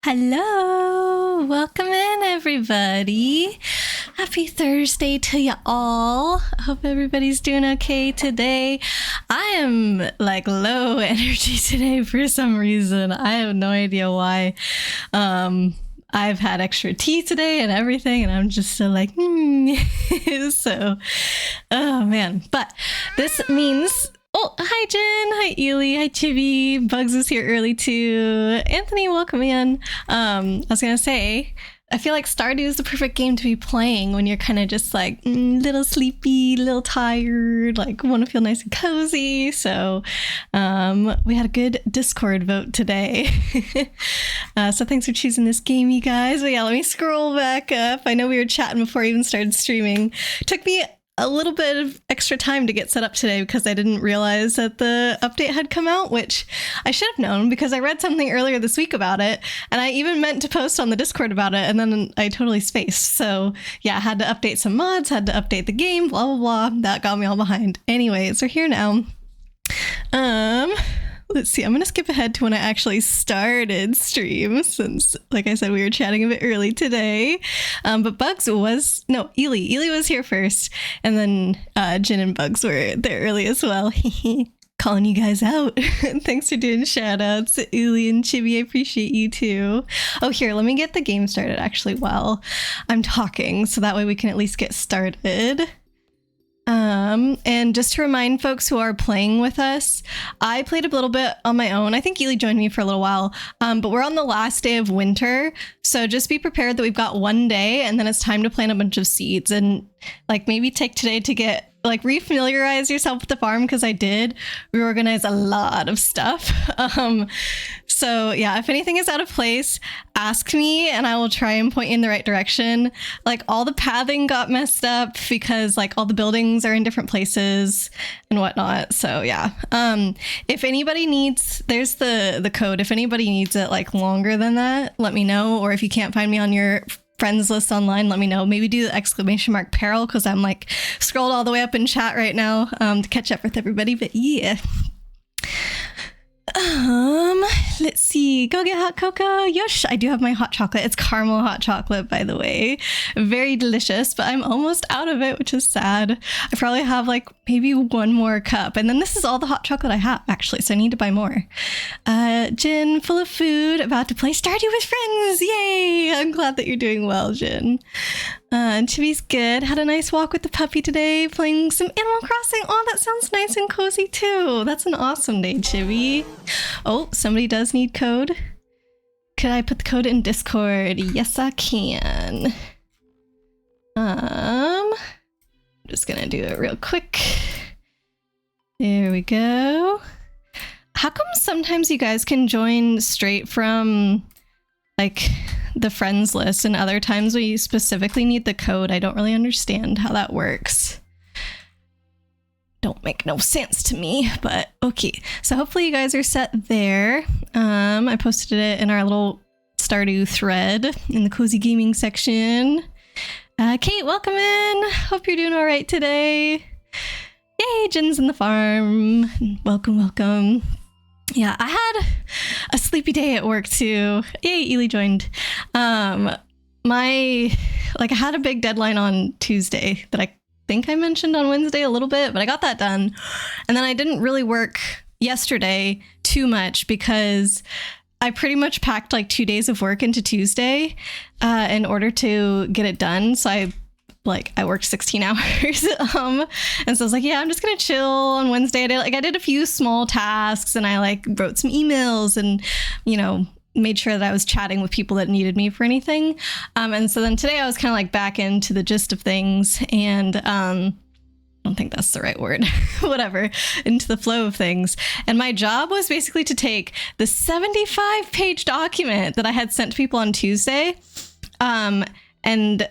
Hello, welcome in everybody. Happy Thursday to you all. I hope everybody's doing okay today. I am like low energy today for some reason. I have no idea why. I've had extra tea today and everything, and I'm just so like, so, oh man. But this means, oh, hi Jen, hi Ely, hi Chibi, Bugs is here early too. Anthony, welcome in. I was gonna say, I feel like Stardew is the perfect game to be playing when you're kind of just like little sleepy, little tired, like want to feel nice and cozy. So we had a good Discord vote today. So thanks for choosing this game, you guys. But yeah, let me scroll back up. I know we were chatting before I even started streaming. Took me a little bit of extra time to get set up today because I didn't realize that the update had come out, which I should have known because I read something earlier this week about it, and I even meant to post on the Discord about it, and then I totally spaced. So yeah, I had to update some mods, had to update the game, blah blah blah. That got me all behind. Anyways, we're here now. Let's see, I'm gonna skip ahead to when I actually started stream since, like I said, we were chatting a bit early today. But Bugs was, no, Ely was here first, and then Jen and Bugs were there early as well. Calling you guys out. Thanks for doing shout outs to Ely and Chibi. I appreciate you too. Oh, here, let me get the game started actually while I'm talking, so that way we can at least get started. And just to remind folks who are playing with us, I played a little bit on my own. I think Ely joined me for a little while, but we're on the last day of winter. So just be prepared that we've got one day and then it's time to plant a bunch of seeds, and like maybe take today to get like refamiliarize yourself with the farm, because I did reorganize a lot of stuff. So yeah, if anything is out of place, ask me and I will try and point you in the right direction. Like all the pathing got messed up because like all the buildings are in different places and whatnot. So yeah, if anybody needs, there's the code. If anybody needs it like longer than that, let me know. Or if you can't find me on your friends list online, let me know. Maybe do the ! Peril, because I'm like scrolled all the way up in chat right now to catch up with everybody. But yeah. Let's see. Go get hot cocoa. Yosh, I do have my hot chocolate. It's caramel hot chocolate, by the way. Very delicious, but I'm almost out of it, which is sad. I probably have like maybe one more cup, and then this is all the hot chocolate I have actually, so I need to buy more. Jen, full of food, about to play Stardew with friends. Yay! I'm glad that you're doing well, Jen. And Chibi's good. Had a nice walk with the puppy today, playing some Animal Crossing. Oh, that sounds nice and cozy too. That's an awesome day, Chibi. Oh, somebody does need code. Could I put the code in Discord? Yes, I can. I'm just gonna do it real quick. There we go. How come sometimes you guys can join straight from like the friends list, and other times we specifically need the code? I don't really understand how that works. Don't make no sense to me, but okay. So hopefully you guys are set there. I posted it in our little Stardew thread in the cozy gaming section. Kate, welcome in. Hope you're doing all right today. Yay, Jen's in the farm. Welcome, welcome. Yeah, I had a sleepy day at work too. Yay, Ely joined. I had a big deadline on Tuesday that I think I mentioned on Wednesday a little bit, but I got that done. And then I didn't really work yesterday too much because I pretty much packed like 2 days of work into Tuesday in order to get it done. So I worked 16 hours. And so I was like, yeah, I'm just going to chill on Wednesday. I did a few small tasks, and I like wrote some emails and, made sure that I was chatting with people that needed me for anything. And so then today I was kind of like back into the gist of things, and I don't think that's the right word, whatever, into the flow of things. And my job was basically to take the 75-page document that I had sent to people on Tuesday and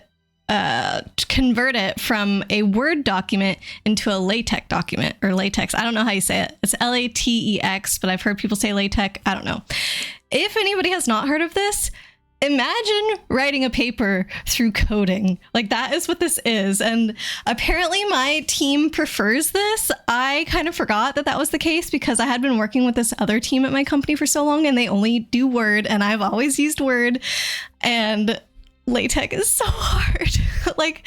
convert it from a Word document into a LaTeX document, or latex. I don't know how you say it. It's LATEX, but I've heard people say LaTeX. I don't know. If anybody has not heard of this, imagine writing a paper through coding. Like, that is what this is. And apparently my team prefers this. I kind of forgot that that was the case because I had been working with this other team at my company for so long and they only do Word, and I've always used Word, and LaTeX is so hard. Like,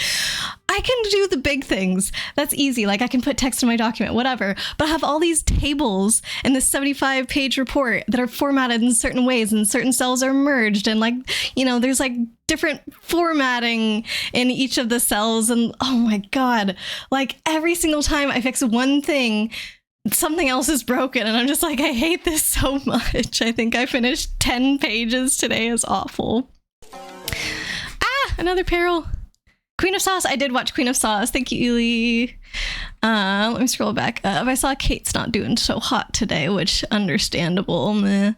I can do the big things. That's easy. Like, I can put text in my document, whatever. But I have all these tables in this 75-page report that are formatted in certain ways, and certain cells are merged. And, like, you know, there's like different formatting in each of the cells. And oh my God, like every single time I fix one thing, something else is broken. And I'm just like, I hate this so much. I think I finished 10 pages today. Is awful. Another peril. Queen of Sauce. I did watch Queen of Sauce. Thank you, Ely. Let me scroll back up. I saw Kate's not doing so hot today, which understandable. Meh.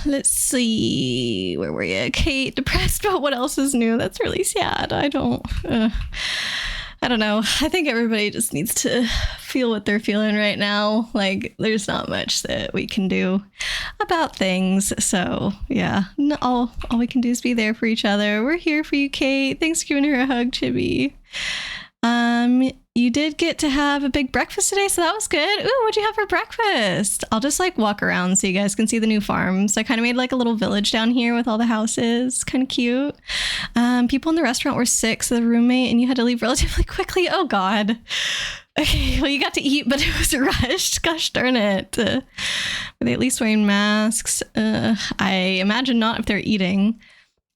Let's see. Where were you? Kate, depressed about what else is new. That's really sad. I don't know. I think everybody just needs to feel what they're feeling right now. Like, there's not much that we can do about things. So yeah, all we can do is be there for each other. We're here for you, Kate. Thanks for giving her a hug, Chibi. You did get to have a big breakfast today, so that was good. Ooh, what'd you have for breakfast? I'll just like walk around so you guys can see the new farms. I kind of made like a little village down here with all the houses. Kind of cute. People in the restaurant were sick, so the roommate and you had to leave relatively quickly. Oh God. Okay, well, you got to eat, but it was rushed. Gosh darn it. Were they at least wearing masks? I imagine not if they're eating.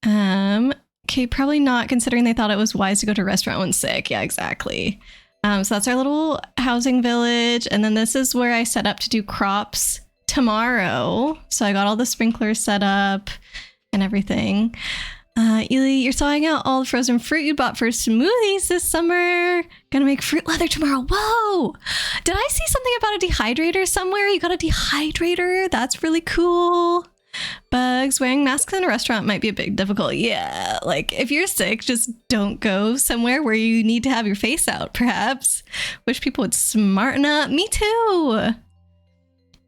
Okay, probably not, considering they thought it was wise to go to a restaurant when sick. Yeah, exactly. So that's our little housing village. And then this is where I set up to do crops tomorrow. So I got all the sprinklers set up and everything. Ely, you're sawing out all the frozen fruit you bought for smoothies this summer. Gonna make fruit leather tomorrow. Whoa! Did I see something about a dehydrator somewhere? You got a dehydrator? That's really cool. Bugs, wearing masks in a restaurant might be a bit difficult. Yeah, like if you're sick, just don't go somewhere where you need to have your face out, perhaps. Wish people would smarten up. Me too.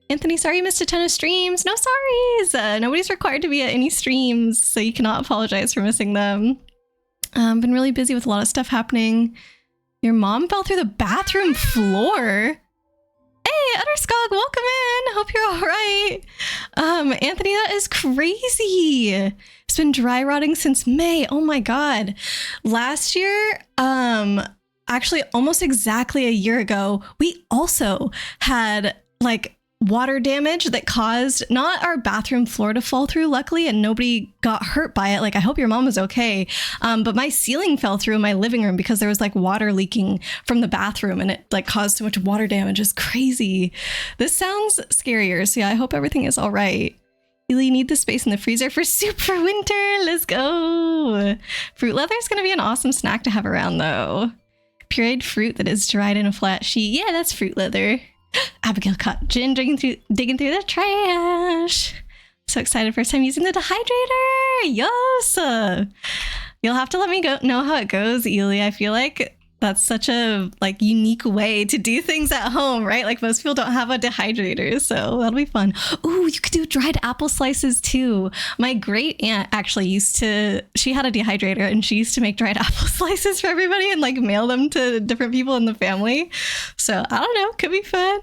Anthony, sorry you missed a ton of streams. No sorries. Nobody's required to be at any streams, so you cannot apologize for missing them. Been really busy with a lot of stuff happening. Your mom fell through the bathroom floor. Hey, Utterskog, welcome in. Hope you're all right. Anthony, that is crazy. It's been dry rotting since May. Oh my God. Last year, actually almost exactly a year ago, we also had like water damage that caused not our bathroom floor to fall through, luckily, and nobody got hurt by it. Like, I hope your mom was okay. But my ceiling fell through in my living room because there was like water leaking from the bathroom, and it like caused so much water damage. It's crazy. This sounds scarier. So yeah, I hope everything is all right. You really need the space in the freezer for soup for winter. Let's go. Fruit leather is going to be an awesome snack to have around though. Pureed fruit that is dried in a flat sheet. Yeah, that's fruit leather. Abigail caught Jin digging through the trash. So excited, first time using the dehydrator. Yes. You'll have to let me know how it goes, Ely. I feel like that's such a like unique way to do things at home, right? Like most people don't have a dehydrator, so that'll be fun. Ooh, you could do dried apple slices too. My great aunt actually she had a dehydrator and she used to make dried apple slices for everybody and like mail them to different people in the family. So I don't know, could be fun.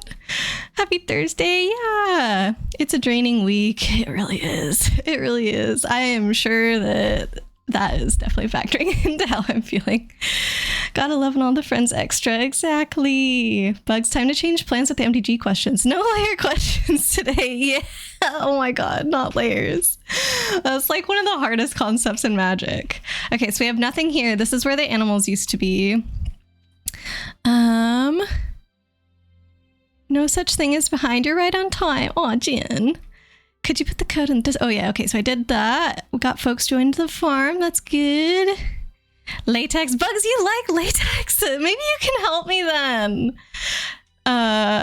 Happy Thursday. Yeah, it's a draining week. It really is. It really is. I am sure that is definitely factoring into how I'm feeling. Gotta love all the friends extra. Exactly. Bugs, time to change plans with the MTG questions. No layer questions today. Yeah. Oh my God, not layers. That's like one of the hardest concepts in Magic. Okay, so we have nothing here. This is where the animals used to be. No such thing as behind. You're right on time. Aw, Jen. Could you put the code in this? Oh yeah, okay, so I did that. We got folks joined the farm. That's good. Latex. Bugs, you like latex? Maybe you can help me then.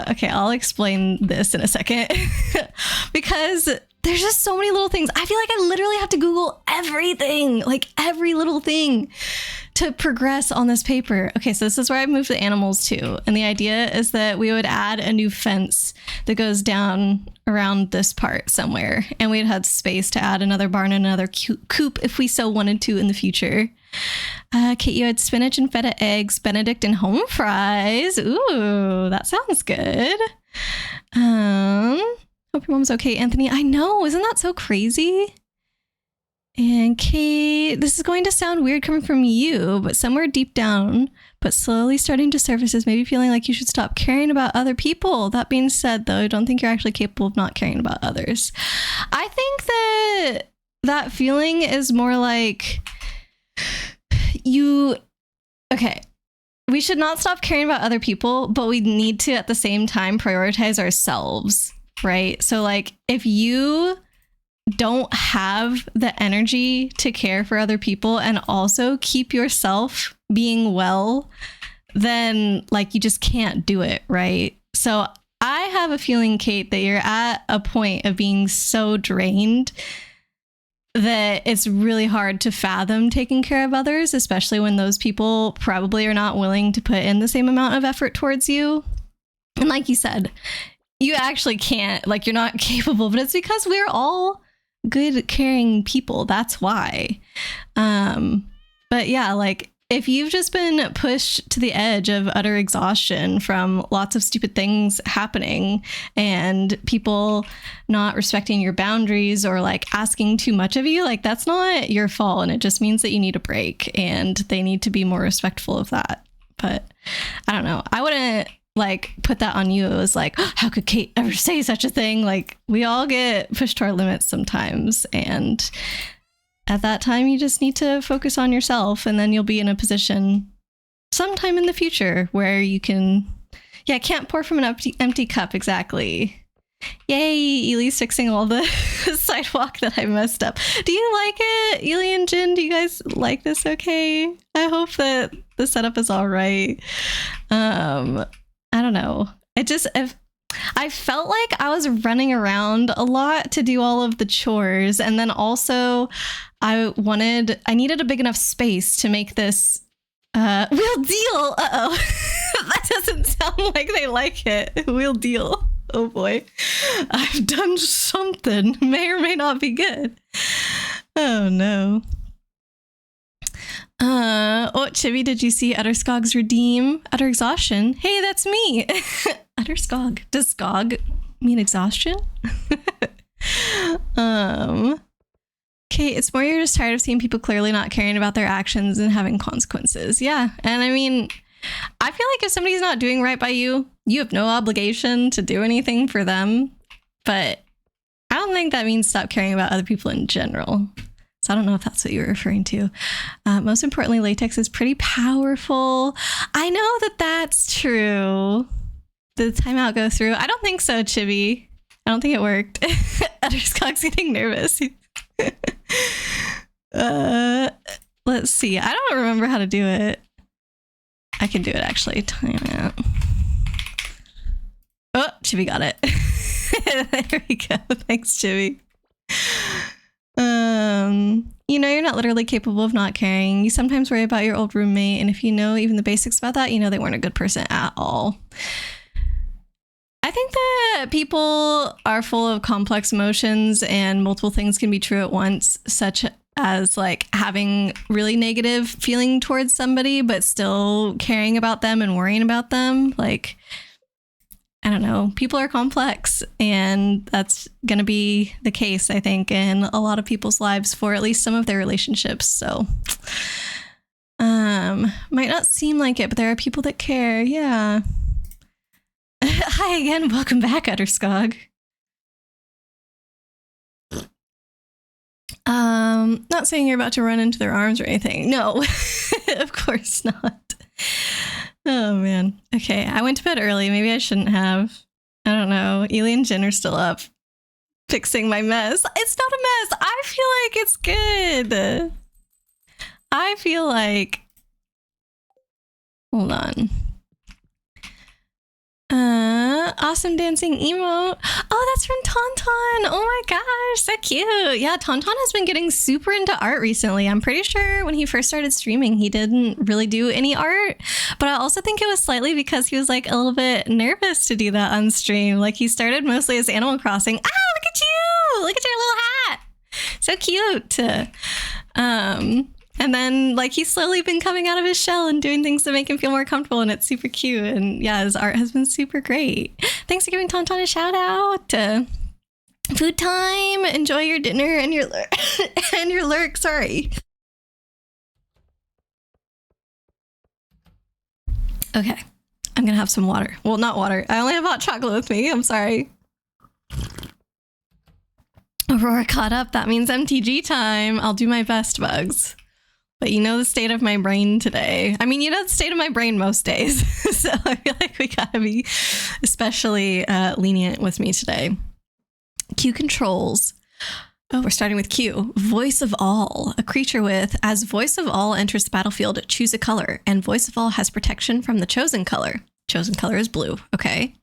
Okay, I'll explain this in a second. Because there's just so many little things. I feel like I literally have to Google everything, like every little thing, to progress on this paper. Okay, so this is where I moved the animals to. And the idea is that we would add a new fence that goes down around this part somewhere. And we'd have space to add another barn and another coop if we so wanted to in the future. Kate, you had spinach and feta eggs, Benedict and home fries. Ooh, that sounds good. Hope your mom's okay, Anthony. I know, isn't that so crazy? And Kate, this is going to sound weird coming from you, but somewhere deep down, but slowly starting to surface is maybe feeling like you should stop caring about other people. That being said, though, I don't think you're actually capable of not caring about others. I think that that feeling is more like okay, we should not stop caring about other people, but we need to at the same time prioritize ourselves, right? So like if you don't have the energy to care for other people and also keep yourself being well, then like you just can't do it, right? So I have a feeling, Kate, that you're at a point of being so drained that it's really hard to fathom taking care of others, especially when those people probably are not willing to put in the same amount of effort towards you. And like you said, you actually can't, like you're not capable, but it's because we're all good, caring people. That's why. But yeah, like if you've just been pushed to the edge of utter exhaustion from lots of stupid things happening and people not respecting your boundaries or like asking too much of you, like that's not your fault. And it just means that you need a break and they need to be more respectful of that. But I don't know. I wouldn't like put that on you. It was like, oh, how could Kate ever say such a thing? Like we all get pushed to our limits sometimes. And at that time, you just need to focus on yourself, and then you'll be in a position sometime in the future where you can, yeah, can't pour from an empty cup. Exactly. Yay, Ely's fixing all the sidewalk that I messed up. Do you like it? Ely and Jin, do you guys like this okay? I hope that the setup is all right. I don't know. I felt like I was running around a lot to do all of the chores. And then also I needed a big enough space to make this wheel deal. Uh-oh. That doesn't sound like they like it. Wheel deal. Oh boy. I've done something. May or may not be good. Oh no. Chibi, did you see Utterskog's redeem? Utter exhaustion? Hey, that's me. Utterskog. Does skog mean exhaustion? Kate, it's more you're just tired of seeing people clearly not caring about their actions and having consequences. Yeah. And I mean, I feel like if somebody's not doing right by you, you have no obligation to do anything for them. But I don't think that means stop caring about other people in general. So I don't know if that's what you were referring to. Most importantly, latex is pretty powerful. I know that that's true. Did the timeout go through? I don't think so, Chibi. I don't think it worked. Utterskog's getting nervous. Let's see. I don't remember how to do it. I can do it actually. Timeout. Oh, Chibi got it. There we go. Thanks, Chibi. You know, you're not literally capable of not caring. You sometimes worry about your old roommate, and if you know even the basics about that, you know they weren't a good person at all. I think that people are full of complex emotions and multiple things can be true at once, such as like having really negative feeling towards somebody, but still caring about them and worrying about them. Like, I don't know, people are complex, and that's going to be the case, I think, in a lot of people's lives for at least some of their relationships. So, might not seem like it, but there are people that care. Yeah. Hi again. Welcome back, Utterskog. Not saying you're about to run into their arms or anything. No, of course not. Oh, man. Okay, I went to bed early. Maybe I shouldn't have. I don't know. Ely and Jen are still up fixing my mess. It's not a mess. I feel like it's good. I feel like... Hold on. Awesome dancing emote. Oh, that's from Tauntaun. Oh my gosh, so cute. Yeah, Tauntaun has been getting super into art recently. I'm pretty sure when he first started streaming, he didn't really do any art. But I also think it was slightly because he was like a little bit nervous to do that on stream. Like he started mostly as Animal Crossing. Ah, look at you! Look at your little hat! So cute. And then like he's slowly been coming out of his shell and doing things to make him feel more comfortable, and it's super cute. And yeah, his art has been super great. Thanks for giving Tauntaun a shout out. Food time. Enjoy your dinner and your and your lurk. Sorry. Okay, I'm gonna have some water. Well, not water. I only have hot chocolate with me. I'm sorry. Aurora caught up. That means MTG time. I'll do my best, Bugs. But you know the state of my brain today. I mean, you know the state of my brain most days. So I feel like we gotta be especially lenient with me today. Q controls. Oh, we're starting with Q. Voice of All. A creature with, as Voice of All enters the battlefield, choose a color. And Voice of All has protection from the chosen color. Chosen color is blue. Okay.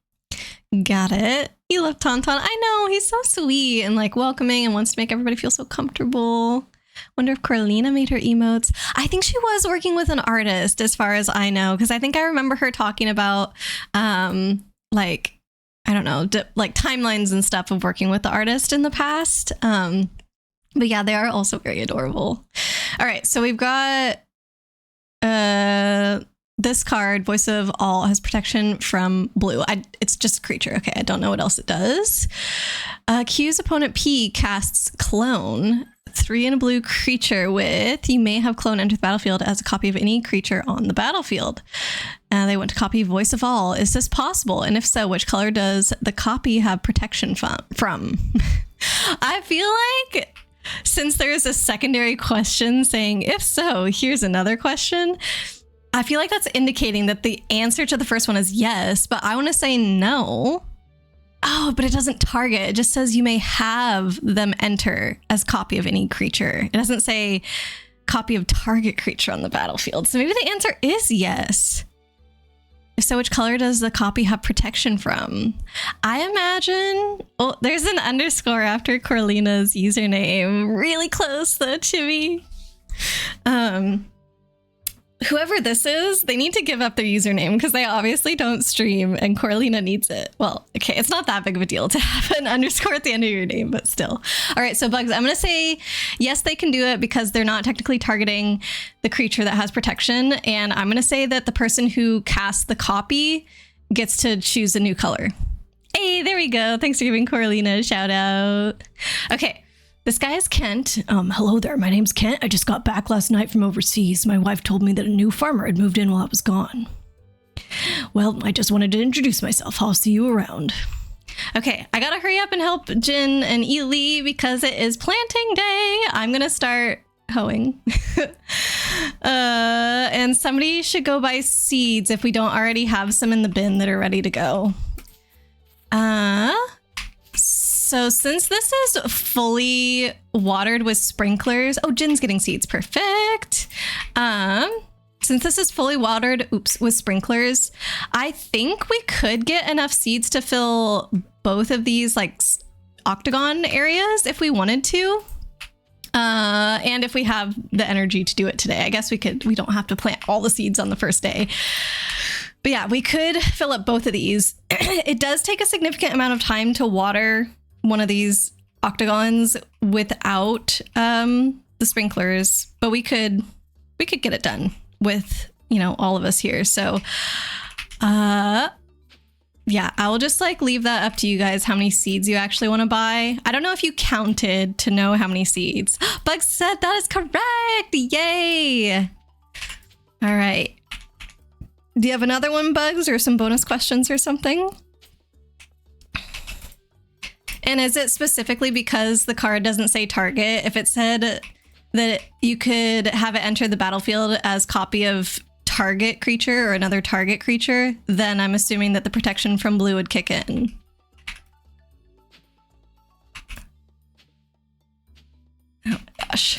Got it. You love Tauntaun. I know. He's so sweet and like welcoming and wants to make everybody feel so comfortable. Wonder if Coralina made her emotes. I think she was working with an artist as far as I know, because I think I remember her talking about like, I don't know, like timelines and stuff of working with the artist in the past. But yeah, they are also very adorable. All right, so we've got this card, Voice of All, has protection from blue. It's just a creature. Okay, I don't know what else it does. Q's opponent P casts Clone. 3 and a blue creature with, you may have Clone enter the battlefield as a copy of any creature on the battlefield. They want to copy Voice of All. Is this possible? And if so, which color does the copy have protection from? I feel like since there is a secondary question saying, if so, here's another question. I feel like that's indicating that the answer to the first one is yes, but I want to say no. Oh, but it doesn't target. It just says you may have them enter as copy of any creature. It doesn't say copy of target creature on the battlefield. So maybe the answer is yes. If so, which color does the copy have protection from? I imagine... Oh, there's an underscore after Coralina's username. Really close though, Chibi. Whoever this is, they need to give up their username because they obviously don't stream and Coralina needs it. Well, okay, it's not that big of a deal to have an underscore at the end of your name, but still. All right, so Bugs, I'm going to say yes, they can do it because they're not technically targeting the creature that has protection. And I'm going to say that the person who casts the copy gets to choose a new color. Hey, there we go. Thanks for giving Coralina a shout out. Okay. This guy is Kent. Hello there, my name's Kent. I just got back last night from overseas. My wife told me that a new farmer had moved in while I was gone. Well, I just wanted to introduce myself. I'll see you around. Okay, I gotta hurry up and help Jin and Ely because it is planting day. I'm gonna start hoeing. And somebody should go buy seeds if we don't already have some in the bin that are ready to go. So since this is fully watered with sprinklers, oh, Jin's getting seeds, perfect. Since this is fully watered, with sprinklers, I think we could get enough seeds to fill both of these like octagon areas if we wanted to. And if we have the energy to do it today, I guess we don't have to plant all the seeds on the first day. But yeah, we could fill up both of these. It does take a significant amount of time to water one of these octagons without the sprinklers, but we could get it done with, you know, all of us here. So yeah, I will just like leave that up to you guys how many seeds you actually want to buy. I don't know if you counted to know how many seeds. Bugs said that is correct. Yay. All right. Do you have another one, Bugs, or some bonus questions or something? And is it specifically because the card doesn't say target? If it said that you could have it enter the battlefield as copy of target creature or another target creature, then I'm assuming that the protection from blue would kick in. Oh my gosh.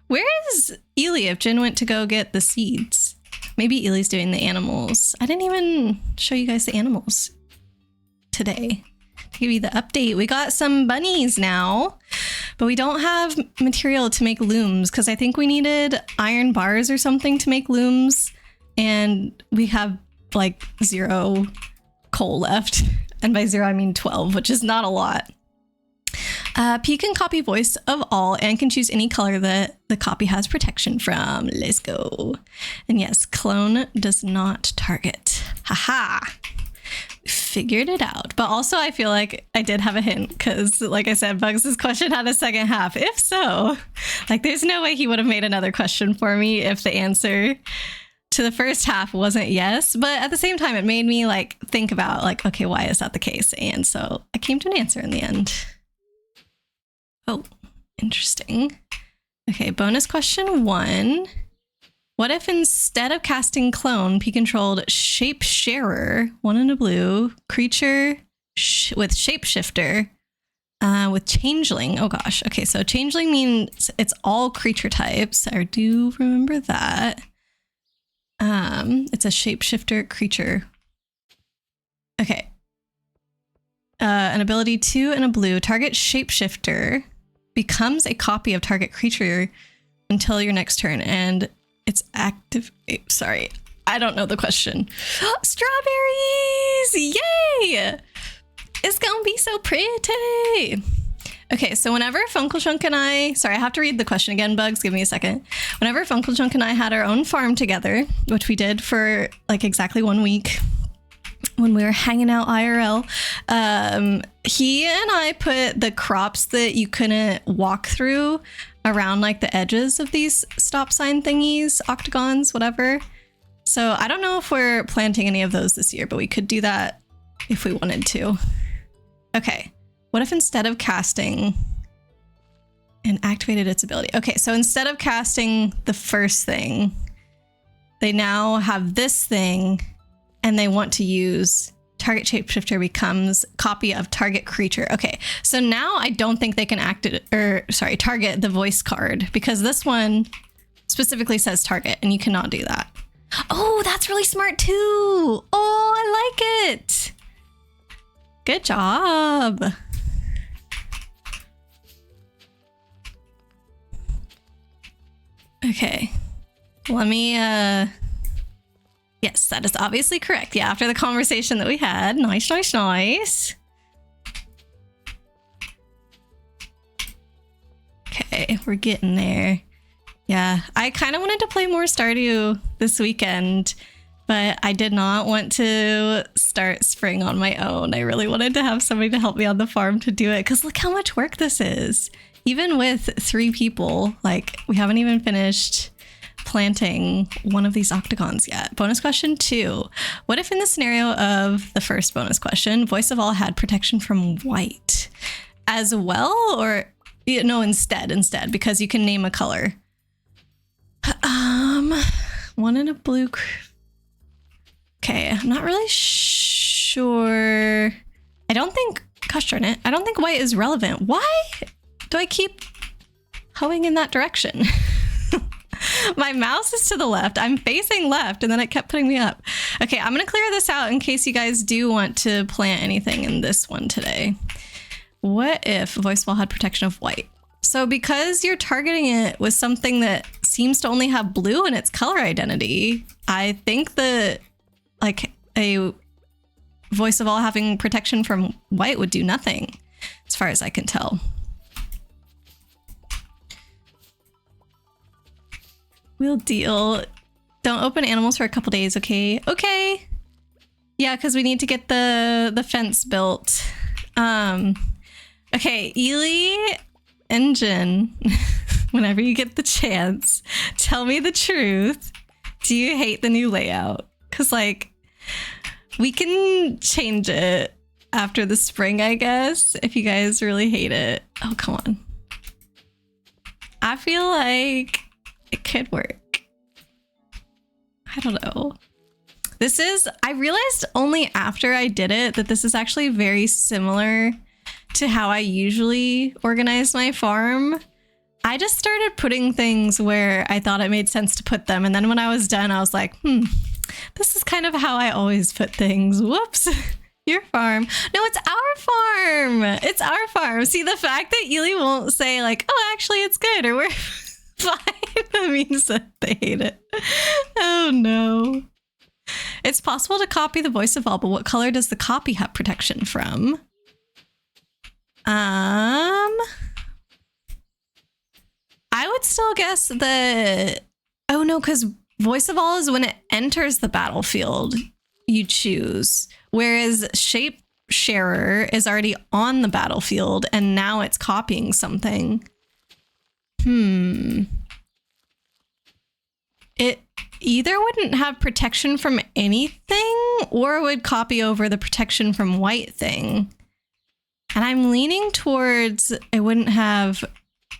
Where is Ely if Jin went to go get the seeds? Maybe Ely's doing the animals. I didn't even show you guys the animals today. to give you the update. We got some bunnies now, but we don't have material to make looms because I think we needed iron bars or something to make looms, and we have like 0 coal left. And by 0, I mean 12, which is not a lot. P can copy voice of all and can choose any color that the copy has protection from. Let's go. And yes, clone does not target. Haha. Figured it out. But also I feel like I did have a hint because, like I said, Bugs' question had a second half. If so, like there's no way he would have made another question for me if the answer to the first half wasn't yes. But at the same time, it made me like think about like, okay, why is that the case? And so I came to an answer in the end. Oh, interesting. Okay, bonus question 1. What if instead of casting clone, P controlled shape sharer, 1 in a blue, creature with shapeshifter, with changeling? Oh gosh. Okay, so changeling means it's all creature types. I do remember that. It's a shapeshifter creature. Okay. An ability 2 in a blue, target shapeshifter becomes a copy of target creature until your next turn, and it's active. Sorry, I don't know the question. Strawberries! Yay! It's gonna be so pretty. Okay, so whenever Funkelchunk and I... Sorry, I have to read the question again, Bugs. Give me a second. Whenever Funkelchunk and I had our own farm together, which we did for like exactly 1 week, when we were hanging out IRL, he and I put the crops that you couldn't walk through around like the edges of these stop sign thingies, octagons, whatever. So I don't know if we're planting any of those this year, but we could do that if we wanted to. Okay, what if instead of casting and activated its ability? Okay, so instead of casting the first thing, they now have this thing, and they want to use target shapeshifter becomes copy of target creature. Okay, so now I don't think they can target the voice card, because this one specifically says target and you cannot do that. Oh, that's really smart too. Oh, I like it. Good job. Okay, let me yes, that is obviously correct. Yeah, after the conversation that we had. Nice, nice, nice. Okay, we're getting there. Yeah, I kind of wanted to play more Stardew this weekend, but I did not want to start spring on my own. I really wanted to have somebody to help me on the farm to do it, because look how much work this is. Even with 3 people, like we haven't even finished planting one of these octagons yet. Bonus question 2. What if in the scenario of the first bonus question, voice of all had protection from white as well? Or no, instead, because you can name a color. 1 in a blue. Okay, I'm not really sure. I don't think, gosh darn it, I don't think white is relevant. Why do I keep hoeing in that direction? My mouse is to the left. I'm facing left, and then it kept putting me up. Okay, I'm going to clear this out in case you guys do want to plant anything in this one today. What if voice wall had protection of white? So because you're targeting it with something that seems to only have blue in its color identity, I think that like a voice of all having protection from white would do nothing, as far as I can tell. We'll deal. Don't open animals for a couple days, okay? Okay. Yeah, because we need to get the fence built. Okay, Ely Engine, whenever you get the chance, tell me the truth. Do you hate the new layout? Because, like, we can change it after the spring, I guess, if you guys really hate it. Oh, come on. I feel like it could work. I don't know. I realized only after I did it that this is actually very similar to how I usually organize my farm. I just started putting things where I thought it made sense to put them. And then when I was done, I was like, this is kind of how I always put things. Whoops. Your farm. No, it's our farm. It's our farm. See, the fact that Ely won't say like, oh, actually it's good or we're fine, that means that they hate it. Oh no. It's possible to copy the voice of all, but what color does the copy have protection from? I would still guess that, oh no, because voice of all is when it enters the battlefield, you choose. Whereas shape sharer is already on the battlefield and now it's copying something. It either wouldn't have protection from anything or would copy over the protection from white thing. And I'm leaning towards it wouldn't have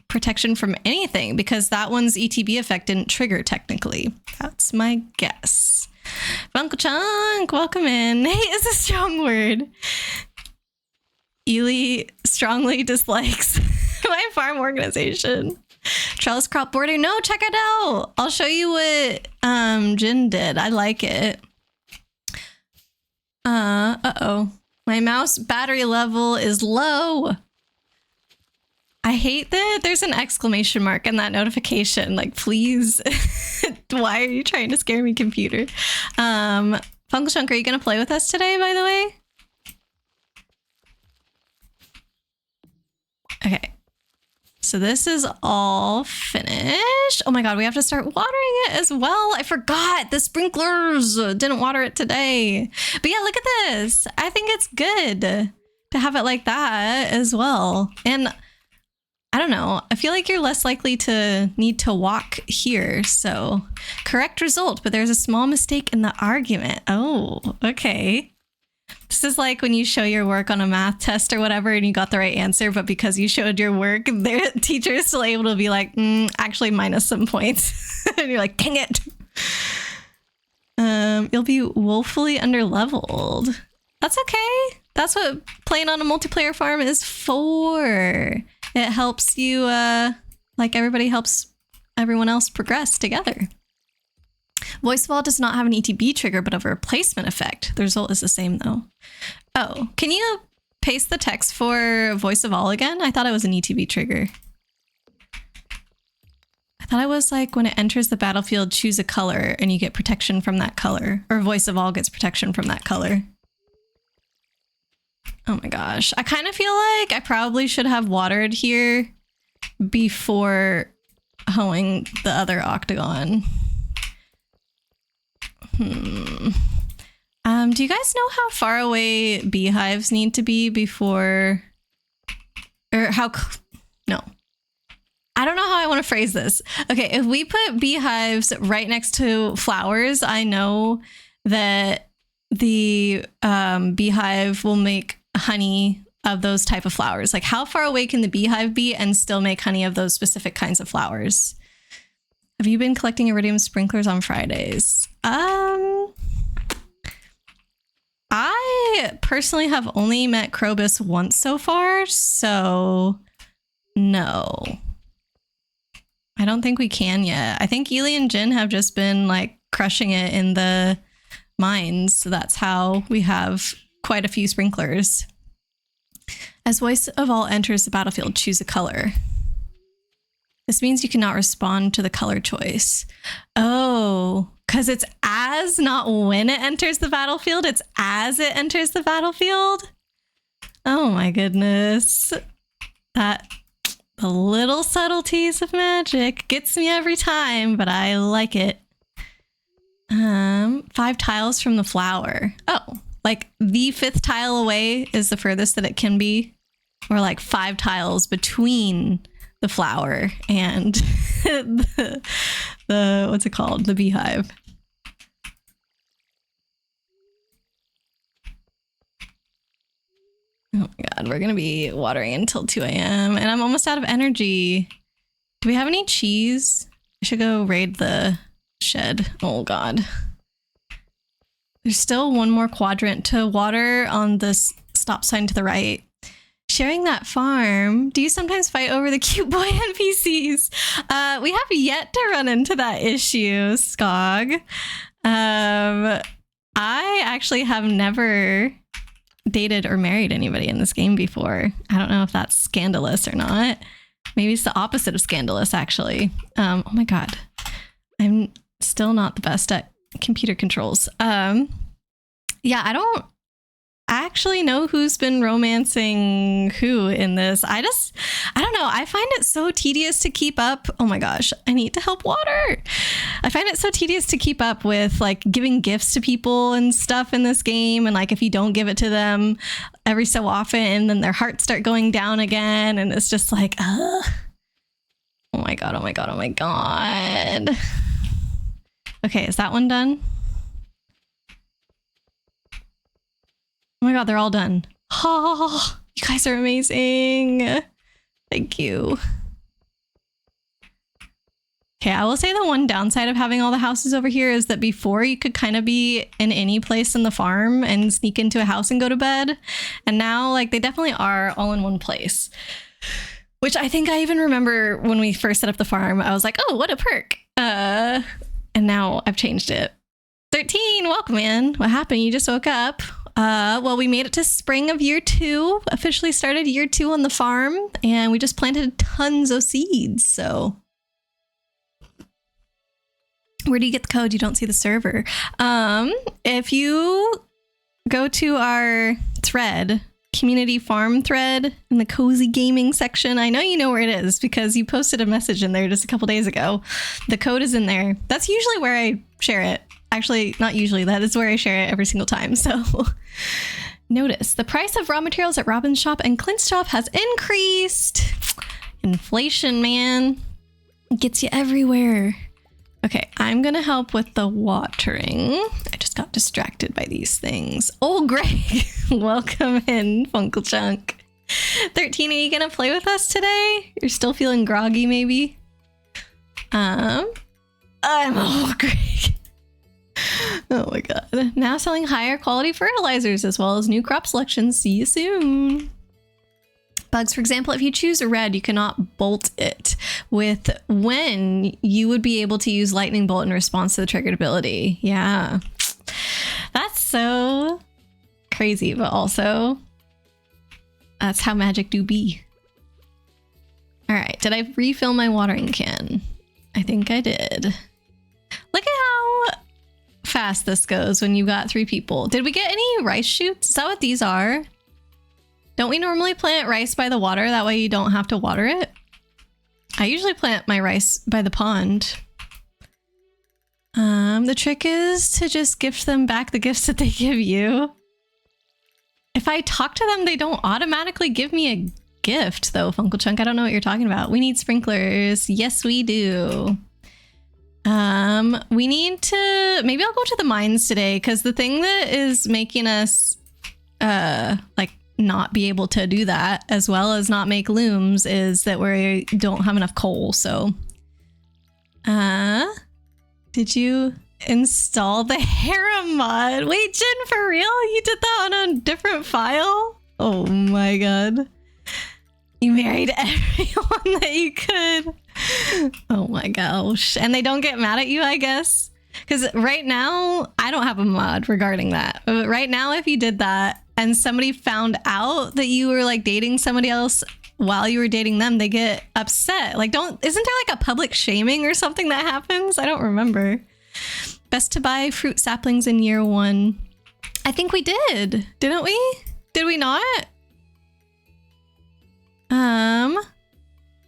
protection from anything because that one's ETB effect didn't trigger technically. That's my guess. Funko Chunk, welcome in. Hey, is a strong word. Ely strongly dislikes my farm organization. Trellis crop border. No, check it out. I'll show you what Jin did. I like it. Uh-oh. My mouse battery level is low. I hate that there's an exclamation mark in that notification. Like, please. Why are you trying to scare me, computer? Funko Chunk, are you going to play with us today, by the way? Okay. So this is all finished. Oh my god, we have to start watering it as well. I forgot the sprinklers didn't water it today. But yeah, look at this. I think it's good to have it like that as well. And I don't know. I feel like you're less likely to need to walk here. So correct result, but there's a small mistake in the argument. Oh, okay. This is like when you show your work on a math test or whatever and you got the right answer, but because you showed your work, the teacher is still able to be like, actually minus some points. And you're like, dang it. You'll be woefully underleveled. That's okay. That's what playing on a multiplayer farm is for. It helps you, like everybody helps everyone else progress together. Voice of all does not have an ETB trigger, but a replacement effect. The result is the same though. Oh, can you paste the text for voice of all again? I thought it was an ETB trigger. I thought it was like when it enters the battlefield, choose a color and you get protection from that color, or voice of all gets protection from that color. Oh my gosh. I kind of feel like I probably should have watered here before hoeing the other octagon. Do you guys know how far away beehives need to be before, or how, no. I don't know how I want to phrase this. Okay, if we put beehives right next to flowers, I know that the beehive will make honey of those type of flowers. Like how far away can the beehive be and still make honey of those specific kinds of flowers? Have you been collecting iridium sprinklers on Fridays? I personally have only met Krobus once so far, so no. I don't think we can yet. I think Ely and Jin have just been like crushing it in the mines, so that's how we have quite a few sprinklers. As voice of all enters the battlefield, choose a color. This means you cannot respond to the color choice. Oh, because it's as, not when it enters the battlefield. It's as it enters the battlefield. Oh my goodness. The little subtleties of magic gets me every time, but I like it. 5 tiles from the flower. Oh, like the 5th tile away is the furthest that it can be. Or like 5 tiles between the flower and the what's it called? The beehive. Oh my god, we're gonna be watering until 2 a.m. and I'm almost out of energy. Do we have any cheese? I should go raid the shed. Oh god. There's still one more quadrant to water on this stop sign to the right. Sharing that farm. Do you sometimes fight over the cute boy NPCs? We have yet to run into that issue, Skog. I actually have never dated or married anybody in this game before. I don't know if that's scandalous or not. Maybe it's the opposite of scandalous, actually. Oh my god. I'm still not the best at computer controls. Yeah, I don't actually know who's been romancing who in this. I don't know. I find it so tedious to keep up. Oh my gosh, I need to help water. I find it so tedious to keep up with like giving gifts to people and stuff in this game. And like if you don't give it to them every so often, then their hearts start going down again. And it's just like, oh my god, oh my god, oh my god. Okay, is that one done? Oh my god, they're all done. Oh, you guys are amazing. Thank you. Okay, I will say the one downside of having all the houses over here is that before you could kind of be in any place in the farm and sneak into a house and go to bed. And now, like, they definitely are all in one place. Which I think I even remember when we first set up the farm, I was like, oh, what a perk. And now I've changed it. 13, welcome in. What happened? You just woke up. Well, we made it to spring of year 2, officially started year 2 on the farm, and we just planted tons of seeds, so. Where do you get the code? You don't see the server. If you go to our thread, community farm thread in the cozy gaming section, I know you know where it is because you posted a message in there just a couple days ago. The code is in there. That's usually where I share it. Actually, not usually. That is where I share it every single time. So notice the price of raw materials at Robin's shop and Clint's shop has increased. Inflation, man. It gets you everywhere. Okay, I'm going to help with the watering. I just got distracted by these things. Oh, Greg. Welcome in, Funkle Chunk. 13, are you going to play with us today? You're still feeling groggy, maybe? I'm Greg. Oh my god. Now selling higher quality fertilizers as well as new crop selections. See you soon. Bugs, for example, if you choose a red, you cannot bolt it with when you would be able to use lightning bolt in response to the triggered ability. Yeah. That's so crazy, but also that's how magic do be. All right. Did I refill my watering can? I think I did. Look at how fast this goes when you got 3 people. Did we get any rice shoots? Is that what these are? Don't we normally plant rice by the water? That way you don't have to water it. I usually plant my rice by the pond. The trick is to just gift them back the gifts that they give you. If I talk to them, they don't automatically give me a gift though, Funkle Chunk. I don't know what you're talking about. We need sprinklers. Yes, we do. We need to, maybe I'll go to the mines today because the thing that is making us like not be able to do that as well as not make looms is that we don't have enough coal. So did you install the harem mod? Wait, Jen, for real? You did that on a different file? Oh my god. You married everyone that you could. Oh my gosh. And they don't get mad at you, I guess? Because right now, I don't have a mod regarding that. But right now, if you did that and somebody found out that you were like dating somebody else while you were dating them, they get upset. Like, isn't there like a public shaming or something that happens? I don't remember. Best to buy fruit saplings in year 1. I think we did. Didn't we? Did we not?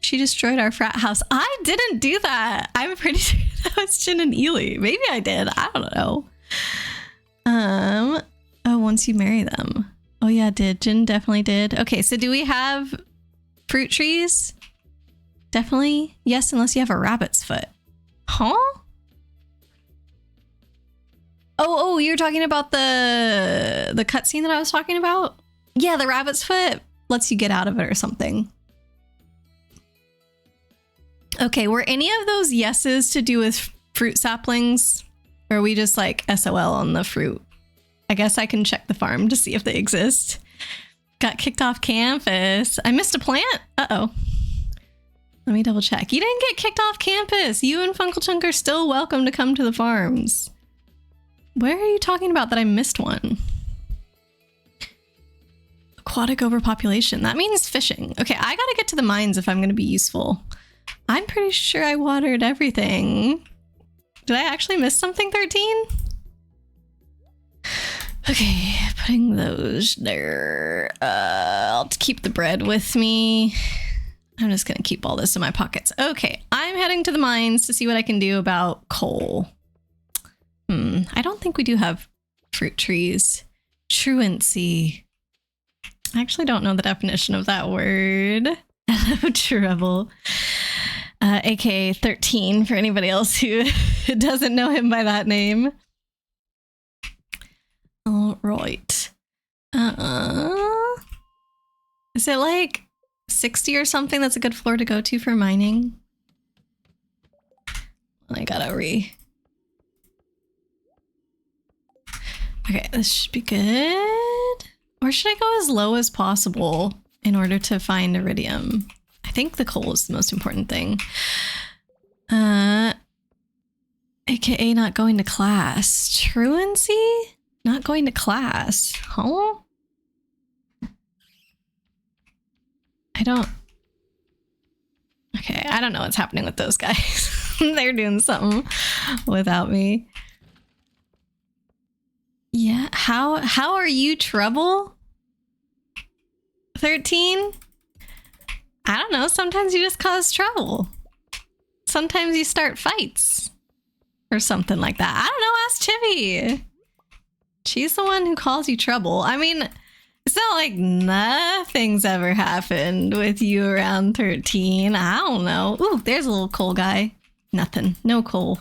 She destroyed our frat house. I didn't do that. I'm pretty sure that was Jin and Ely. Maybe I did. I don't know. Oh, once you marry them. Oh yeah, did. Jin definitely did. Okay, so do we have fruit trees? Definitely. Yes, unless you have a rabbit's foot. Huh? Oh, you're talking about the cutscene that I was talking about? Yeah, the rabbit's foot lets you get out of it or something. Okay, were any of those yeses to do with fruit saplings? Or are we just like SOL on the fruit? I guess I can check the farm to see if they exist. Got kicked off campus. I missed a plant? Uh-oh. Let me double check. You didn't get kicked off campus. You and Funkle Chunk are still welcome to come to the farms. Where are you talking about that I missed one? Aquatic overpopulation. That means fishing. Okay, I gotta get to the mines if I'm going to be useful. I'm pretty sure I watered everything. Did I actually miss something, 13? Okay, putting those there. I'll keep the bread with me. I'm just gonna keep all this in my pockets. Okay, I'm heading to the mines to see what I can do about coal. I don't think we do have fruit trees. Truancy. I actually don't know the definition of that word. Hello, trouble. AKA 13 for anybody else who doesn't know him by that name. All right. Is it like 60 or something? That's a good floor to go to for mining. I gotta Okay, this should be good. Or should I go as low as possible in order to find iridium? I think the coal is the most important thing. AKA not going to class. Truancy? Not going to class. Huh? Okay, I don't know what's happening with those guys. They're doing something without me. Yeah, how are you, trouble? 13? I don't know, sometimes you just cause trouble. Sometimes you start fights. Or something like that. I don't know, ask Chibi. She's the one who calls you trouble. I mean, it's not like nothing's ever happened with you around 13. I don't know. Ooh, there's a little coal guy. Nothing. No coal.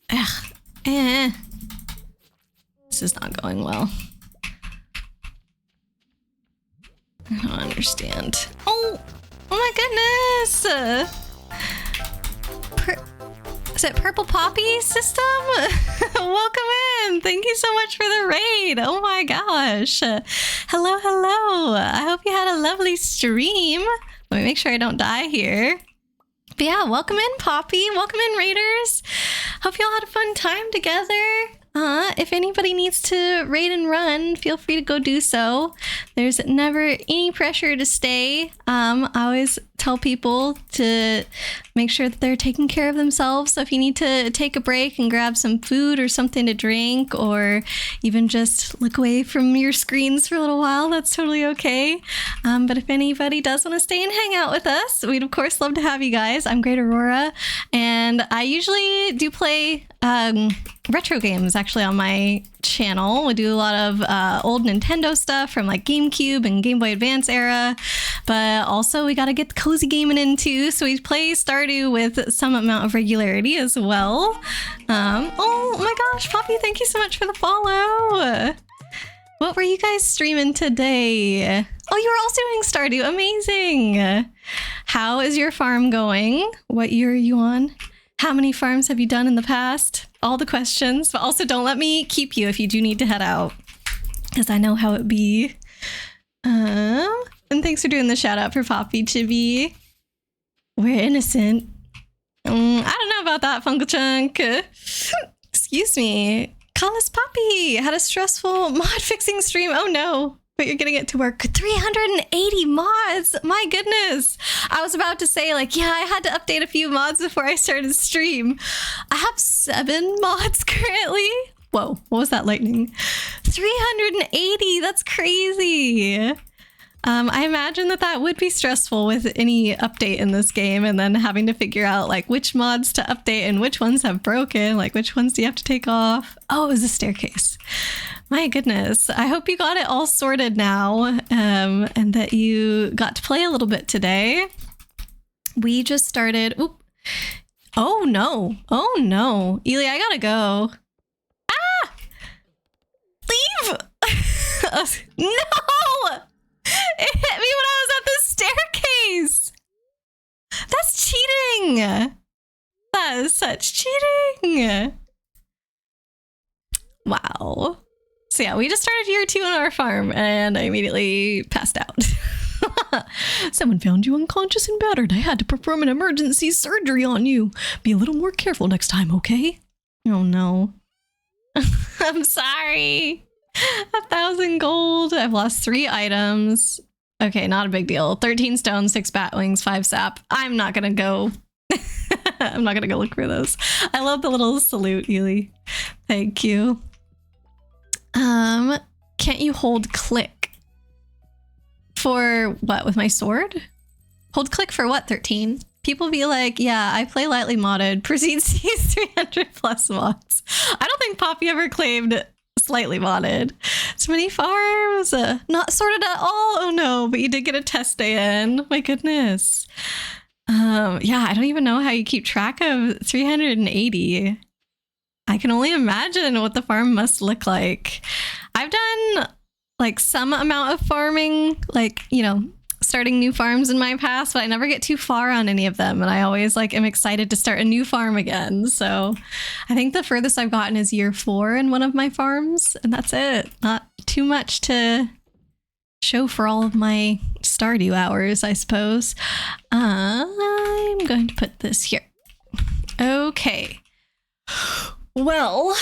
Ugh. This is not going well. I don't understand. Oh my goodness! Is it Purple Poppy system? Welcome in! Thank you so much for the raid! Oh my gosh! Hello, hello! I hope you had a lovely stream. Let me make sure I don't die here. But yeah, welcome in, Poppy. Welcome in, Raiders. Hope y'all had a fun time together. If anybody needs to raid and run, feel free to go do so. There's never any pressure to stay. I always tell people to make sure that they're taking care of themselves. So if you need to take a break and grab some food or something to drink, or even just look away from your screens for a little while, that's totally okay. But if anybody does want to stay and hang out with us, we'd of course love to have you guys. I'm Great Aurora, and I usually do play retro games actually on my channel. We do a lot of old Nintendo stuff from like GameCube and Game Boy Advance era, but also we got to get the cozy gaming in too, so we play Stardew with some amount of regularity as well. Oh my gosh, Poppy, thank you so much for the follow. What were you guys streaming today? Oh, you were also doing Stardew. Amazing. How is your farm going? What year are you on? How many farms have you done in the past? All the questions, but also don't let me keep you if you do need to head out, because I know how it be. And thanks for doing the shout out for Poppy Chibi. We're innocent. I don't know about that, Funkle Chunk. Excuse me. Call us Poppy. Had a stressful mod fixing stream. Oh no. But you're getting it to work. 380 mods. My goodness. I was about to say, like, yeah, I had to update a few mods before I started stream. I have 7 mods currently. Whoa, what was that lightning? 380. That's crazy. I imagine that would be stressful with any update in this game, and then having to figure out like which mods to update and which ones have broken, like which ones do you have to take off. Oh, it was a staircase. My goodness. I hope you got it all sorted now, and that you got to play a little bit today. We just started. Oop. Oh no. Oh no. Ely, I gotta go. Ah! Leave! No! It hit me when I was at the staircase! That's cheating! That is such cheating! Wow. So yeah, we just started year 2 on our farm, and I immediately passed out. Someone found you unconscious and battered. I had to perform an emergency surgery on you. Be a little more careful next time, okay? Oh no. I'm sorry. 2,000 gold. I've lost 3 items. Okay, not a big deal. 13 stone, 6 bat wings, 5 sap. I'm not gonna go. I'm not gonna go look for those. I love the little salute, Ely. Thank you. Can't you hold click? For what, with my sword? Hold click for what, 13? People be like, yeah, I play lightly modded. Proceed sees 300 plus mods. I don't think Poppy ever claimed slightly modded. So many farms. Not sorted at all. Oh no, but you did get a test day in. My goodness. Yeah, I don't even know how you keep track of 380. I can only imagine what the farm must look like. I've done like some amount of farming, like, you know, starting new farms in my past, but I never get too far on any of them. And I always like am excited to start a new farm again. So I think the furthest I've gotten is year 4 in one of my farms. And that's it. Not too much to show for all of my Stardew hours, I suppose. I'm going to put this here. Okay. Well,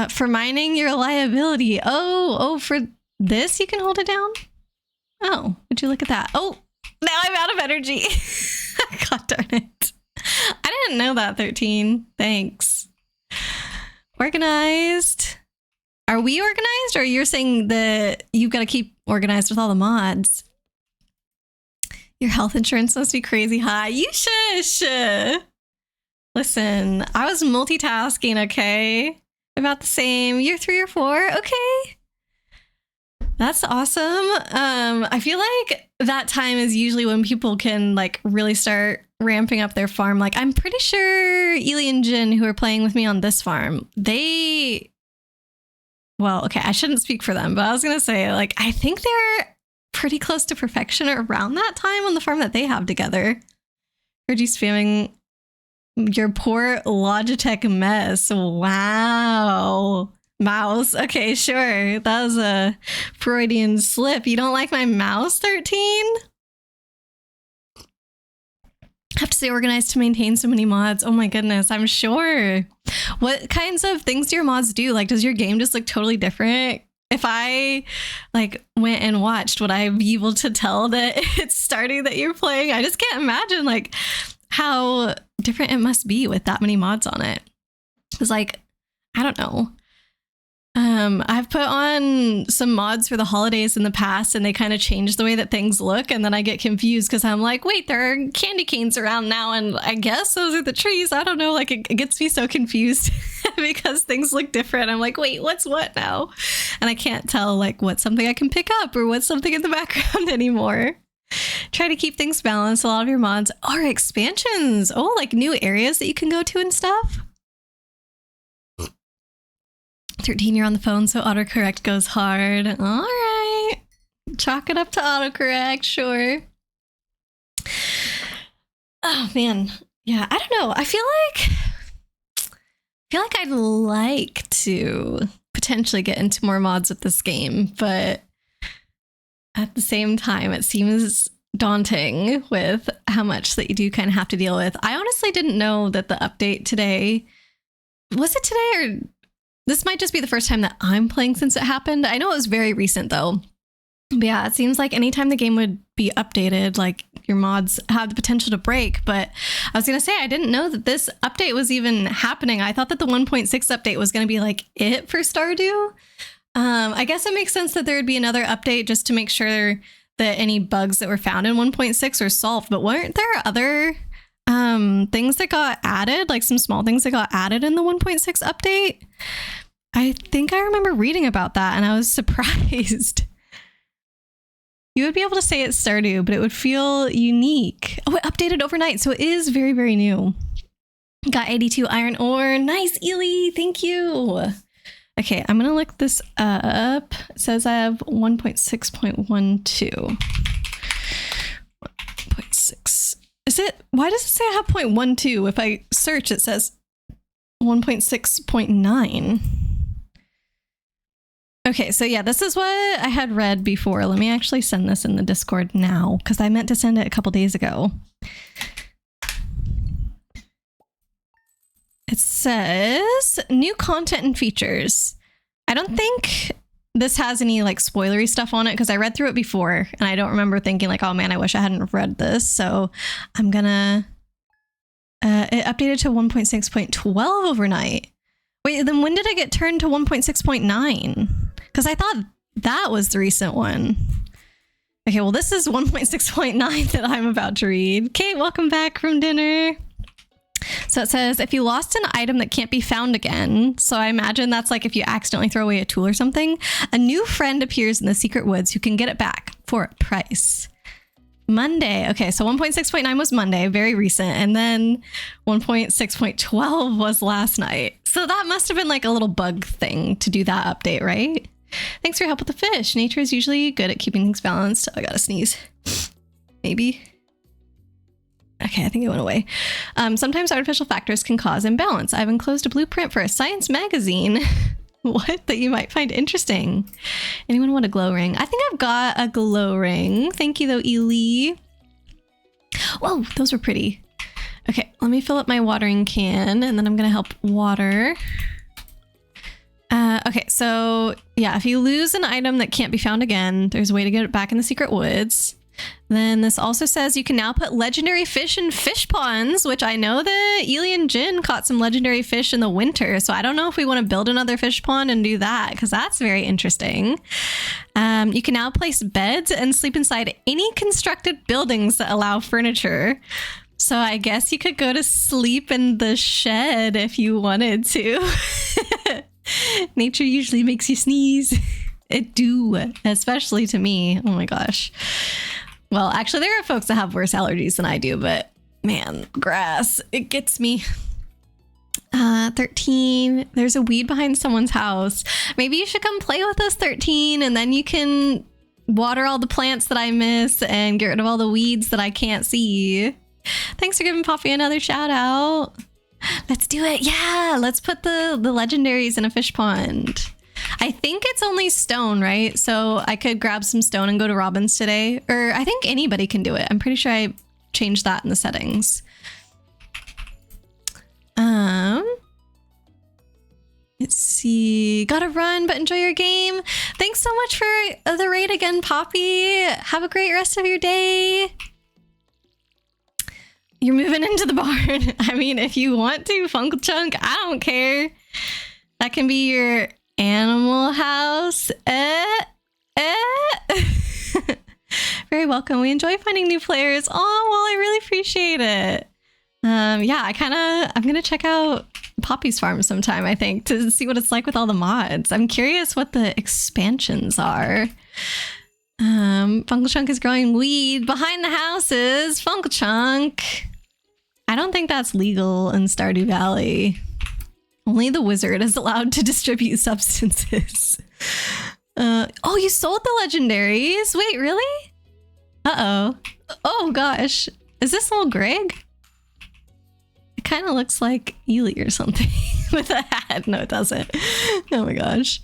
for mining your liability. Oh, for this you can hold it down? Oh, would you look at that? Oh, now I'm out of energy. God darn it. I didn't know that, 13. Thanks. Organized. Are we organized, or you're saying that you've got to keep organized with all the mods? Your health insurance must be crazy high. You shush. Listen, I was multitasking, okay? About the same. Year 3 or 4, okay. That's awesome. I feel like that time is usually when people can like really start ramping up their farm. Like, I'm pretty sure Ely and Jin, who are playing with me on this farm, well, okay, I shouldn't speak for them, but I was going to say, like, I think they're pretty close to perfection around that time on the farm that they have together. Heard you spamming your poor Logitech mess. Wow. Mouse. Okay, sure. That was a Freudian slip. You don't like my mouse, 13? Have to stay organized to maintain so many mods. Oh my goodness, I'm sure. What kinds of things do your mods do? Like, does your game just look totally different? If I like went and watched, would I be able to tell that it's Stardew that you're playing? I just can't imagine like how different it must be with that many mods on it. It's like, I don't know. I've put on some mods for the holidays in the past, and they kind of change the way that things look, and then I get confused because I'm like, wait, there are candy canes around now, and I guess those are the trees. I don't know, like it gets me so confused because things look different. I'm like, wait, what's what now? And I can't tell like what's something I can pick up or what's something in the background anymore. Try to keep things balanced. A lot of your mods are expansions. Oh, like new areas that you can go to and stuff. 13, you're on the phone, so autocorrect goes hard. All right. Chalk it up to autocorrect, sure. Oh, man. Yeah, I don't know. I feel like I'd like to potentially get into more mods with this game, but at the same time, it seems daunting with how much that you do kind of have to deal with. I honestly didn't know that the update today, was it today, or this might just be the first time that I'm playing since it happened. I know it was very recent though. But yeah, it seems like anytime the game would be updated, like your mods have the potential to break. But I was going to say, I didn't know that this update was even happening. I thought that the 1.6 update was going to be like it for Stardew. I guess it makes sense that there would be another update just to make sure that any bugs that were found in 1.6 are solved. But weren't there other things that got added, like some small things that got added in the 1.6 update? I think I remember reading about that and I was surprised. You would be able to say it's Stardew, but it would feel unique. Oh, it updated overnight, so it is very, very new. Got 82 iron ore. Nice, Ely. Thank you. Okay, I'm going to look this up. It says I have 1.6.12. 1.6. Is it? Why does it say I have 0.12? If I search, it says 1.6.9. Okay, so yeah, this is what I had read before. Let me actually send this in the Discord now, because I meant to send it a couple days ago. It says, new content and features. I don't think this has any like spoilery stuff on it because I read through it before and I don't remember thinking like, oh man, I wish I hadn't read this. So I'm gonna, it updated to 1.6.12 overnight. Wait, then when did I get turned to 1.6.9? Because I thought that was the recent one. Okay, well, this is 1.6.9 that I'm about to read. Kate, welcome back from dinner. So it says, if you lost an item that can't be found again, so I imagine that's like if you accidentally throw away a tool or something, a new friend appears in the secret woods who can get it back for a price. Monday. Okay, so 1.6.9 was Monday, very recent. And then 1.6.12 was last night. So that must have been like a little bug thing to do that update, right? Thanks for your help with the fish. Nature is usually good at keeping things balanced. Oh, I gotta sneeze. Maybe. Okay, I think it went away. Sometimes artificial factors can cause imbalance. I've enclosed a blueprint for a science magazine. What? That you might find interesting. Anyone want a glow ring? I think I've got a glow ring. Thank you though, Ely. Whoa, those were pretty. Okay, let me fill up my watering can and then I'm gonna help water. Okay, so yeah, if you lose an item that can't be found again, there's a way to get it back in the secret woods. Then this also says you can now put legendary fish in fish ponds, which I know that Ely and Jin caught some legendary fish in the winter. So I don't know if we want to build another fish pond and do that because that's very interesting. You can now place beds and sleep inside any constructed buildings that allow furniture. So I guess you could go to sleep in the shed if you wanted to. Nature usually makes you sneeze. It do, especially to me. Oh my gosh. Well, actually, there are folks that have worse allergies than I do, but man, grass, it gets me. 13, there's a weed behind someone's house. Maybe you should come play with us, 13, and then you can water all the plants that I miss and get rid of all the weeds that I can't see. Thanks for giving Poppy another shout out. Let's do it. Yeah, let's put the legendaries in a fish pond. I think it's only stone, right? So I could grab some stone and go to Robin's today. Or I think anybody can do it. I'm pretty sure I changed that in the settings. Let's see. Gotta run, but enjoy your game. Thanks so much for the raid again, Poppy. Have a great rest of your day. You're moving into the barn. I mean, if you want to, Funkle Chunk, I don't care. That can be your animal house. Very welcome. We enjoy finding new players. Oh, well, I really appreciate it. Yeah, I'm gonna check out Poppy's farm sometime, I think, to see what it's like with all the mods. I'm curious what the expansions are. Funkle Chunk is growing weed behind the houses. Funkle Chunk. I don't think that's legal in Stardew Valley. Only the wizard is allowed to distribute substances. Oh, you sold the legendaries? Wait, really? Uh-oh. Oh, gosh. Is this little Greg? It kind of looks like Ely or something with a hat. No, it doesn't. Oh, my gosh.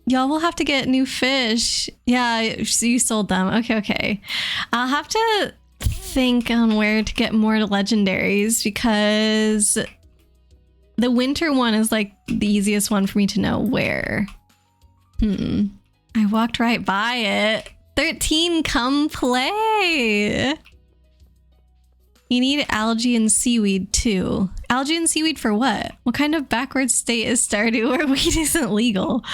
Y'all will have to get new fish. Yeah, so you sold them. Okay. I'll have to think on where to get more legendaries because the winter one is like the easiest one for me to know where. I walked right by it. 13, come play. You need algae and seaweed too. Algae and seaweed for what? What kind of backward state is Stardew where weed isn't legal?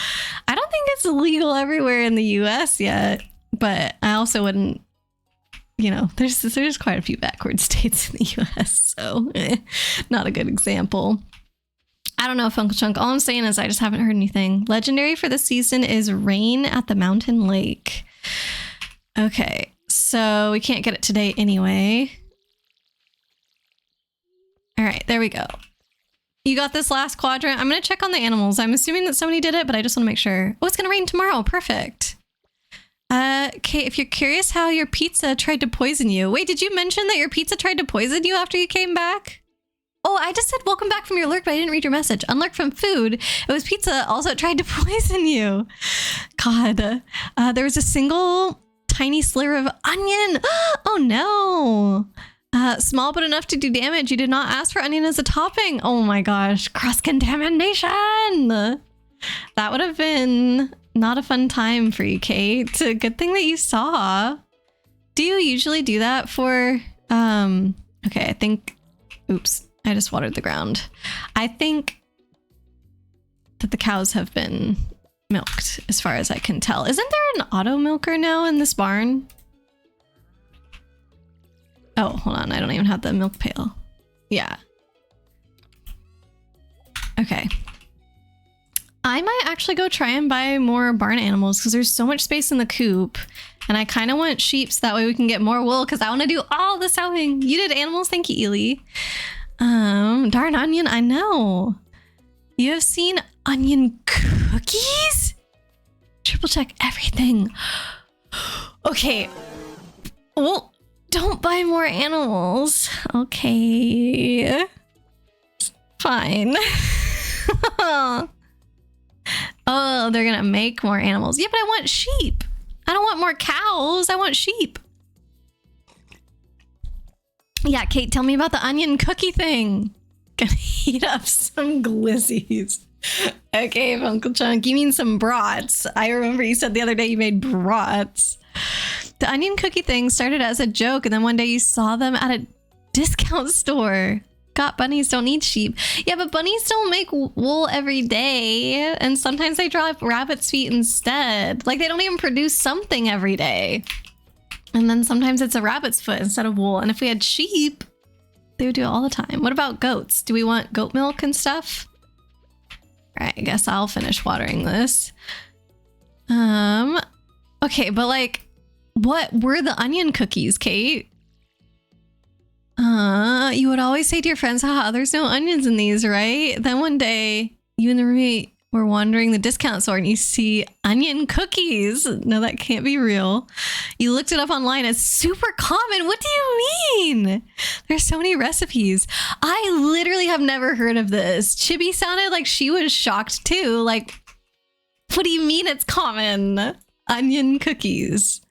I don't think it's illegal everywhere in the US yet, but I also wouldn't, you know, there's quite a few backward states in the US, so not a good example. I don't know, Funkle Chunk. All I'm saying is I just haven't heard anything. Legendary for this season is Rain at the Mountain Lake. Okay, so we can't get it today anyway. All right, there we go. You got this last quadrant. I'm going to check on the animals. I'm assuming that somebody did it, but I just want to make sure. Oh, it's going to rain tomorrow. Perfect. Okay, if you're curious how your pizza tried to poison you. Wait, did you mention that your pizza tried to poison you after you came back? Oh, I just said welcome back from your lurk, but I didn't read your message. Unlurk from food. It was pizza. Also, it tried to poison you. God. There was a single tiny sliver of onion. Oh, no. Small but enough to do damage. You did not ask for onion as a topping. Oh my gosh. Cross-contamination! That would have been not a fun time for you, Kate. Good thing that you saw. Do you usually do that for... Okay, I think... Oops, I just watered the ground. I think that the cows have been milked, as far as I can tell. Isn't there an auto milker now in this barn? Oh, hold on. I don't even have the milk pail. Yeah. Okay. I might actually go try and buy more barn animals because there's so much space in the coop. And I kind of want sheep so that way we can get more wool because I want to do all the sewing. You did animals. Thank you, Ely. Darn onion. I know. You have seen onion cookies? Triple check everything. Okay. Well, don't buy more animals. Okay. Fine. Oh, they're gonna make more animals. Yeah, but I want sheep. I don't want more cows. I want sheep. Yeah, Kate, tell me about the onion cookie thing. Gonna heat up some glizzies. Okay, Uncle Chunk, you mean some brats. I remember you said the other day you made brats. The onion cookie thing started as a joke, and then one day you saw them at a discount store. God, bunnies don't need sheep. Yeah, but bunnies don't make wool every day, and sometimes they drop rabbit's feet instead. Like, they don't even produce something every day. And then sometimes it's a rabbit's foot instead of wool. And if we had sheep, they would do it all the time. What about goats? Do we want goat milk and stuff? All right, I guess I'll finish watering this. Okay, but like, what were the onion cookies, Kate? You would always say to your friends, haha, there's no onions in these, right? Then one day, you and the roommate were wandering the discount store and you see onion cookies. No, that can't be real. You looked it up online. It's super common. What do you mean? There's so many recipes. I literally have never heard of this. Chibi sounded like she was shocked too. Like, what do you mean it's common? Onion cookies.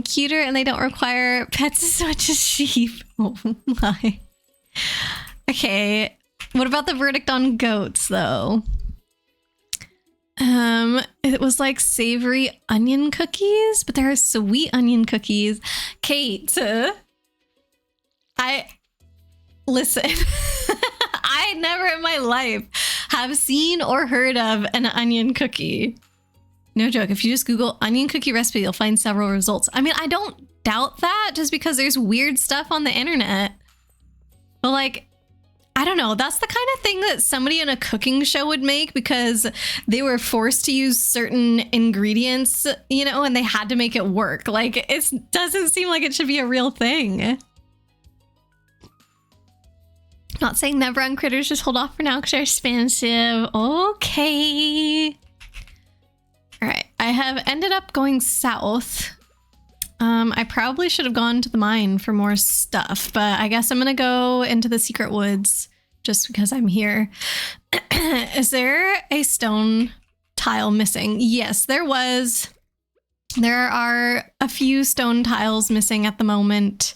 Cuter, and they don't require pets as much as sheep. Oh my. Okay. What about the verdict on goats, though? It was like savory onion cookies, but there are sweet onion cookies. Kate, listen. I never in my life have seen or heard of an onion cookie. No joke. If you just Google onion cookie recipe, you'll find several results. I mean, I don't doubt that just because there's weird stuff on the internet. But like, I don't know. That's the kind of thing that somebody in a cooking show would make because they were forced to use certain ingredients, you know, and they had to make it work. Like, it doesn't seem like it should be a real thing. Not saying never on critters, just hold off for now because they're expensive. Okay. All right, I have ended up going south. I probably should have gone to the mine for more stuff, but I guess I'm gonna go into the secret woods just because I'm here. Is there a stone tile missing? Yes, there was. There are a few stone tiles missing at the moment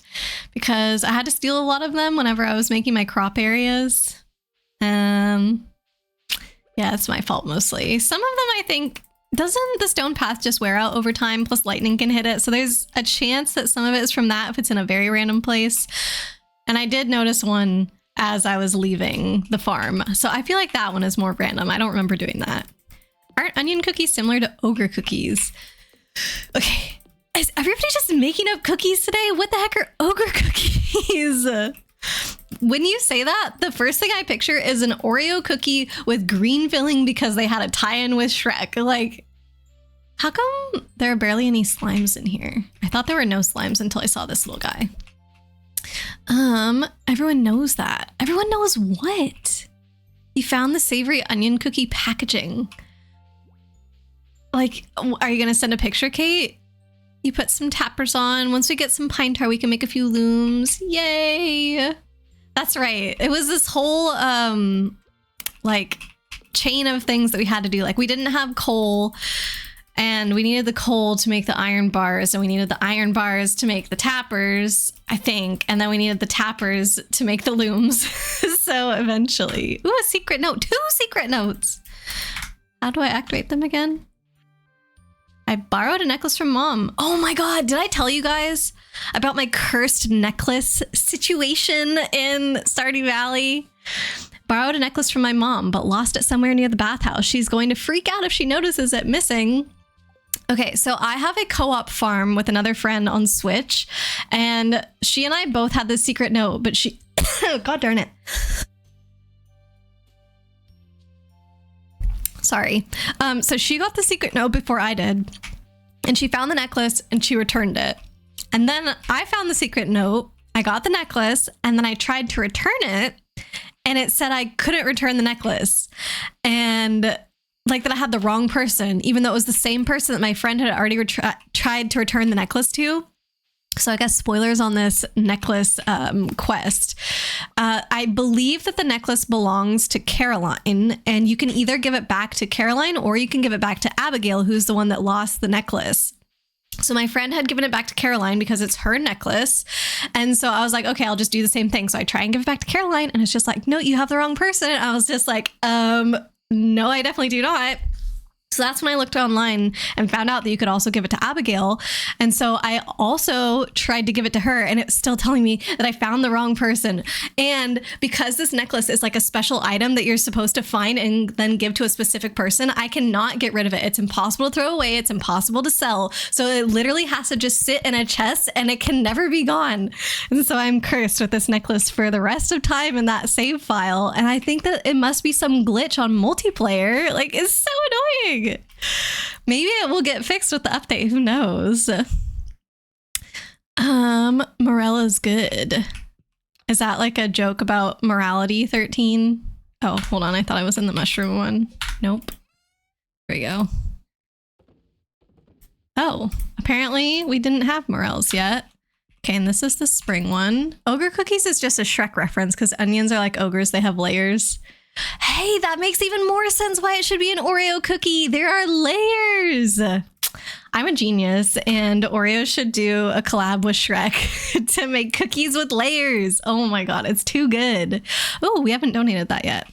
because I had to steal a lot of them whenever I was making my crop areas. Yeah, it's my fault mostly. Some of them I think... Doesn't the stone path just wear out over time, plus lightning can hit it? So there's a chance that some of it is from that if it's in a very random place. And I did notice one as I was leaving the farm. So I feel like that one is more random. I don't remember doing that. Aren't onion cookies similar to ogre cookies? Okay. Is everybody just making up cookies today? What the heck are ogre cookies? When you say that, the first thing I picture is an Oreo cookie with green filling because they had a tie-in with Shrek. Like, how come there are barely any slimes in here? I thought there were no slimes until I saw this little guy. Everyone knows that. Everyone knows what? You found the savory onion cookie packaging. Like, are you gonna send a picture, Kate? You put some tappers on. Once we get some pine tar, we can make a few looms. Yay! That's right. It was this whole like chain of things that we had to do. Like, we didn't have coal, And we needed the coal to make the iron bars, and we needed the iron bars to make the tappers, I think. And then we needed the tappers to make the looms. So eventually, ooh, a secret note, 2 secret notes. How do I activate them again? I borrowed a necklace from mom. Oh my God, did I tell you guys about my cursed necklace situation in Stardew Valley? Borrowed a necklace from my mom, but lost it somewhere near the bathhouse. She's going to freak out if she notices it missing. Okay, so I have a co-op farm with another friend on Switch, and she and I both had this secret note, but she, God darn it. Sorry. So she got the secret note before I did, and she found the necklace and she returned it. And then I found the secret note, I got the necklace, and then I tried to return it, and it said I couldn't return the necklace. And like that I had the wrong person, even though it was the same person that my friend had already tried to return the necklace to. So I guess spoilers on this necklace quest. I believe that the necklace belongs to Caroline, and you can either give it back to Caroline or you can give it back to Abigail, who's the one that lost the necklace. So my friend had given it back to Caroline because it's her necklace. And so I was like, okay, I'll just do the same thing. So I try and give it back to Caroline, and it's just like, no, you have the wrong person. And I was just like, no, I definitely do not. So that's when I looked online and found out that you could also give it to Abigail. And so I also tried to give it to her, and it's still telling me that I found the wrong person. And because this necklace is like a special item that you're supposed to find and then give to a specific person, I cannot get rid of it. It's impossible to throw away. It's impossible to sell. So it literally has to just sit in a chest, and it can never be gone. And so I'm cursed with this necklace for the rest of time in that save file. And I think that it must be some glitch on multiplayer. Like, it's so annoying. Maybe it will get fixed with the update. Who knows? Morella's good. Is that like a joke about morality 13? Oh, hold on. I thought I was in the mushroom one. Nope. There we go. Oh, apparently we didn't have morels yet. Okay, and this is the spring one. Ogre cookies is just a Shrek reference because onions are like ogres. They have layers. Hey, that makes even more sense why it should be an Oreo cookie. There are layers. I'm a genius, and Oreo should do a collab with Shrek to make cookies with layers. Oh my God, it's too good. Oh, we haven't donated that yet.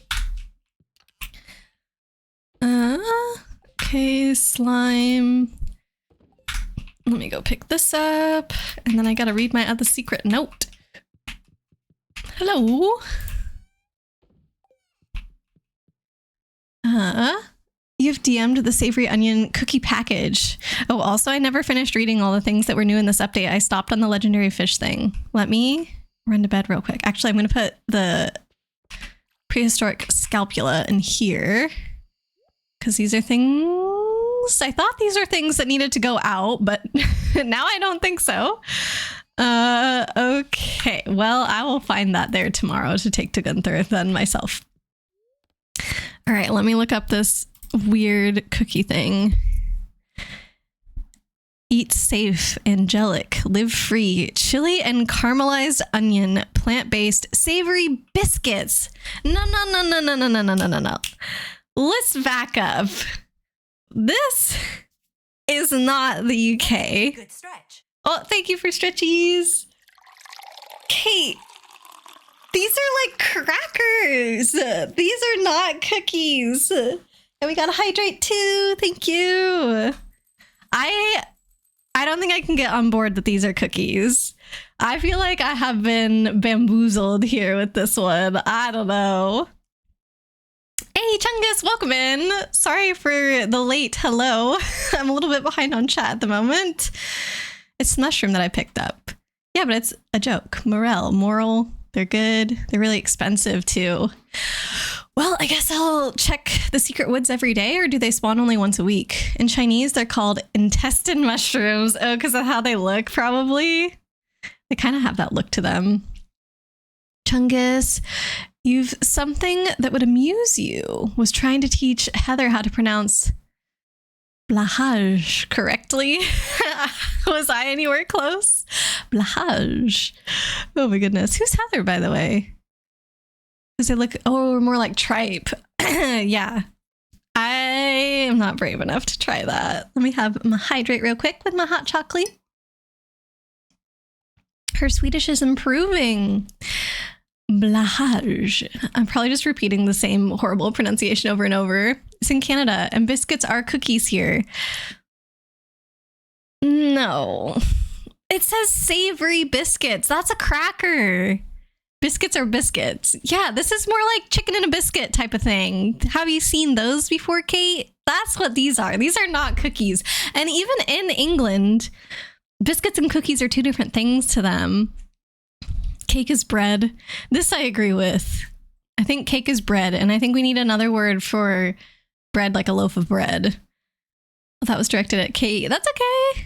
Okay, slime. Let me go pick this up, and then I gotta read my other secret note. Hello. You've DM'd the savory onion cookie package. Oh, also, I never finished reading all the things that were new in this update. I stopped on the legendary fish thing. Let me run to bed real quick. Actually, I'm going to put the prehistoric scalpula in here because these are things... I thought these are things that needed to go out, but now I don't think so. Okay. Well, I will find that there tomorrow to take to Gunther then myself. All right, let me look up this weird cookie thing. Eat safe, angelic, live free, chili and caramelized onion, plant-based, savory biscuits. No. Let's back up. This is not the UK. Good stretch. Oh, thank you for stretchies. Kate. These are like crackers. These are not cookies. And we gotta hydrate too. Thank you. I don't think I can get on board that these are cookies. I feel like I have been bamboozled here with this one. I don't know. Hey, Chungus, welcome in. Sorry for the late hello. I'm a little bit behind on chat at the moment. It's the mushroom that I picked up. Yeah, but it's a joke. Moral. They're good. They're really expensive too. Well, I guess I'll check the secret woods every day, or do they spawn only once a week? In Chinese, they're called intestine mushrooms. Oh, because of how they look, probably. They kind of have that look to them. Chungus, you've something that would amuse you. Was trying to teach Heather how to pronounce Blahage correctly. Was I anywhere close? Blahage. Oh my goodness. Who's Heather, by the way? Does it look more like tripe? Yeah. I'm not brave enough to try that. Let me have my hydrate real quick with my hot chocolate. Her Swedish is improving. Blahage. I'm probably just repeating the same horrible pronunciation over and over. It's in Canada, and biscuits are cookies here. No. It says savory biscuits. That's a cracker. Biscuits are biscuits. Yeah, this is more like chicken and a biscuit type of thing. Have you seen those before, Kate? That's what these are. These are not cookies. And even in England, biscuits and cookies are two different things to them. Cake is bread. This I agree with. I think cake is bread, and I think we need another word for bread, like a loaf of bread. That was directed at Kate. That's okay.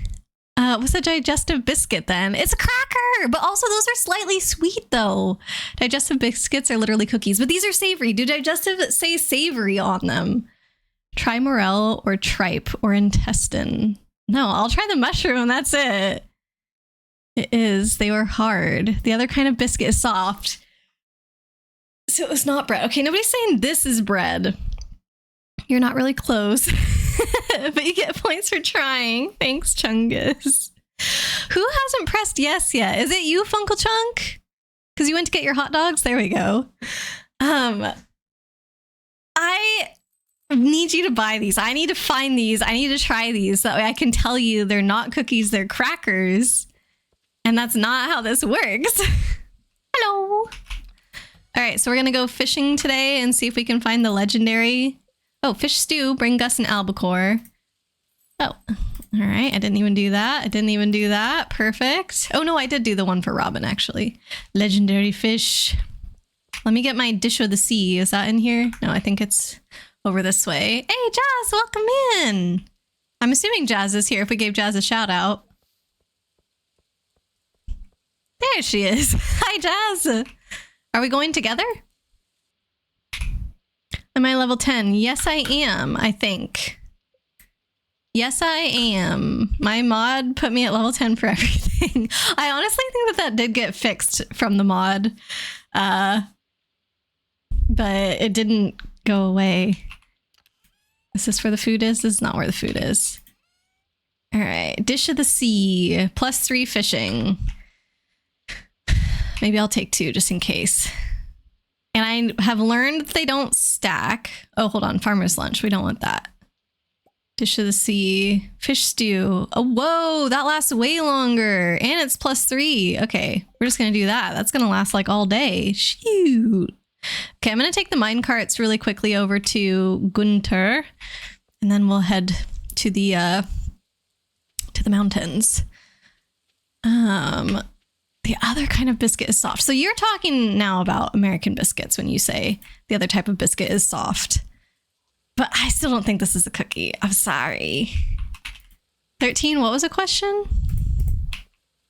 What's a digestive biscuit then? It's a cracker, but also those are slightly sweet though. Digestive biscuits are literally cookies, but these are savory. Do digestive say savory on them? Try morel or tripe or intestine. No, I'll try the mushroom. That's it. It is. They were hard. The other kind of biscuit is soft. So it was not bread. Okay, nobody's saying this is bread. You're not really close. But you get points for trying. Thanks, Chungus. Who hasn't pressed yes yet? Is it you, Funkle Chunk? Because you went to get your hot dogs? There we go. I need you to buy these. I need to find these. I need to try these. That way I can tell you they're not cookies, they're crackers. And that's not how this works. Hello. All right, so we're going to go fishing today and see if we can find the legendary... Oh, fish stew, bring Gus an albacore. Oh, all right. I didn't even do that. Perfect. Oh, no, I did do the one for Robin, actually. Legendary fish. Let me get my dish of the sea. Is that in here? No, I think it's over this way. Hey, Jazz, welcome in. I'm assuming Jazz is here if we gave Jazz a shout out. There she is. Hi, Jazz. Are we going together? Am I level 10? Yes, I am, I think. Yes, I am. My mod put me at level 10 for everything. I honestly think that did get fixed from the mod. But it didn't go away. Is this where the food is? This is not where the food is. All right. Dish of the sea. +3 fishing. Maybe I'll take 2 just in case. And I have learned that they don't stack. Oh, hold on. Farmer's lunch. We don't want that. Dish of the sea. Fish stew. Oh, whoa. That lasts way longer. And it's +3. Okay. We're just going to do that. That's going to last like all day. Shoot. Okay. I'm going to take the mine carts really quickly over to Gunter. And then we'll head to the mountains. The other kind of biscuit is soft. So you're talking now about American biscuits when you say the other type of biscuit is soft. But I still don't think this is a cookie. I'm sorry. 13, what was the question?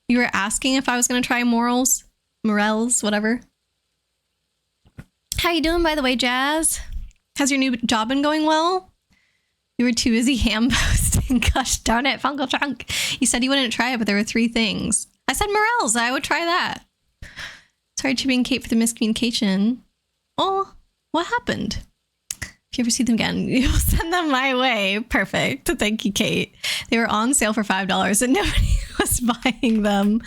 You were asking if I was going to try morels, whatever. How you doing, by the way, Jazz? Has your new job been going well? You were too busy ham posting. Gosh darn it, Fungal Trunk. You said you wouldn't try it, but there were 3 things. I said morels. I would try that. Sorry, Chippy and Kate, for the miscommunication. Oh, what happened? If you ever see them again, you'll send them my way. Perfect. Thank you, Kate. They were on sale for $5 and nobody was buying them.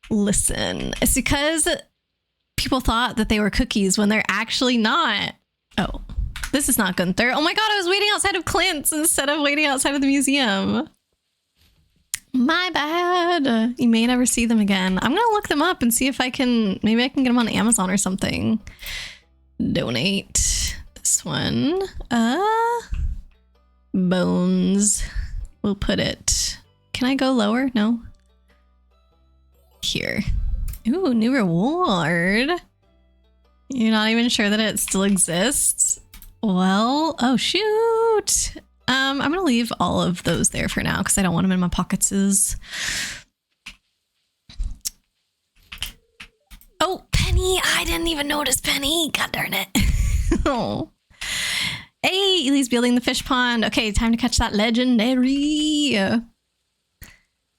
Listen, it's because people thought that they were cookies when they're actually not. Oh, this is not Gunther. Oh my God, I was waiting outside of Clint's instead of waiting outside of the museum. My bad. You may never see them again. I'm gonna look them up and see if maybe I can get them on Amazon or something. Donate. This one. Bones. We'll put it. Can I go lower? No. Here. Ooh, new reward. You're not even sure that it still exists? Well, oh shoot. I'm gonna leave all of those there for now because I don't want them in my pockets. Oh, Penny! I didn't even notice Penny. God darn it! Oh. Hey, Ely's building the fish pond. Okay, time to catch that legendary.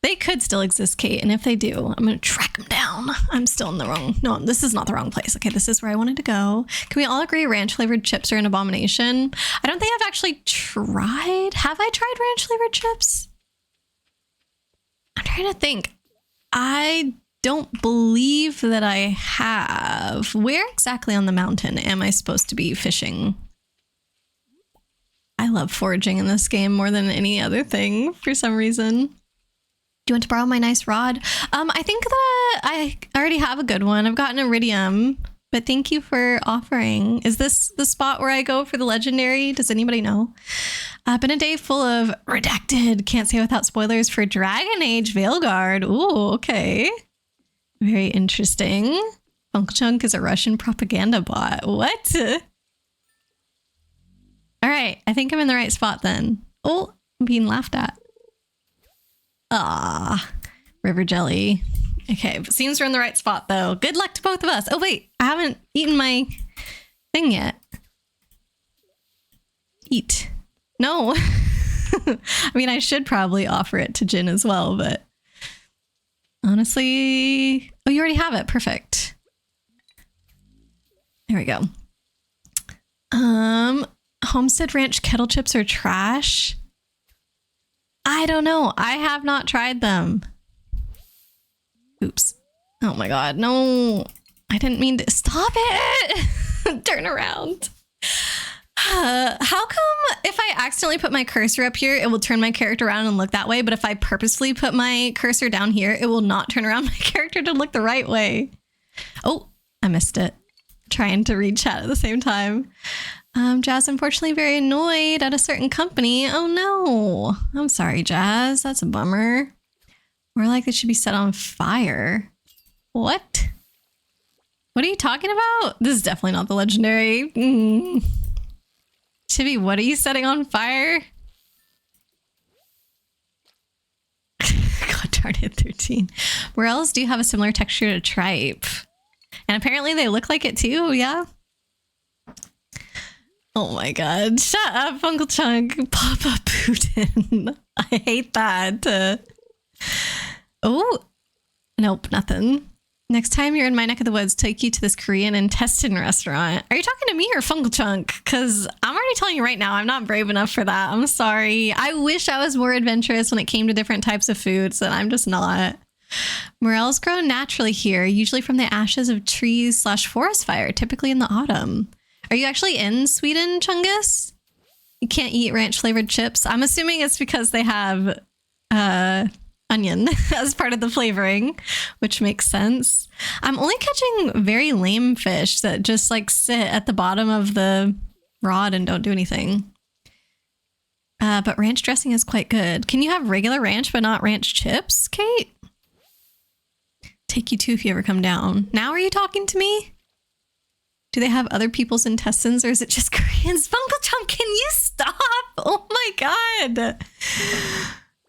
They could still exist, Kate, and if they do, I'm gonna track them down. down. I'm still in the wrong. No, this is not the wrong place. Okay, this is where I wanted to go. Can we all agree ranch flavored chips are an abomination? I don't think I've actually tried. Have I tried ranch flavored chips? I'm trying to think. I don't believe that I have. Where exactly on the mountain am I supposed to be fishing? I love foraging in this game more than any other thing for some reason. Do you want to borrow my nice rod? I think that I already have a good one. I've got an iridium, but thank you for offering. Is this the spot where I go for the legendary? Does anybody know? Been a day full of redacted. Can't say without spoilers for Dragon Age Veilguard. Ooh, okay. Very interesting. Funkchunk is a Russian propaganda bot. What? All right, I think I'm in the right spot then. Oh, I'm being laughed at. Ah, river jelly. Okay, but seems we're in the right spot though. Good luck to both of us. Oh wait, I haven't eaten my thing yet. Eat. No. I mean, I should probably offer it to Jin as well, but honestly... Oh, you already have it. Perfect. There we go. Homestead Ranch kettle chips are trash. I don't know. I have not tried them. Oops. Oh my god. No. I didn't mean to. Stop it. Turn around. How come if I accidentally put my cursor up here, it will turn my character around and look that way, but if I purposefully put my cursor down here, it will not turn around my character to look the right way? Oh, I missed it. Trying to read chat at the same time. Jazz, unfortunately, very annoyed at a certain company. Oh no. I'm sorry, Jazz. That's a bummer. More like it should be set on fire. What? What are you talking about? This is definitely not the legendary. Chibi, what are you setting on fire? God darn it, 13. Where else do you have a similar texture to tripe? And apparently they look like it too, yeah? Oh my god. Shut up, Uncle Chunk. Papa Putin. I hate that. Oh. Nope, nothing. Next time you're in my neck of the woods, take you to this Korean intestine restaurant. Are you talking to me or Funkle Chunk? Because I'm already telling you right now, I'm not brave enough for that. I'm sorry. I wish I was more adventurous when it came to different types of foods, and I'm just not. Morels grow naturally here, usually from the ashes of trees/forest fire, typically in the autumn. Are you actually in Sweden, Chungus? You can't eat ranch flavored chips. I'm assuming it's because they have onion as part of the flavoring, which makes sense. I'm only catching very lame fish that just like sit at the bottom of the rod and don't do anything. But ranch dressing is quite good. Can you have regular ranch but not ranch chips, Kate? Take you to if you ever come down. Now are you talking to me? Do they have other people's intestines or is it just Koreans? Fungal Chunk, can you stop? Oh my god.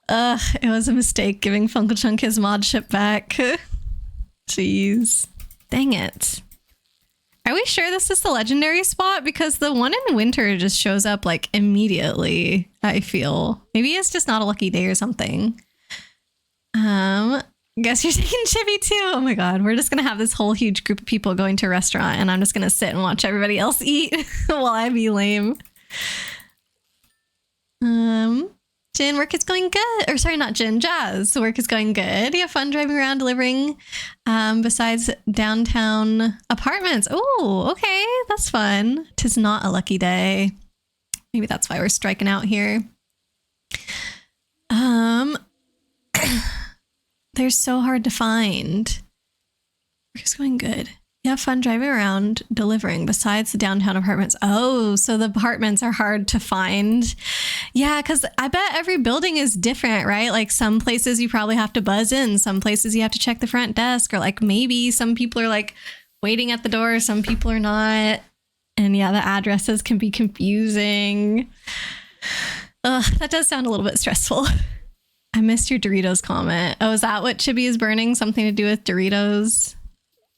It was a mistake giving Fungal Chunk his mod ship back. Jeez. Dang it. Are we sure this is the legendary spot? Because the one in winter just shows up like immediately, I feel. Maybe it's just not a lucky day or something. Guess you're taking Chibi too. Oh my god, we're just gonna have this whole huge group of people going to a restaurant and I'm just gonna sit and watch everybody else eat while I be lame. Jin, work is going good. Or sorry, not Jin, Jazz. Work is going good. You have fun driving around delivering besides downtown apartments. Oh, okay, that's fun. 'Tis not a lucky day. Maybe that's why we're striking out here. They're so hard to find. Work is going good. You have fun driving around delivering besides the downtown apartments. Oh, so the apartments are hard to find. Yeah, because I bet every building is different, right? Like some places you probably have to buzz in. Some places you have to check the front desk, or like maybe some people are like waiting at the door. Some people are not. And yeah, the addresses can be confusing. Ugh, that does sound a little bit stressful. I missed your Doritos comment. Oh, is that what Chibi is burning? Something to do with Doritos?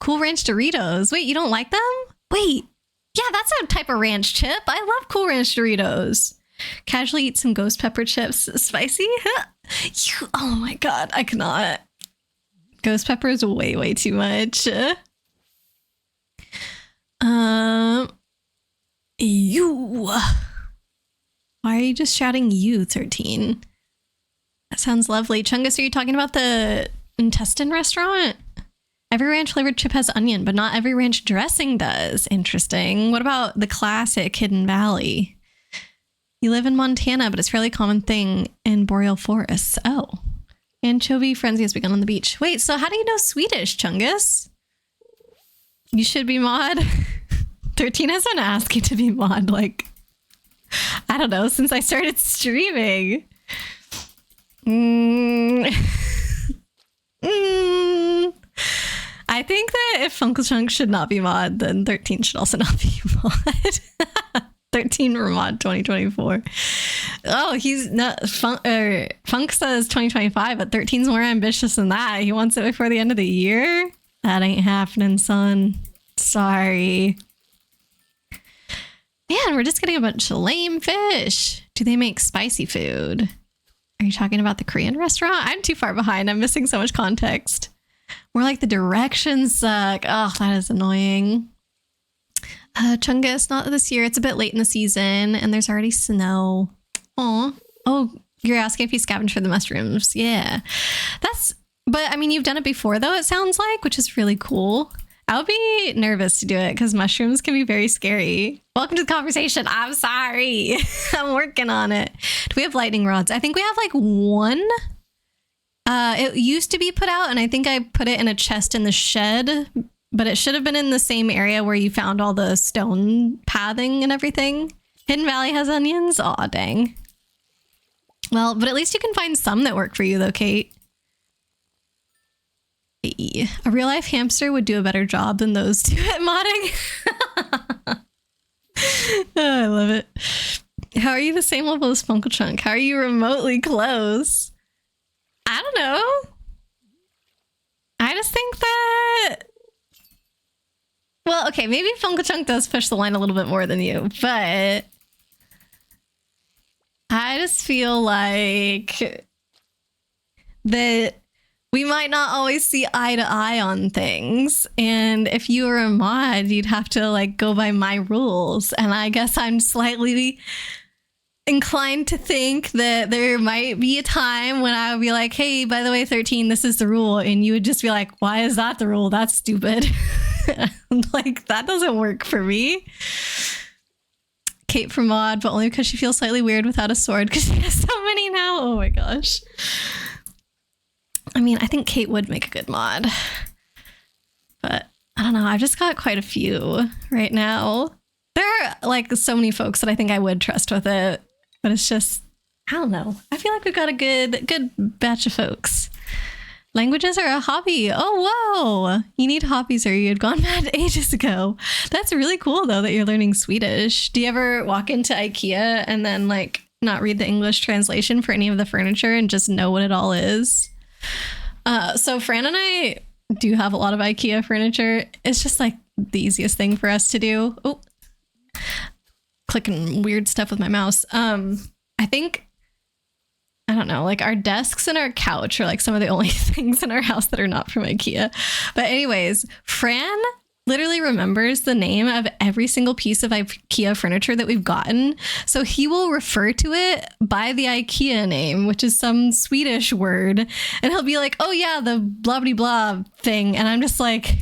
Cool Ranch Doritos. Wait, you don't like them? Wait. Yeah, that's a type of ranch chip. I love Cool Ranch Doritos. Casually eat some ghost pepper chips. Spicy? Oh my god, I cannot. Ghost pepper is way too much. You. Why are you just shouting you, 13? That sounds lovely. Chungus, are you talking about the intestine restaurant? Every ranch flavored chip has onion, but not every ranch dressing does. Interesting. What about the classic Hidden Valley? You live in Montana, but it's a fairly common thing in boreal forests. Oh. Anchovy frenzy has begun on the beach. Wait, so how do you know Swedish, Chungus? You should be mod. 13 has been asking to be mod, like, I don't know, since I started streaming. I think that if Funkelchunk should not be mod, then 13 should also not be mod. 13 for mod 2024. Oh, he's not. Funk says 2025, but 13's more ambitious than that. He wants it before the end of the year. That ain't happening, son. Sorry. Man, we're just getting a bunch of lame fish. Do they make spicy food? Are you talking about the Korean restaurant? I'm too far behind. I'm missing so much context. More like the directions suck. Oh, that is annoying. Chungus, not this year. It's a bit late in the season and there's already snow. Aw. Oh, you're asking if he scavenged for the mushrooms. Yeah. But I mean, you've done it before though, it sounds like, which is really cool. I would be nervous to do it because mushrooms can be very scary. Welcome to the conversation. I'm sorry. I'm working on it. Do we have lightning rods? I think we have like one. It used to be put out and I think I put it in a chest in the shed, but it should have been in the same area where you found all the stone pathing and everything. Hidden Valley has onions? Aw, dang. Well, but at least you can find some that work for you though, Kate. A real life hamster would do a better job than those two at modding. Oh, I love it. How are you the same level as Funkelchunk? How are you remotely close? I don't know. I just think that... Well, okay, maybe Funkelchunk does push the line a little bit more than you, but... I just feel like... that... we might not always see eye to eye on things. And if you were a mod, you'd have to like go by my rules. And I guess I'm slightly inclined to think that there might be a time when I would be like, hey, by the way, 13, this is the rule. And you would just be like, why is that the rule? That's stupid. Like, that doesn't work for me. Kate for mod, but only because she feels slightly weird without a sword because she has so many now. Oh my gosh. I mean, I think Kate would make a good mod, but I don't know. I've just got quite a few right now. There are like so many folks that I think I would trust with it, but it's just, I don't know. I feel like we've got a good batch of folks. Languages are a hobby. Oh, whoa. You need hobbies or you had gone mad ages ago. That's really cool though that you're learning Swedish. Do you ever walk into IKEA and then like not read the English translation for any of the furniture and just know what it all is? So Fran and I do have a lot of IKEA furniture. It's just like the easiest thing for us to do. Oh, clicking weird stuff with my mouse. I think, I don't know, like our desks and our couch are like some of the only things in our house that are not from IKEA. But anyways, Fran literally remembers the name of every single piece of IKEA furniture that we've gotten. So he will refer to it by the IKEA name, which is some Swedish word. And he'll be like, oh yeah, the blah blah blah thing. And I'm just like,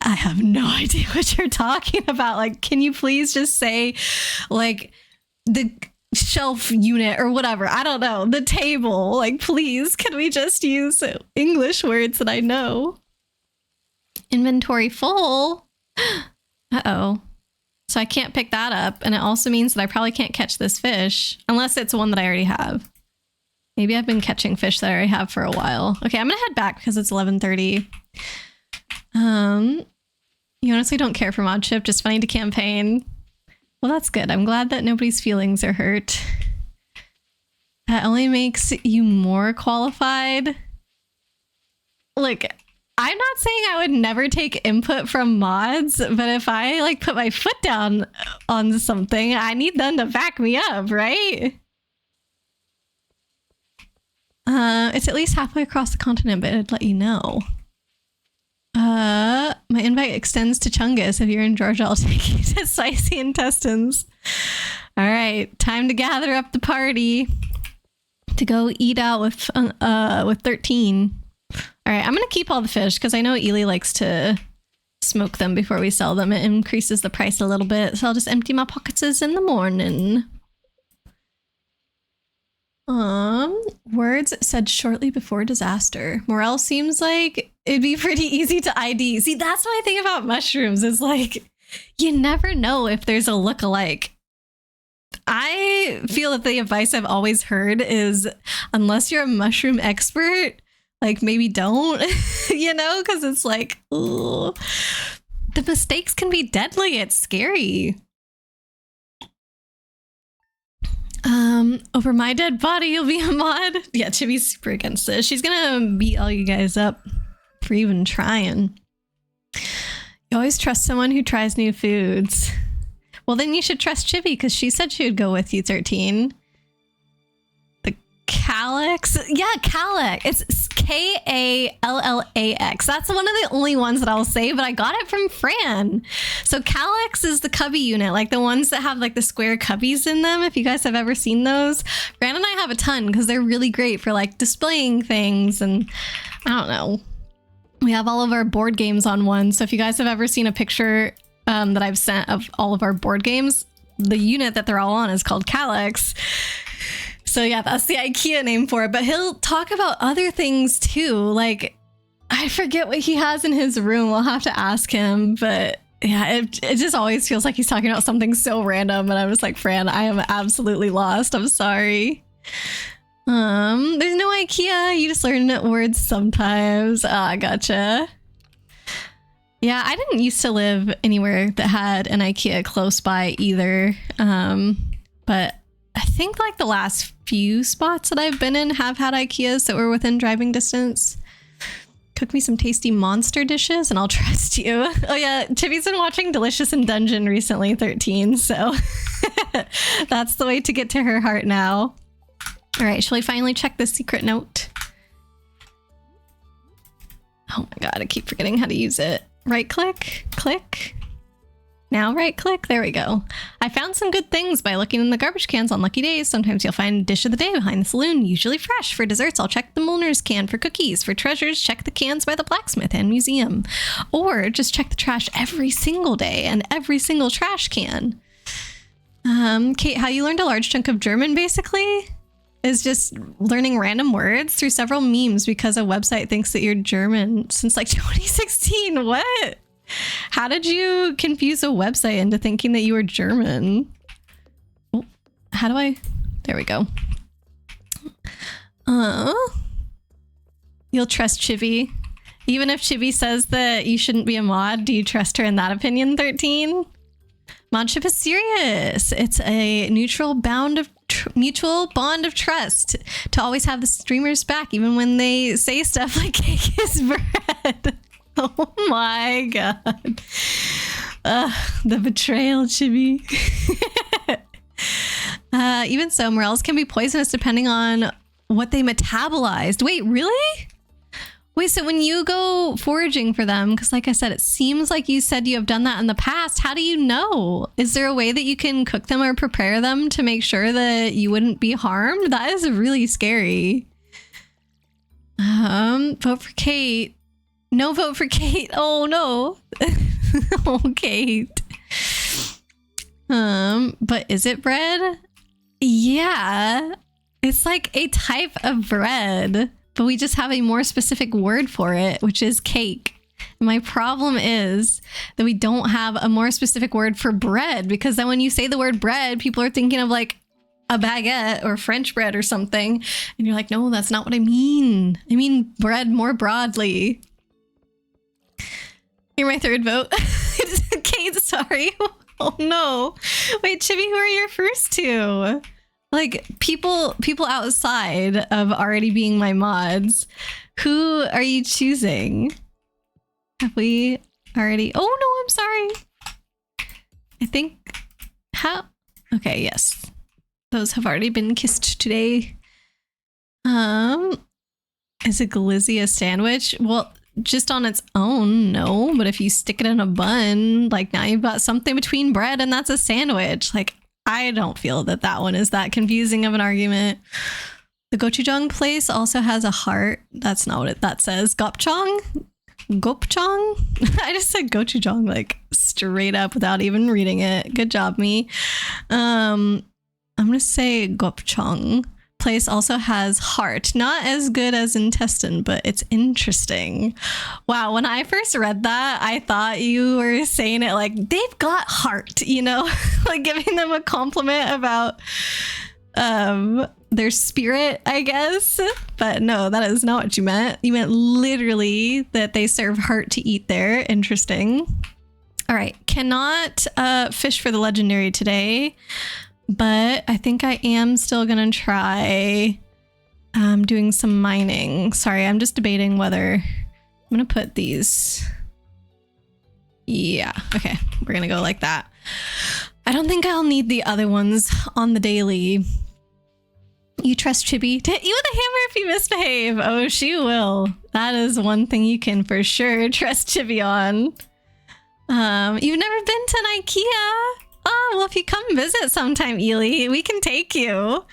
I have no idea what you're talking about. Like, can you please just say like the shelf unit or whatever? I don't know. The table. Like, please, can we just use English words that I know? Inventory full. Uh-oh. So I can't pick that up. And it also means that I probably can't catch this fish unless it's one that I already have. Maybe I've been catching fish that I already have for a while. Okay, I'm gonna head back because it's 11:30. You honestly don't care for mod ship, just funny to campaign. Well, that's good. I'm glad that nobody's feelings are hurt. That only makes you more qualified. Look, I'm not saying I would never take input from mods, but if I like put my foot down on something, I need them to back me up, right? It's at least halfway across the continent, but I'd let you know. My invite extends to Chungus. If you're in Georgia, I'll take you to Spicy Intestines. All right, time to gather up the party to go eat out with 13. All right, I'm gonna keep all the fish because I know Ely likes to smoke them before we sell them. It increases the price a little bit, so I'll just empty my pockets in the morning. Words said shortly before disaster. Morel seems like it'd be pretty easy to ID. See, that's what I think about mushrooms is like, you never know if there's a look-alike. I feel that the advice I've always heard is unless you're a mushroom expert, like maybe don't, you know, because it's like, ooh, the mistakes can be deadly. It's scary. Over my dead body, you'll be a mod. Yeah, Chibi's super against this. She's gonna beat all you guys up for even trying. You always trust someone who tries new foods. Well, then you should trust Chibi because she said she would go with you, 13. The Calyx? Yeah, Calyx. It's Kallax. That's one of the only ones that I'll say, but I got it from Fran. So Calyx is the cubby unit, like the ones that have like the square cubbies in them. If you guys have ever seen those, Fran and I have a ton because they're really great for like displaying things. And I don't know, we have all of our board games on one. So if you guys have ever seen a picture that I've sent of all of our board games, the unit that they're all on is called Calyx. So yeah, that's the IKEA name for it. But he'll talk about other things too. Like, I forget what he has in his room. We'll have to ask him. But yeah, it just always feels like he's talking about something so random. And I was like, Fran, I am absolutely lost. I'm sorry. There's no IKEA. You just learn words sometimes. Ah, gotcha. Yeah, I didn't used to live anywhere that had an IKEA close by either. But I think like the last few spots that I've been in have had IKEAs that were within driving distance. Cook me some tasty monster dishes and I'll trust you. Oh yeah, Chibi's been watching Delicious in Dungeon recently, 13. So that's the way to get to her heart now. All right, shall we finally check the secret note? Oh my God, I keep forgetting how to use it. Right click, click. Now right click, there we go. I found some good things by looking in the garbage cans on lucky days. Sometimes you'll find dish of the day behind the saloon, usually fresh. For desserts, I'll check the Molnar's can. For cookies, for treasures, check the cans by the blacksmith and museum. Or just check the trash every single day and every single trash can. Kate, how you learned a large chunk of German basically is just learning random words through several memes because a website thinks that you're German since like 2016. What? How did you confuse a website into thinking that you were German? Oh, how do I? There we go. You'll trust Chibi. Even if Chibi says that you shouldn't be a mod, do you trust her in that opinion, 13? Modship is serious. It's a mutual bond of trust to always have the streamers back, even when they say stuff like cake is bread. Oh my God. The betrayal, Chibi. Even so, morels can be poisonous depending on what they metabolized. Wait, really? Wait, so when you go foraging for them, because like I said, it seems like you said you have done that in the past. How do you know? Is there a way that you can cook them or prepare them to make sure that you wouldn't be harmed? That is really scary. Vote for Kate. No vote for Kate. Oh no. Oh, Kate. But is it bread? Yeah. It's like a type of bread, but we just have a more specific word for it, which is cake. And my problem is that we don't have a more specific word for bread, because then when you say the word bread, people are thinking of like a baguette or French bread or something. And you're like, no, that's not what I mean. I mean bread more broadly. You're my third vote. Kate, sorry. Oh no. Wait, Chibi, who are your first two? Like people outside of already being my mods. Who are you choosing? Have we already? Oh no, I'm sorry. I think how? Okay, yes. Those have already been kissed today. Is a glizzy a sandwich? Well, just on its own, no. But if you stick it in a bun, like now you've got something between bread and that's a sandwich. Like, I don't feel that that one is that confusing of an argument. The gochujang place also has a heart. That's not what that says. Gopchang? Gopchang? I just said gochujang like straight up without even reading it. Good job, me. I'm gonna say gopchang place also has heart. Not as good as intestine, but it's interesting. Wow, when I first read that, I thought you were saying it like they've got heart, you know, like giving them a compliment about their spirit, I guess. But no, that is not what you meant. You meant literally that they serve heart to eat there. Interesting. All right, cannot fish for the legendary today, but I think I am still gonna try doing some mining. Sorry, I'm just debating whether I'm gonna put these. Yeah, okay, we're gonna go like that. I don't think I'll need the other ones on the daily. You trust Chibi to hit you with a hammer if you misbehave. Oh, she will. That is one thing you can for sure trust Chibi on. You've never been to an IKEA? Oh, well, if you come visit sometime, Ely, we can take you.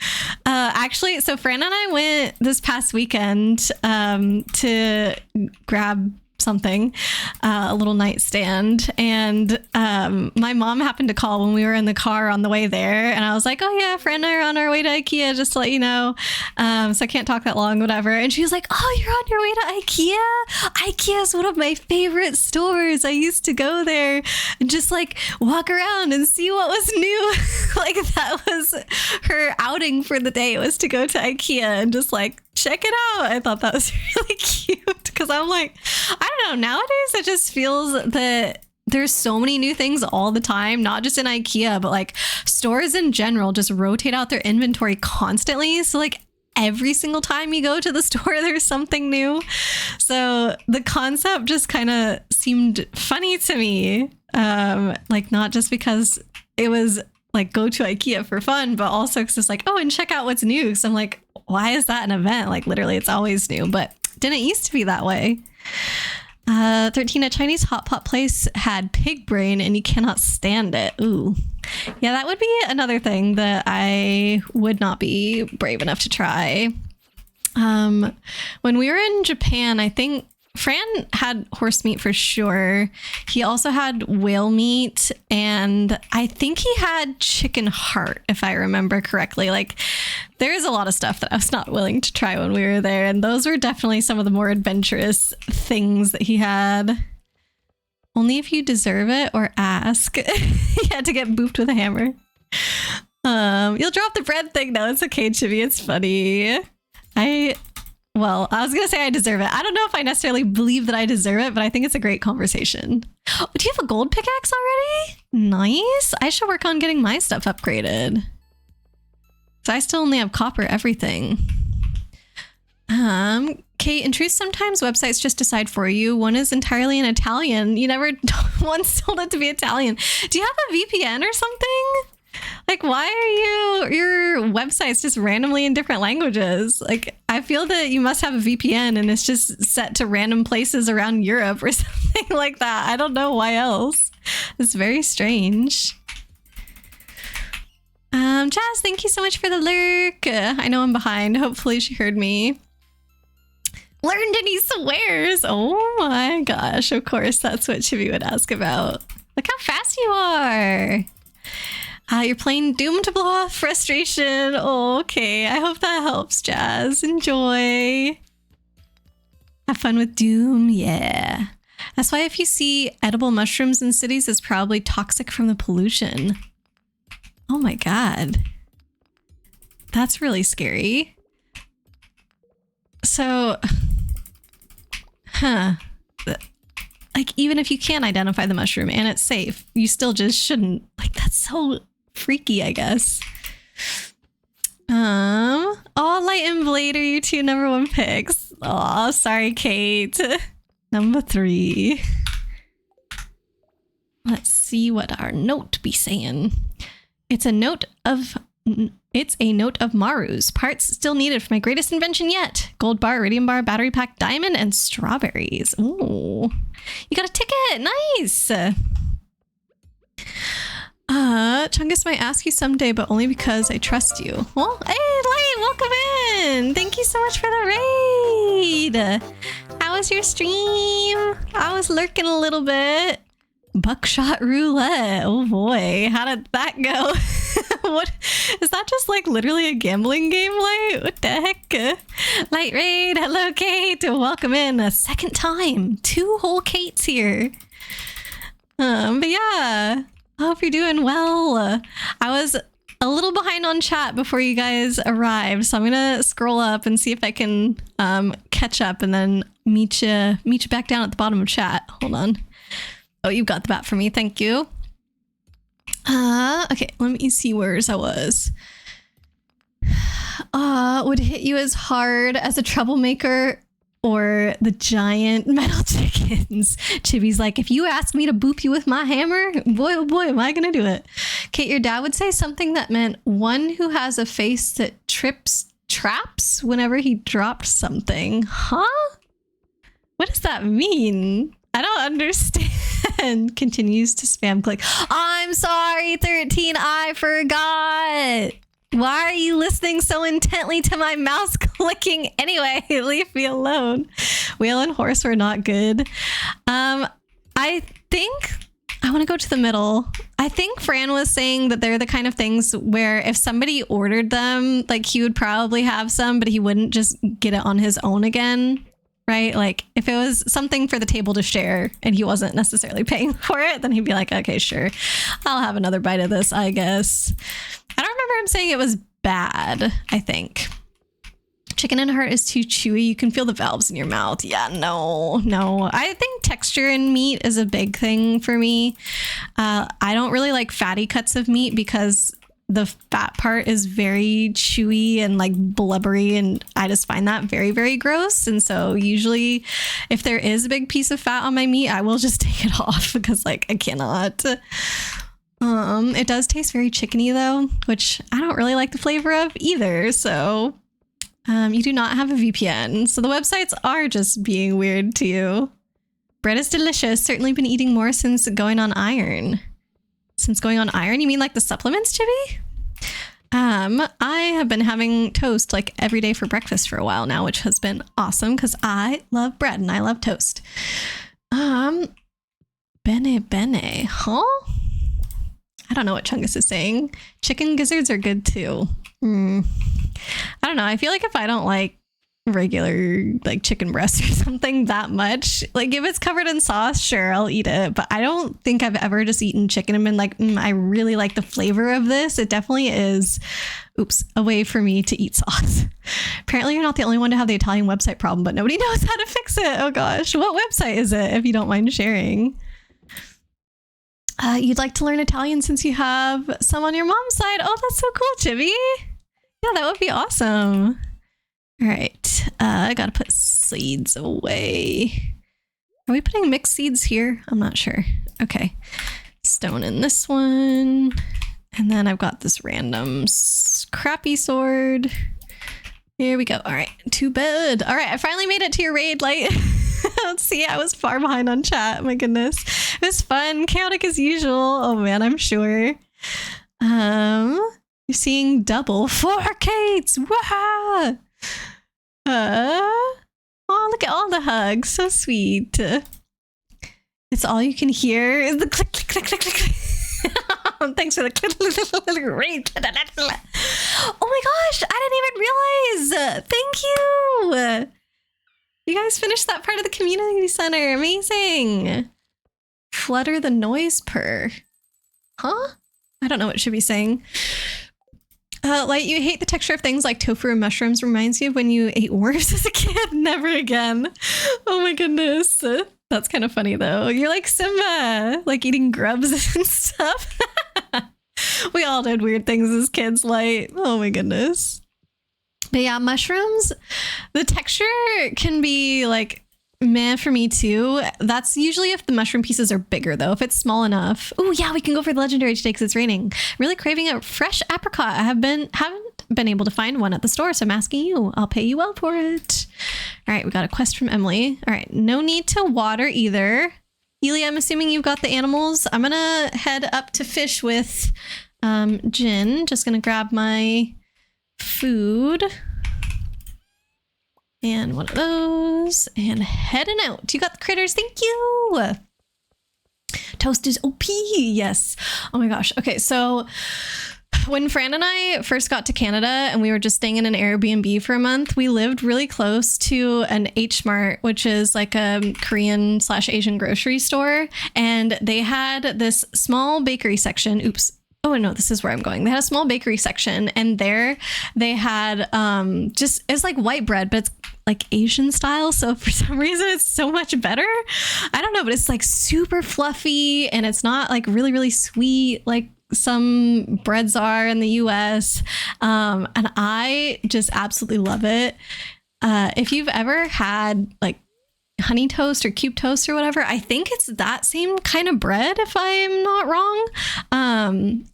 Actually, so Fran and I went this past weekend to grab something, a little nightstand, and my mom happened to call when we were in the car on the way there, and I was like, oh yeah, Fran and I are on our way to IKEA, just to let you know, so I can't talk that long, whatever. And she was like, oh, you're on your way to IKEA? IKEA is one of my favorite stores. I used to go there and just like walk around and see what was new. Like that was her outing for the day, was to go to IKEA and just like check it out. I thought that was really cute because I'm like, I don't know, nowadays it just feels that there's so many new things all the time, not just in IKEA, but like stores in general just rotate out their inventory constantly. So like every single time you go to the store, there's something new. So the concept just kind of seemed funny to me. Like not just because it was like go to IKEA for fun, but also because it's like, oh, and check out what's new. So I'm like, why is that an event? Like literally it's always new, but didn't used to be that way. 13, a Chinese hot pot place had pig brain and you cannot stand it. Ooh. Yeah, that would be another thing that I would not be brave enough to try. When we were in Japan, I think Fran had horse meat for sure. He also had whale meat, and I think he had chicken heart, if I remember correctly. Like, there is a lot of stuff that I was not willing to try when we were there, and those were definitely some of the more adventurous things that he had. Only if you deserve it or ask. He had to get booped with a hammer. You'll drop the bread thing. No, it's okay, Chibi. It's funny. Well, I was going to say I deserve it. I don't know if I necessarily believe that I deserve it, but I think it's a great conversation. Oh, do you have a gold pickaxe already? Nice. I should work on getting my stuff upgraded. So I still only have copper everything. Kate, in truth, sometimes websites just decide for you. One is entirely in Italian. You never once told it to be Italian. Do you have a VPN or something? Like, why are your websites just randomly in different languages? Like, I feel that you must have a VPN and it's just set to random places around Europe or something like that. I don't know why else. It's very strange. Jazz, thank you so much for the lurk. I know I'm behind. Hopefully she heard me. Learned any swears. Oh my gosh. Of course, that's what Chibi would ask about. Look how fast you are. You're playing Doom to blow off frustration. Oh, okay. I hope that helps, Jazz. Enjoy. Have fun with Doom. Yeah. That's why if you see edible mushrooms in cities, it's probably toxic from the pollution. Oh my God. That's really scary. So, like, even if you can't identify the mushroom and it's safe, you still just shouldn't. Like, that's so freaky, I guess. Oh, Light and Blade are your two #1 picks. Oh, sorry, Kate. Number 3. Let's see what our note be saying. It's a note of It's a note of Maru's. Parts still needed for my greatest invention yet. Gold bar, iridium bar, battery pack, diamond, and strawberries. Ooh. You got a ticket. Nice. Chungus might ask you someday, but only because I trust you. Well, hey, Light, welcome in. Thank you so much for the raid. How was your stream? I was lurking a little bit. Buckshot roulette. Oh boy, how did that go? What is that? Just like literally a gambling game, Light? What the heck? Light raid. Hello, Kate. Welcome in a second time. 2 whole Kates here. But yeah, I hope you're doing well. I was a little behind on chat before you guys arrived, so I'm gonna scroll up and see if I can catch up, and then meet you back down at the bottom of chat. Hold on. Oh, you've got the bat for me. Thank you. Okay, let me see where I was. Would it hit you as hard as a troublemaker or the giant metal chickens? Chibi's like, if you ask me to boop you with my hammer, boy, oh boy, am I gonna do it. Kate, your dad would say something that meant one who has a face that traps whenever he dropped something. Huh? What does that mean? I don't understand. Continues to spam click. I'm sorry, 13, I forgot. Why are you listening so intently to my mouse clicking anyway? Leave me alone. Whale and horse were not good. I think I want to go to the middle. I think Fran was saying that they're the kind of things where if somebody ordered them, like he would probably have some, but he wouldn't just get it on his own again. Right? Like if it was something for the table to share and he wasn't necessarily paying for it, then he'd be like, okay, sure, I'll have another bite of this, I guess. I don't remember him saying it was bad, I think. Chicken and heart is too chewy. You can feel the valves in your mouth. Yeah, no. I think texture in meat is a big thing for me. I don't really like fatty cuts of meat because the fat part is very chewy and like blubbery, and I just find that very, very gross. And so usually if there is a big piece of fat on my meat, I will just take it off because like I cannot. It does taste very chickeny though, which I don't really like the flavor of either. So you do not have a VPN. So the websites are just being weird to you. Bread is delicious. Certainly been eating more since going on iron. Since going on iron, you mean like the supplements, Chibi? I have been having toast like every day for breakfast for a while now, which has been awesome because I love bread and I love toast. Bene, huh? I don't know what Chungus is saying. Chicken gizzards are good too. I don't know. I feel like if I don't like regular like chicken breast or something that much, like if it's covered in sauce, sure, I'll eat it, but I don't think I've ever just eaten chicken and been like, I really like the flavor of this. It definitely is a way for me to eat sauce. Apparently you're not the only one to have the Italian website problem, but nobody knows how to fix it. Oh gosh, what website is it, if you don't mind sharing? You'd like to learn Italian since you have some on your mom's side. Oh, that's so cool, Chibi. Yeah, that would be awesome. All right, I gotta put seeds away. Are we putting mixed seeds here? I'm not sure. Okay, stone in this one. And then I've got this random crappy sword. Here we go. All right, too bad. All right, I finally made it to your raid, Light. Let's see, I was far behind on chat. My goodness. It was fun, chaotic as usual. Oh man, I'm sure. You're seeing double 4 Kates. Wow. Oh, look at all the hugs. So sweet. It's all you can hear is the click, click, click, click, click. Thanks for the click, click, click, click, click. Oh my gosh, I didn't even realize. Thank you. You guys finished that part of the community center. Amazing. Flutter the noise purr. Huh? I don't know what it should be saying. Like, you hate the texture of things like tofu or mushrooms. Reminds you of when you ate worms as a kid. Never again. Oh my goodness. That's kind of funny though. You're like Simba, like eating grubs and stuff. We all did weird things as kids, like, oh my goodness. But yeah, mushrooms, the texture can be like meh for me too. That's usually if the mushroom pieces are bigger though. If it's small enough. Oh yeah, we can go for the legendary today because it's raining. Really craving a fresh apricot. I haven't been able to find one at the store, so I'm asking you. I'll pay you well for it. All right, we got a quest from Emily. All right, no need to water either. Ely, I'm assuming you've got the animals. I'm gonna head up to fish with Jin. Just gonna grab my food and one of those and heading out. You got the critters. Thank you. Toast is OP. Yes. Oh my gosh. Okay, so when Fran and I first got to Canada and we were just staying in an Airbnb for a month, we lived really close to an H Mart, which is like a Korean/Asian grocery store. And they had this small bakery section. Oops. Oh no, this is where I'm going. They had a small bakery section, and there they had just, it's like white bread, but it's like Asian style. So for some reason it's so much better. I don't know, but it's like super fluffy and it's not like really, really sweet like some breads are in the US. And I just absolutely love it. If you've ever had like honey toast or cube toast or whatever, I think it's that same kind of bread if I'm not wrong.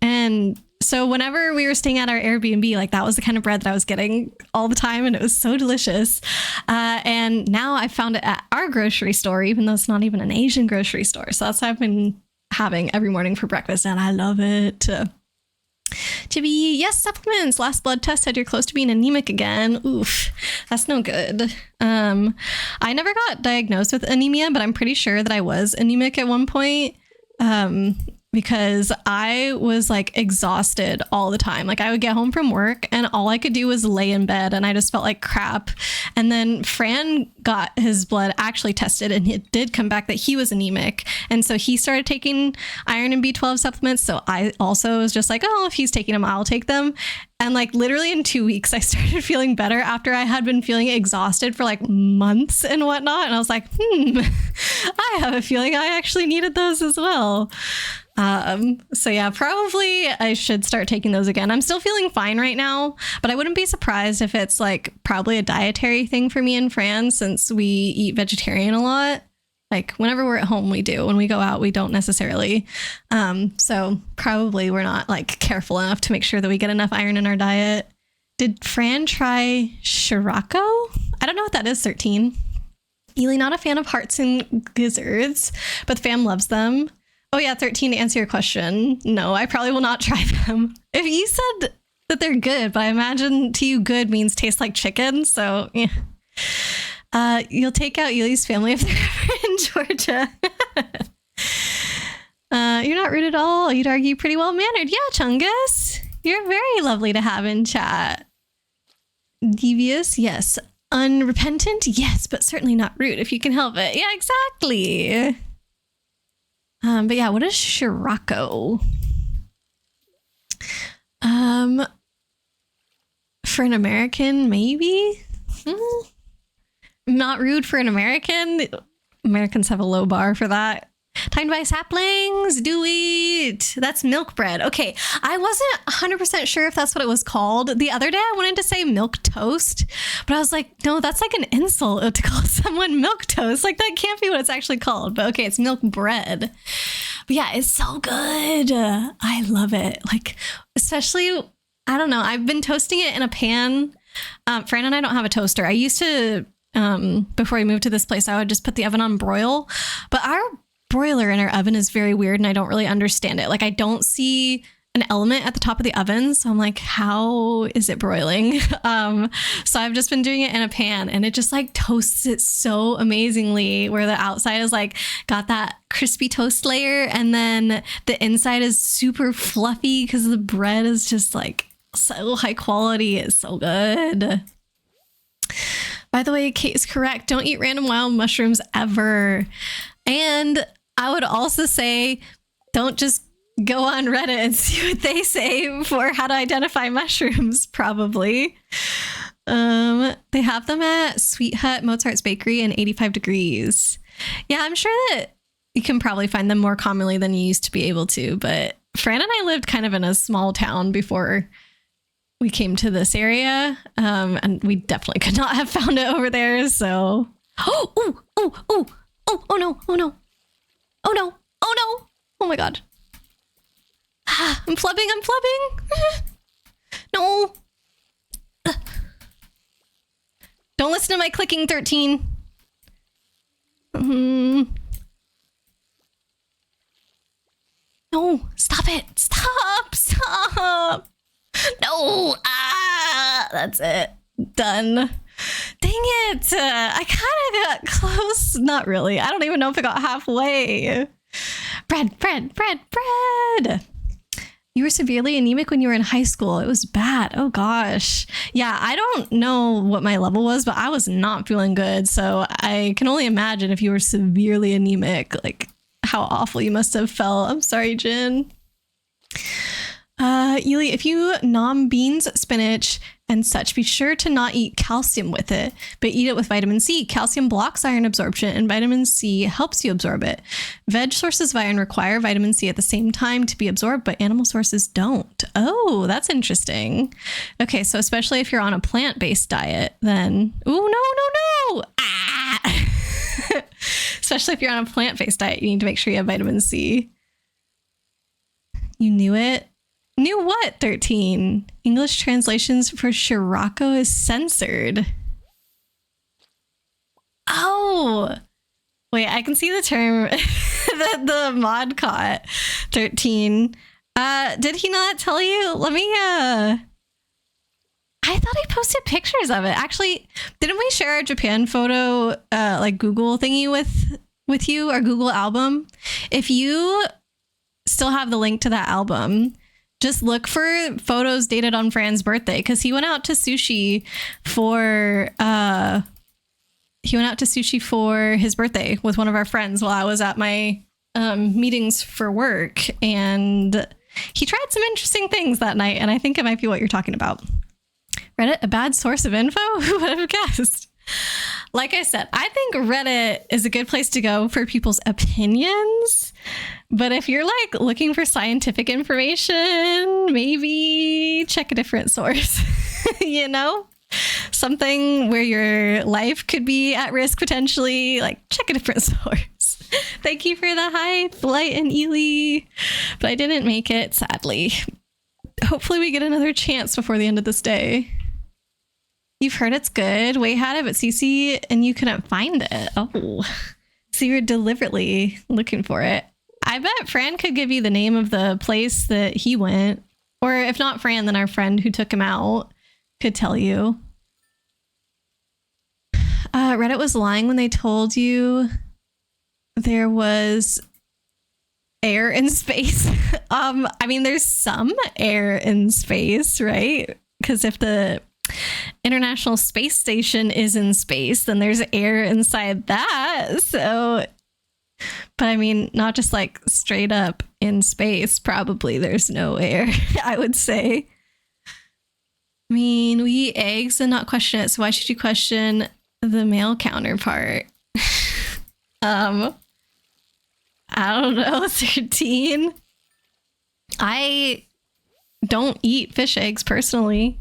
And so whenever we were staying at our Airbnb, like that was the kind of bread that I was getting all the time, and it was so delicious. And now I found it at our grocery store, even though it's not even an Asian grocery store. So that's what I've been having every morning for breakfast, and I love it. Chibi, yes, supplements. Last blood test said you're close to being anemic again. Oof, that's no good. I never got diagnosed with anemia, but I'm pretty sure that I was anemic at one point. Because I was like exhausted all the time. Like I would get home from work and all I could do was lay in bed and I just felt like crap. And then Fran got his blood actually tested and it did come back that he was anemic. And so he started taking iron and B12 supplements. So I also was just like, oh, if he's taking them, I'll take them. And like literally in 2 weeks, I started feeling better after I had been feeling exhausted for like months and whatnot. And I was like, I have a feeling I actually needed those as well. So yeah, probably I should start taking those again. I'm still feeling fine right now, but I wouldn't be surprised if it's like probably a dietary thing for me and Fran, since we eat vegetarian a lot. Like whenever we're at home, we do. When we go out, we don't necessarily. So probably we're not like careful enough to make sure that we get enough iron in our diet. Did Fran try Shirako? I don't know what that is, 13. Ely, not a fan of hearts and gizzards, but the fam loves them. Oh yeah, 13, to answer your question. No, I probably will not try them. If you said that they're good, but I imagine to you good means taste like chicken. So yeah. You'll take out Ely's family if they're ever in Georgia. You're not rude at all. You'd argue pretty well mannered. Yeah, Chungus. You're very lovely to have in chat. Devious, yes. Unrepentant, yes, but certainly not rude if you can help it. Yeah, exactly. But yeah, what is Shirako? For an American, maybe? Not rude for an American. Americans have a low bar for that. Time to buy saplings. Do it. That's milk bread. Okay, I wasn't 100% sure if that's what it was called. The other day I wanted to say milk toast, but I was like, no, that's like an insult to call someone milk toast. Like that can't be what it's actually called. But okay, it's milk bread. But yeah, it's so good. I love it. Like, especially, I don't know, I've been toasting it in a pan. Fran and I don't have a toaster. I used to, before I moved to this place, I would just put the oven on broil. But our broiler in our oven is very weird and I don't really understand it. Like I don't see an element at the top of the oven. So I'm like, how is it broiling? So I've just been doing it in a pan and it just like toasts it so amazingly, where the outside is like got that crispy toast layer and then the inside is super fluffy because the bread is just like so high quality. It's so good. By the way, Kate is correct. Don't eat random wild mushrooms ever. And I would also say, don't just go on Reddit and see what they say for how to identify mushrooms, probably. They have them at Sweet Hut, Mozart's Bakery, and 85 Degrees. Yeah, I'm sure that you can probably find them more commonly than you used to be able to, but Fran and I lived kind of in a small town before we came to this area, and we definitely could not have found it over there, so... Oh, Oh, oh, oh, oh no, oh no. Oh no, oh no. Oh my god. Ah, I'm flubbing, I'm flubbing. No. Don't listen to my clicking, 13. No, stop it. Stop, stop. No. Ah, that's it. Done. Dang it. I kind of got close. Not really. I don't even know if I got halfway. Bread. You were severely anemic when you were in high school. It was bad. Oh gosh. Yeah, I don't know what my level was, but I was not feeling good. So I can only imagine if you were severely anemic, like how awful you must have felt. I'm sorry, Jen. Ely, if you nom beans, spinach, and such, be sure to not eat calcium with it, but eat it with vitamin C. Calcium blocks iron absorption, and vitamin C helps you absorb it. Veg sources of iron require vitamin C at the same time to be absorbed, but animal sources don't. Oh, that's interesting. Okay, so especially if you're on a plant-based diet, then... Oh, no. Ah! Especially if you're on a plant-based diet, you need to make sure you have vitamin C. You knew it? Knew what, 13? English translations for Scirocco is censored. Oh! Wait, I can see the term that the mod caught, 13. Did he not tell you? Let me, I thought he posted pictures of it. Actually, didn't we share our Japan photo, like Google thingy with you, our Google album? If you still have the link to that album, just look for photos dated on Fran's birthday, because he went out to sushi for his birthday with one of our friends while I was at my meetings for work, and he tried some interesting things that night, and I think it might be what you're talking about. Reddit, a bad source of info? Who would have guessed? Like I said, I think Reddit is a good place to go for people's opinions. But if you're like looking for scientific information, maybe check a different source, you know, something where your life could be at risk potentially, like check a different source. Thank you for the hype, Light and Ely. But I didn't make it, sadly. Hopefully we get another chance before the end of this day. You've heard it's good. Wei had it, but Cece and you couldn't find it. Oh, so you were deliberately looking for it. I bet Fran could give you the name of the place that he went. Or if not Fran, then our friend who took him out could tell you. Reddit was lying when they told you there was air in space. I mean, there's some air in space, right? Because if the International Space Station is in space, then there's air inside that. So, but I mean, not just like straight up in space, probably there's no air, I would say. I mean, we eat eggs and not question it. So why should you question the male counterpart? I don't know, 13. I don't eat fish eggs personally.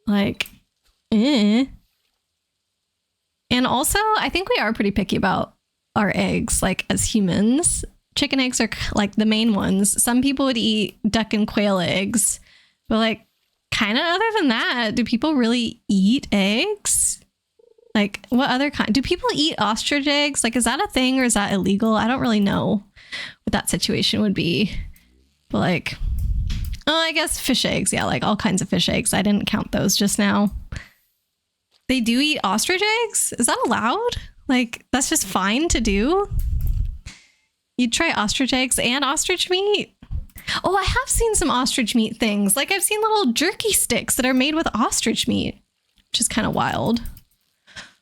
Like, And also, I think we are pretty picky about our eggs, like as humans. Chicken eggs are like the main ones. Some people would eat duck and quail eggs, but like kind of other than that, do people really eat eggs? Like what other kind? Do people eat ostrich eggs? Like, is that a thing or is that illegal? I don't really know what that situation would be. But like, oh, I guess fish eggs. Yeah, like all kinds of fish eggs. I didn't count those just now. They do eat ostrich eggs? Is that allowed? Like, that's just fine to do? You'd try ostrich eggs and ostrich meat? Oh, I have seen some ostrich meat things. Like, I've seen little jerky sticks that are made with ostrich meat, which is kind of wild.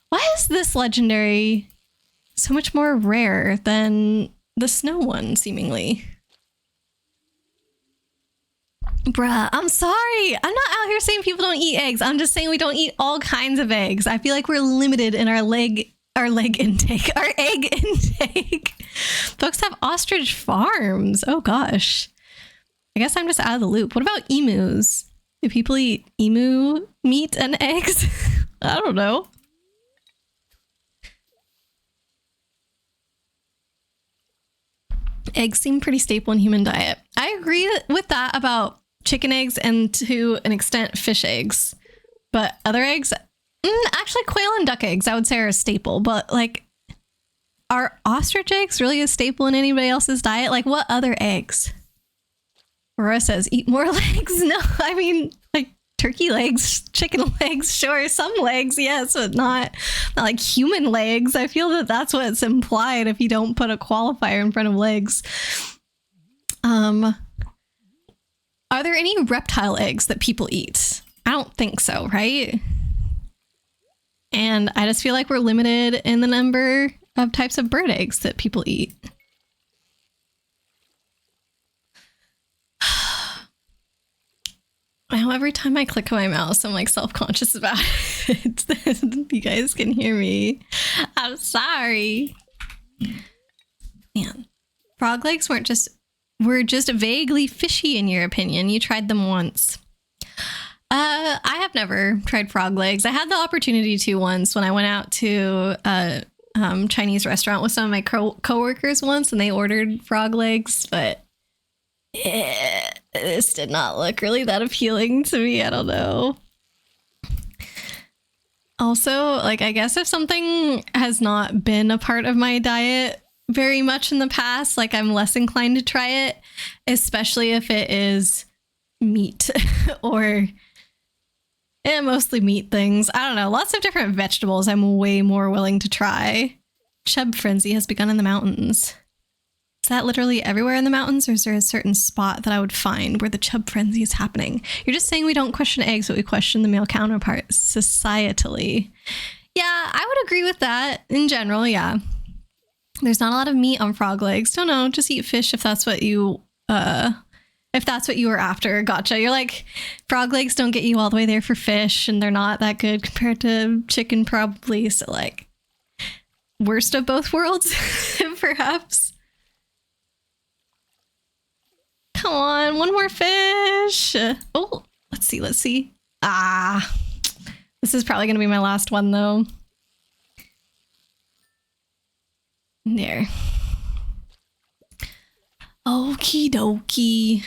Why is this legendary so much more rare than the snow one, seemingly? Bruh, I'm sorry. I'm not out here saying people don't eat eggs. I'm just saying we don't eat all kinds of eggs. I feel like we're limited in our egg intake. Folks have ostrich farms. Oh gosh. I guess I'm just out of the loop. What about emus? Do people eat emu meat and eggs? I don't know. Eggs seem pretty staple in human diet. I agree with that about chicken eggs and to an extent fish eggs. But other eggs, actually quail and duck eggs I would say are a staple. But like, are ostrich eggs really a staple in anybody else's diet? Like what other eggs? Aurora says, eat more legs. No, I mean, like turkey legs, chicken legs, sure. Some legs, yes, but not like human legs. I feel that that's what's implied if you don't put a qualifier in front of legs. Are there any reptile eggs that people eat? I don't think so, right? And I just feel like we're limited in the number of types of bird eggs that people eat. Now, every time I click on my mouse, I'm like self-conscious about it. You guys can hear me. I'm sorry. Man, frog legs were just vaguely fishy in your opinion. You tried them once. I have never tried frog legs. I had the opportunity to once when I went out to a Chinese restaurant with some of my coworkers once, and they ordered frog legs, but this did not look really that appealing to me. I don't know. Also, like, I guess if something has not been a part of my diet very much in the past, like I'm less inclined to try it, especially if it is meat or mostly meat things. I don't know. Lots of different vegetables I'm way more willing to try. Chub frenzy has begun in the mountains. Is that literally everywhere in the mountains, or is there a certain spot that I would find where the chub frenzy is happening? You're just saying we don't question eggs, but we question the male counterparts societally. Yeah, I would agree with that in general, yeah. There's not a lot of meat on frog legs. Don't know, just eat fish if that's what you were after. Gotcha. You're like, frog legs don't get you all the way there for fish, and they're not that good compared to chicken probably. So like, worst of both worlds, perhaps. Come on, one more fish. Oh, let's see. Ah, this is probably going to be my last one though. There. Okie dokie.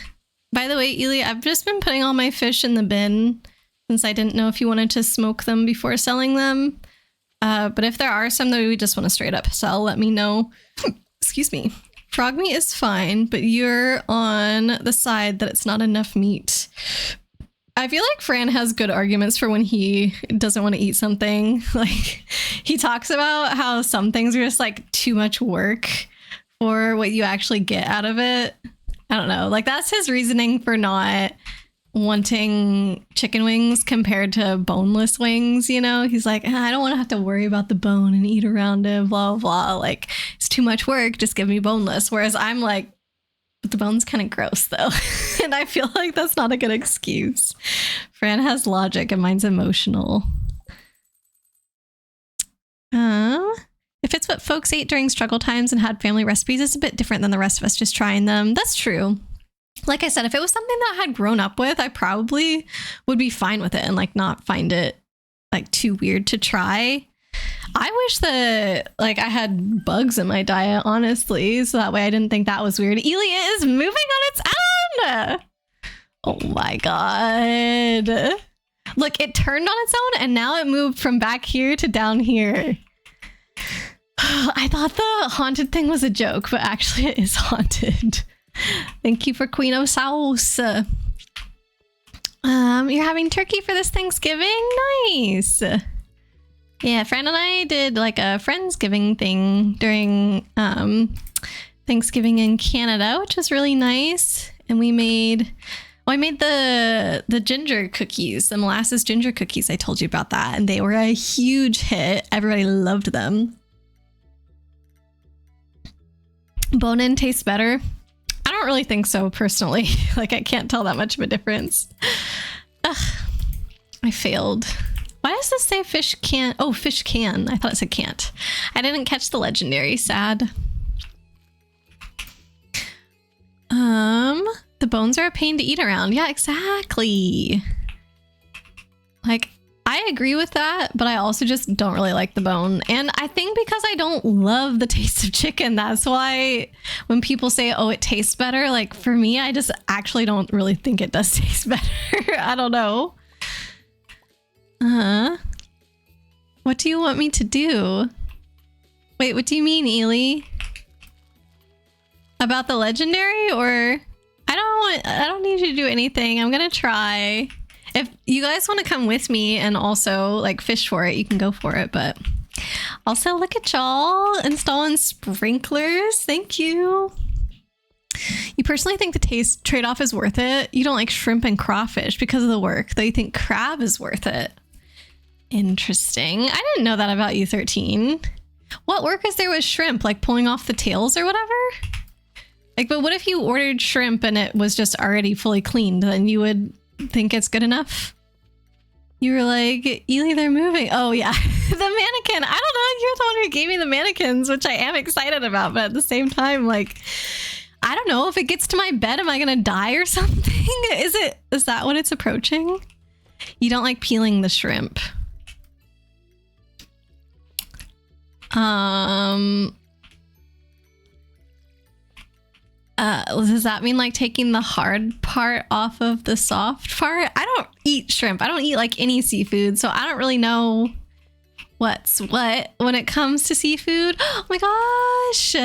By the way, Ely, I've just been putting all my fish in the bin since I didn't know if you wanted to smoke them before selling them. But if there are some that we just want to straight up sell, let me know. Excuse me. Frog meat is fine, but you're on the side that it's not enough meat. I feel like Fran has good arguments for when he doesn't want to eat something. Like, he talks about how some things are just like too much work for what you actually get out of it. I don't know. Like, that's his reasoning for not wanting chicken wings compared to boneless wings, you know? He's like, I don't want to have to worry about the bone and eat around it, blah, blah. Like, it's too much work. Just give me boneless. Whereas I'm like, but the bone's kind of gross, though. And I feel like that's not a good excuse. Fran has logic and mine's emotional. If it's what folks ate during struggle times and had family recipes, it's a bit different than the rest of us just trying them. That's true. Like I said, if it was something that I had grown up with, I probably would be fine with it and like not find it like too weird to try. I wish that like I had bugs in my diet, honestly, so that way I didn't think that was weird. Ely is moving on its own. Oh my god. Look, it turned on its own and now it moved from back here to down here. I thought the haunted thing was a joke, but actually it is haunted. Thank you for Queen of Sauce. You're having turkey for this Thanksgiving? Nice. Yeah, Fran and I did like a Friendsgiving thing during Thanksgiving in Canada, which was really nice. And we made, I made the ginger cookies, the molasses ginger cookies. I told you about that. And they were a huge hit. Everybody loved them. Bone-in tastes better. I don't really think so, personally. Like, I can't tell that much of a difference. Ugh, I failed. Why does this say fish can? Oh, fish can. I thought it said can't. I didn't catch the legendary. Sad. The bones are a pain to eat around. Yeah, exactly. Like, I agree with that, but I also just don't really like the bone. And I think because I don't love the taste of chicken, that's why when people say, oh, it tastes better, like for me, I just actually don't really think it does taste better. I don't know. What do you want me to do? Wait, what do you mean, Ely? About the legendary, or I don't need you to do anything. I'm gonna try. If you guys want to come with me and also like fish for it, you can go for it. But also look at y'all installing sprinklers. Thank you. You personally think the taste trade-off is worth it? You don't like shrimp and crawfish because of the work, though you think crab is worth it. Interesting. I didn't know that about you, 13. What work is there with shrimp? Like pulling off the tails or whatever? Like, but what if you ordered shrimp and it was just already fully cleaned? Then you would think it's good enough? You were like, Ely, they're moving. Oh yeah, the mannequin. I don't know, you're the one who gave me the mannequins, which I am excited about, but at the same time, like, I don't know, if it gets to my bed, am I gonna die or something? Is that what it's approaching? You don't like peeling the shrimp. Does that mean like taking the hard part off of the soft part? I don't eat shrimp. I don't eat like any seafood, so I don't really know what's what when it comes to seafood. Oh my gosh!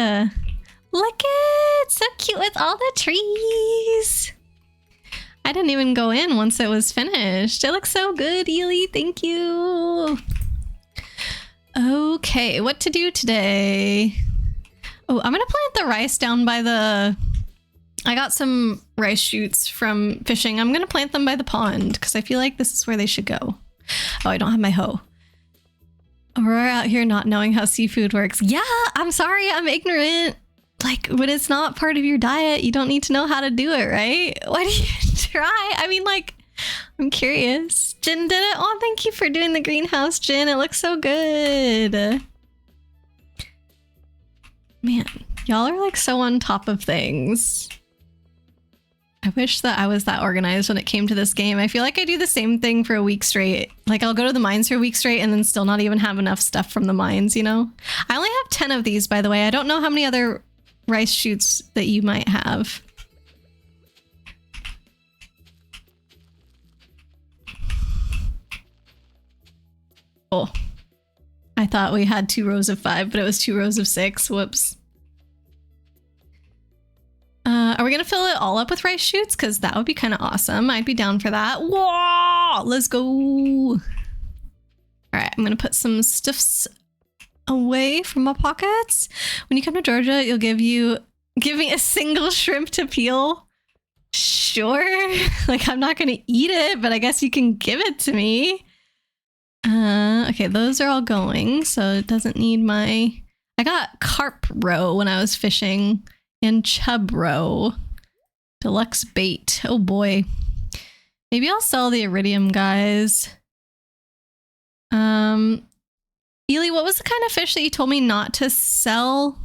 Look it! So cute with all the trees. I didn't even go in once it was finished. It looks so good, Ely. Thank you. Okay, what to do today? Oh, I'm gonna plant the rice down by the... I got some rice shoots from fishing. I'm gonna plant them by the pond because I feel like this is where they should go. Oh, I don't have my hoe. We're out here not knowing how seafood works. Yeah, I'm sorry, I'm ignorant. Like, when it's not part of your diet, you don't need to know how to do it, right? Why do you try? I mean, like, I'm curious. Jen did it. Oh, thank you for doing the greenhouse, Jen. It looks so good. Man, y'all are like so on top of things. I wish that I was that organized when it came to this game. I feel like I do the same thing for a week straight. Like I'll go to the mines for a week straight and then still not even have enough stuff from the mines, you know? I only have 10 of these, by the way. I don't know how many other rice shoots that you might have. Oh, I thought we had 2 rows of 5, but it was 2 rows of 6. Whoops. Are we gonna fill it all up with rice shoots? Because that would be kind of awesome. I'd be down for that. Whoa! Let's go. All right, I'm gonna put some stuffs away from my pockets. When you come to Georgia, you'll give me a single shrimp to peel. Sure. Like, I'm not gonna eat it, but I guess you can give it to me. Okay, those are all going, so it doesn't need my... I got carp roe when I was fishing, and chub roe. Deluxe bait. Oh boy. Maybe I'll sell the iridium, guys. Ely, what was the kind of fish that you told me not to sell?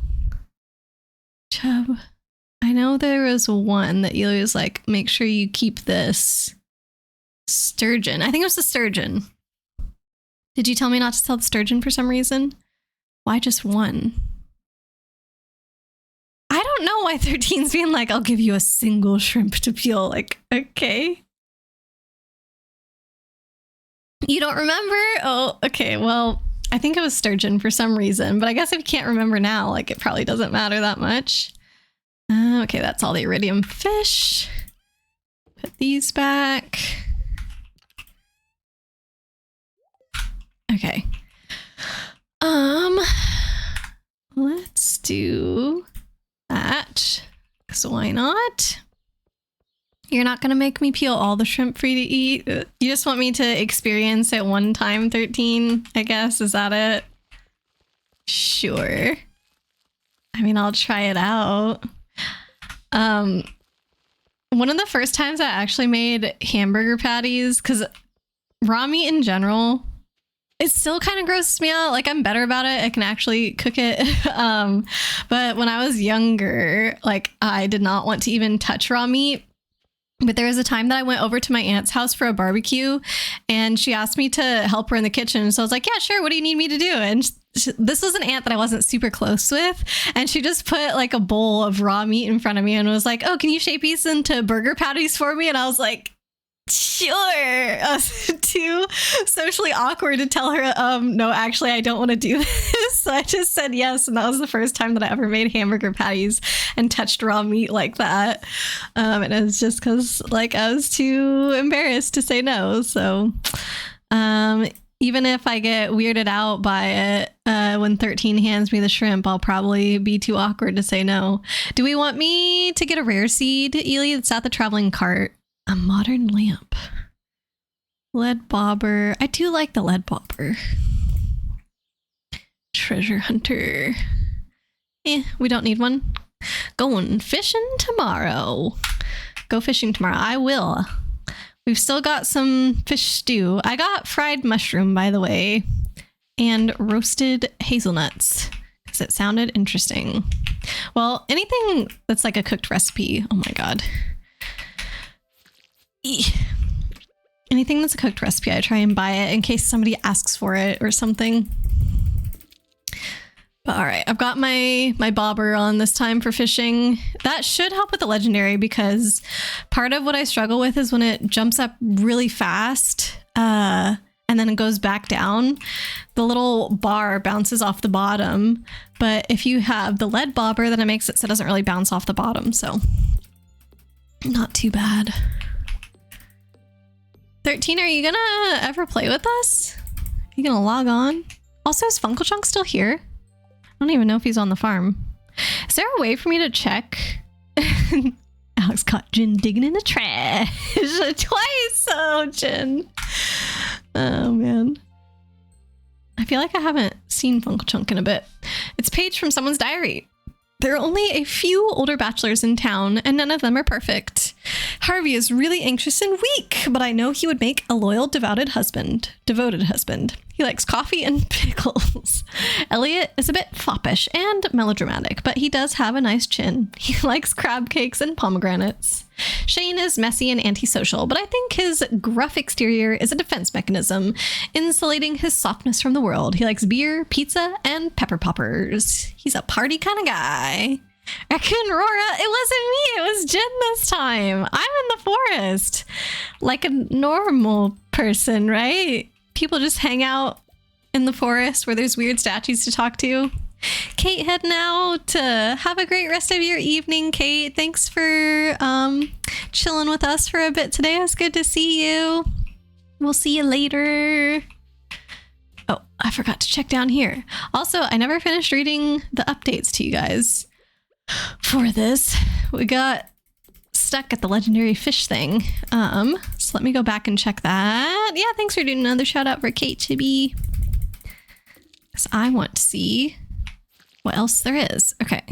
Chub. I know there was one that Ely was like, make sure you keep this. Sturgeon. I think it was the sturgeon. Did you tell me not to sell the sturgeon for some reason? Why just one? I don't know why 13's being like, I'll give you a single shrimp to peel. Like, okay. You don't remember? Oh, okay. Well, I think it was sturgeon for some reason, but I guess if you can't remember now, like it probably doesn't matter that much. Okay, that's all the iridium fish. Put these back. Okay. Let's do that. So why not? You're not gonna make me peel all the shrimp for you to eat? You just want me to experience it one time, 13, I guess? Is that it? Sure. I mean, I'll try it out. One of the first times I actually made hamburger patties, because raw meat in general, it still kind of grosses me out. Like, I'm better about it. I can actually cook it. But when I was younger, like, I did not want to even touch raw meat. But there was a time that I went over to my aunt's house for a barbecue and she asked me to help her in the kitchen. So I was like, yeah, sure. What do you need me to do? And this was an aunt that I wasn't super close with. And she just put like a bowl of raw meat in front of me and was like, oh, can you shape these into burger patties for me? And I was like, sure. I was too socially awkward to tell her, no, actually, I don't want to do this. So I just said yes. And that was the first time that I ever made hamburger patties and touched raw meat like that. And it was just because like I was too embarrassed to say no. So even if I get weirded out by it when 13 hands me the shrimp, I'll probably be too awkward to say no. Do we want me to get a rare seed, Ely? It's at the traveling cart. A modern lamp. Lead bobber. I do like the lead bobber. Treasure hunter. We don't need one. Going fishing tomorrow. Go fishing tomorrow. I will. We've still got some fish stew. I got fried mushroom, by the way, and roasted hazelnuts because it sounded interesting. Well, anything that's like a cooked recipe. Oh my God. Anything that's a cooked recipe, I try and buy it in case somebody asks for it or something. But all right, I've got my bobber on this time for fishing. That should help with the legendary because part of what I struggle with is when it jumps up really fast and then it goes back down, the little bar bounces off the bottom. But if you have the lead bobber, then it makes it so it doesn't really bounce off the bottom. So not too bad. 13, are you gonna ever play with us? Are you gonna log on? Also, is Funkle Chunk still here? I don't even know if he's on the farm. Is there a way for me to check? Alex caught Jin digging in the trash twice. Oh, Jin. Oh, man. I feel like I haven't seen Funkle Chunk in a bit. It's page from someone's diary. There are only a few older bachelors in town, and none of them are perfect. Harvey is really anxious and weak, but I know he would make a loyal, devoted husband. He likes coffee and pickles. Elliot is a bit foppish and melodramatic, but he does have a nice chin. He likes crab cakes and pomegranates. Shane is messy and antisocial, but I think his gruff exterior is a defense mechanism, insulating his softness from the world. He likes beer, pizza, and pepper poppers. He's a party kind of guy. Raccoon Rora, it wasn't me, it was Jen this time. I'm in the forest. Like a normal person, right? People just hang out in the forest where there's weird statues to talk to. Kate heading out. Have a great rest of your evening, Kate. Thanks for chilling with us for a bit today. It was good to see you. We'll see you later. Oh, I forgot to check down here. Also, I never finished reading the updates to you guys. For this, we got stuck at the legendary fish thing. So let me go back and check that. Yeah, thanks for doing another shout out for Kate Chibi. Because I want to see what else there is. Okay.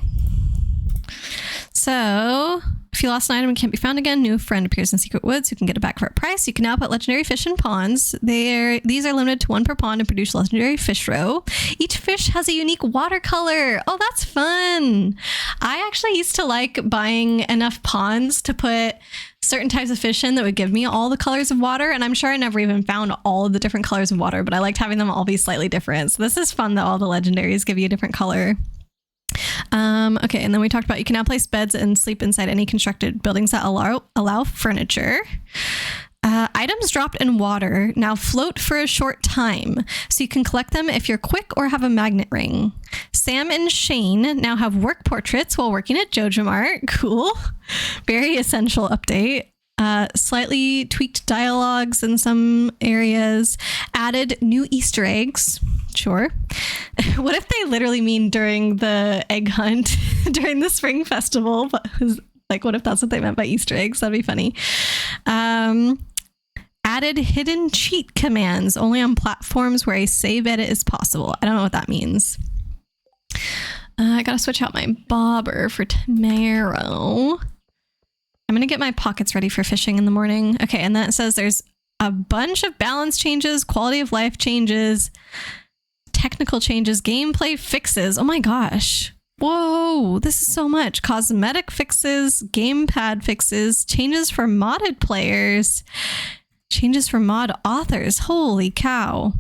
So, if you lost an item and can't be found again, new friend appears in Secret Woods who can get it back for a price. You can now put legendary fish in ponds. These are limited to one per pond and produce legendary fish row. Each fish has a unique watercolor. Oh, that's fun. I actually used to like buying enough ponds to put certain types of fish in that would give me all the colors of water. And I'm sure I never even found all of the different colors of water, but I liked having them all be slightly different. So this is fun that all the legendaries give you a different color. Okay, and then we talked about you can now place beds and sleep inside any constructed buildings that allow furniture. Items dropped in water now float for a short time, so you can collect them if you're quick or have a magnet ring. Sam and Shane now have work portraits while working at Jojo Mart. Cool. Very essential update. Slightly tweaked dialogues in some areas. Added new Easter eggs. Sure. What if they literally mean during the egg hunt, during the spring festival? Like, what if that's what they meant by Easter eggs? That'd be funny. Added hidden cheat commands only on platforms where a save edit is possible. I don't know what that means. I gotta switch out my bobber for tomorrow. I'm gonna get my pockets ready for fishing in the morning. Okay, and then it says there's a bunch of balance changes, quality of life changes, technical changes, gameplay fixes. Oh my gosh. Whoa, this is so much. Cosmetic fixes, gamepad fixes, changes for modded players, changes for mod authors. Holy cow.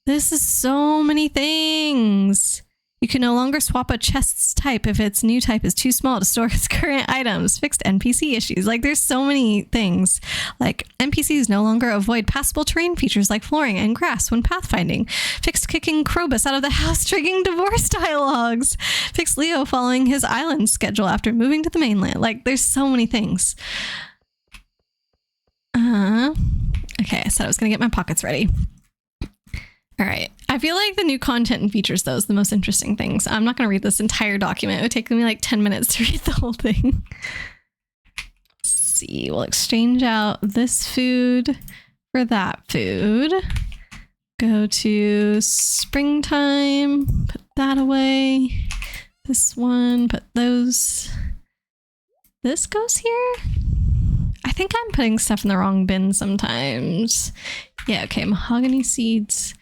This is so many things. You can no longer swap a chest's type if its new type is too small to store its current items. Fixed NPC issues. Like, there's so many things. Like, NPCs no longer avoid passable terrain features like flooring and grass when pathfinding. Fixed kicking Krobus out of the house, triggering divorce dialogues. Fixed Leo following his island schedule after moving to the mainland. Like, there's so many things. Okay, I said I was going to get my pockets ready. All right. I feel like the new content and features, though, is the most interesting things. I'm not going to read this entire document. It would take me like 10 minutes to read the whole thing. Let's see. We'll exchange out this food for that food. Go to springtime. Put that away. This one. Put those. This goes here. I think I'm putting stuff in the wrong bin sometimes. Yeah, okay, mahogany seeds.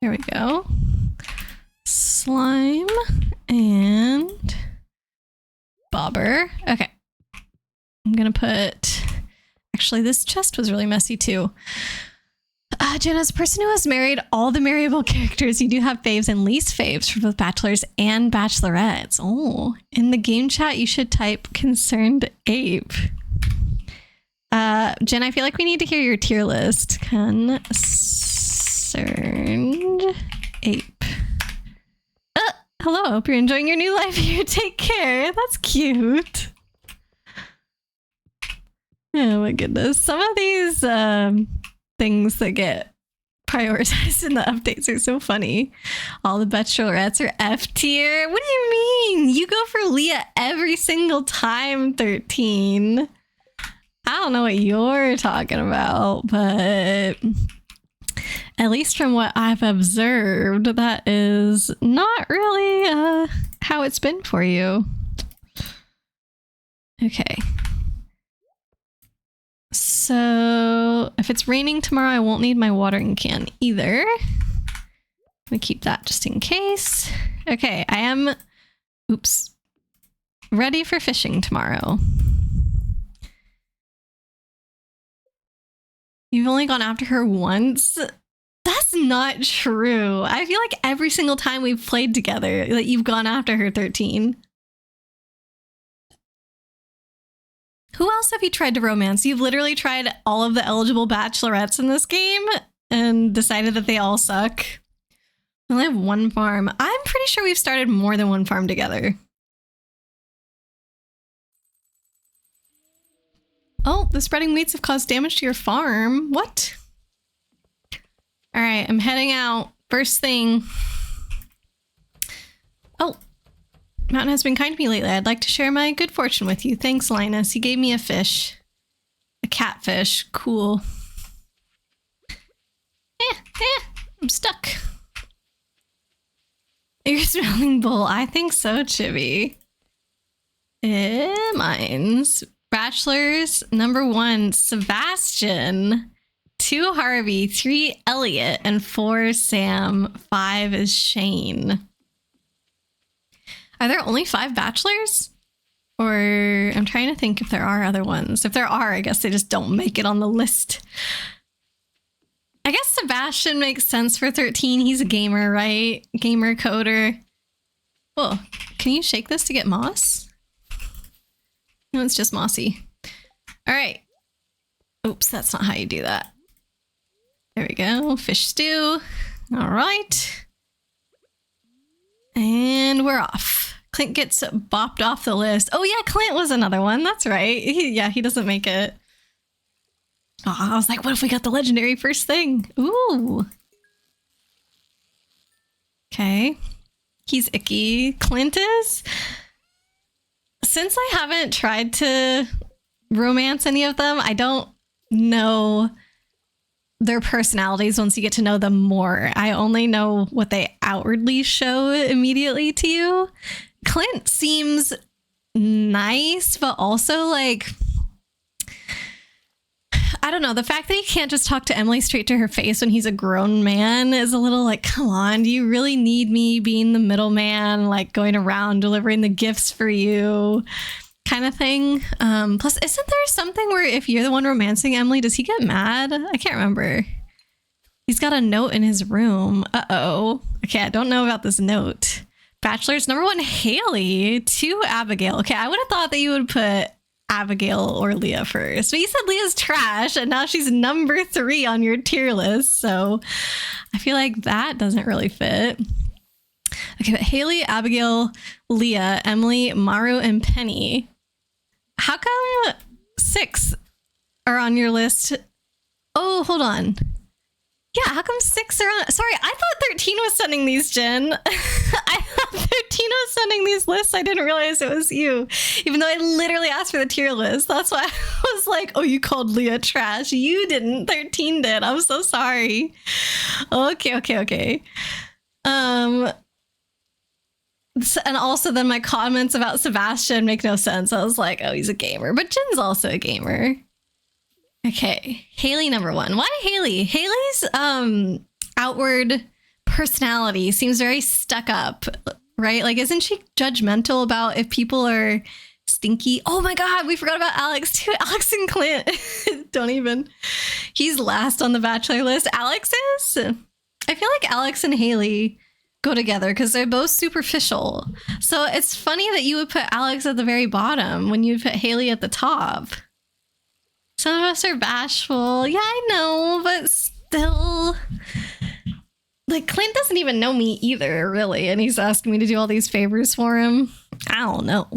There we go. Slime and bobber. Okay. I'm gonna put... Actually, this chest was really messy too. Jen, as a person who has married all the marryable characters, you do have faves and least faves for both bachelors and bachelorettes. Oh, in the game chat, you should type concerned ape. Jen, I feel like we need to hear your tier list. Concerned ape. Hello, hope you're enjoying your new life here. Take care. That's cute. Oh my goodness. Some of these things that get prioritized in the updates are so funny. All the bachelorettes are F tier. What do you mean? You go for Leah every single time, 13. I don't know what you're talking about, but at least from what I've observed, that is not really how it's been for you. Okay. So if it's raining tomorrow, I won't need my watering can either. I'm gonna keep that just in case. Okay, I am, oops, ready for fishing tomorrow. You've only gone after her once? That's not true. I feel like every single time we've played together that you've gone after her, 13. Who else have you tried to romance? You've literally tried all of the eligible bachelorettes in this game and decided that they all suck. We only have one farm. I'm pretty sure we've started more than one farm together. Oh, the spreading weeds have caused damage to your farm. What? All right, I'm heading out. First thing. Oh. Mountain has been kind to me lately. I'd like to share my good fortune with you. Thanks, Linus. He gave me a fish. A catfish. Cool. I'm stuck. You're smelling bull. I think so, Chibi. Mine's bachelors. Number 1, Sebastian. 2, Harvey. 3, Elliot. And 4, Sam. 5 is Shane. Are there only 5 bachelors? Or I'm trying to think if there are other ones. If there are, I guess they just don't make it on the list. I guess Sebastian makes sense for 13. He's a gamer, right? Gamer coder. Oh, can you shake this to get moss? No, it's just mossy. All right. Oops, that's not how you do that. There we go. Fish stew. All right. And we're off. Clint gets bopped off the list. Oh yeah, Clint was another one. That's right. He doesn't make it. Oh, I was like, what if we got the legendary first thing? Ooh. Okay. He's icky. Clint is? Since I haven't tried to romance any of them, I don't know their personalities once you get to know them more. I only know what they outwardly show immediately to you. Clint seems nice, but also like I don't know. The fact that he can't just talk to Emily straight to her face when he's a grown man is a little like, come on, do you really need me being the middleman, like going around delivering the gifts for you kind of thing? Plus, isn't there something where if you're the one romancing Emily, does he get mad? I can't remember. He's got a note in his room. Uh-oh. Okay, I don't know about this note. Bachelors, number 1, Haley. 2, Abigail. Okay, I would have thought that you would put Abigail or Leah first, but you said Leah's trash and now she's number 3 on your tier list, so I feel like that doesn't really fit. Okay, but Haley, Abigail, Leah, Emily, Maru, and Penny. How come 6 are on your list? Oh, hold on. Yeah, how come 6 are on? Sorry, I thought 13 was sending these, Jen. I thought 13 was sending these lists. I didn't realize it was you, even though I literally asked for the tier list. That's why I was like, oh, you called Leah trash. You didn't. 13 did. I'm so sorry. Okay. And also then my comments about Sebastian make no sense. I was like, oh, he's a gamer, but Jen's also a gamer. Okay, Haley number 1. Why Haley? Haley's outward personality seems very stuck up, right? Like, isn't she judgmental about if people are stinky? Oh my god, we forgot about Alex too. Alex and Clint. Don't even. He's last on the Bachelor list. Alex is? I feel like Alex and Haley go together because they're both superficial. So it's funny that you would put Alex at the very bottom when you put Haley at the top. Some of us are bashful. Yeah, I know, but still. Like, Clint doesn't even know me either, really, and he's asking me to do all these favors for him. I don't know.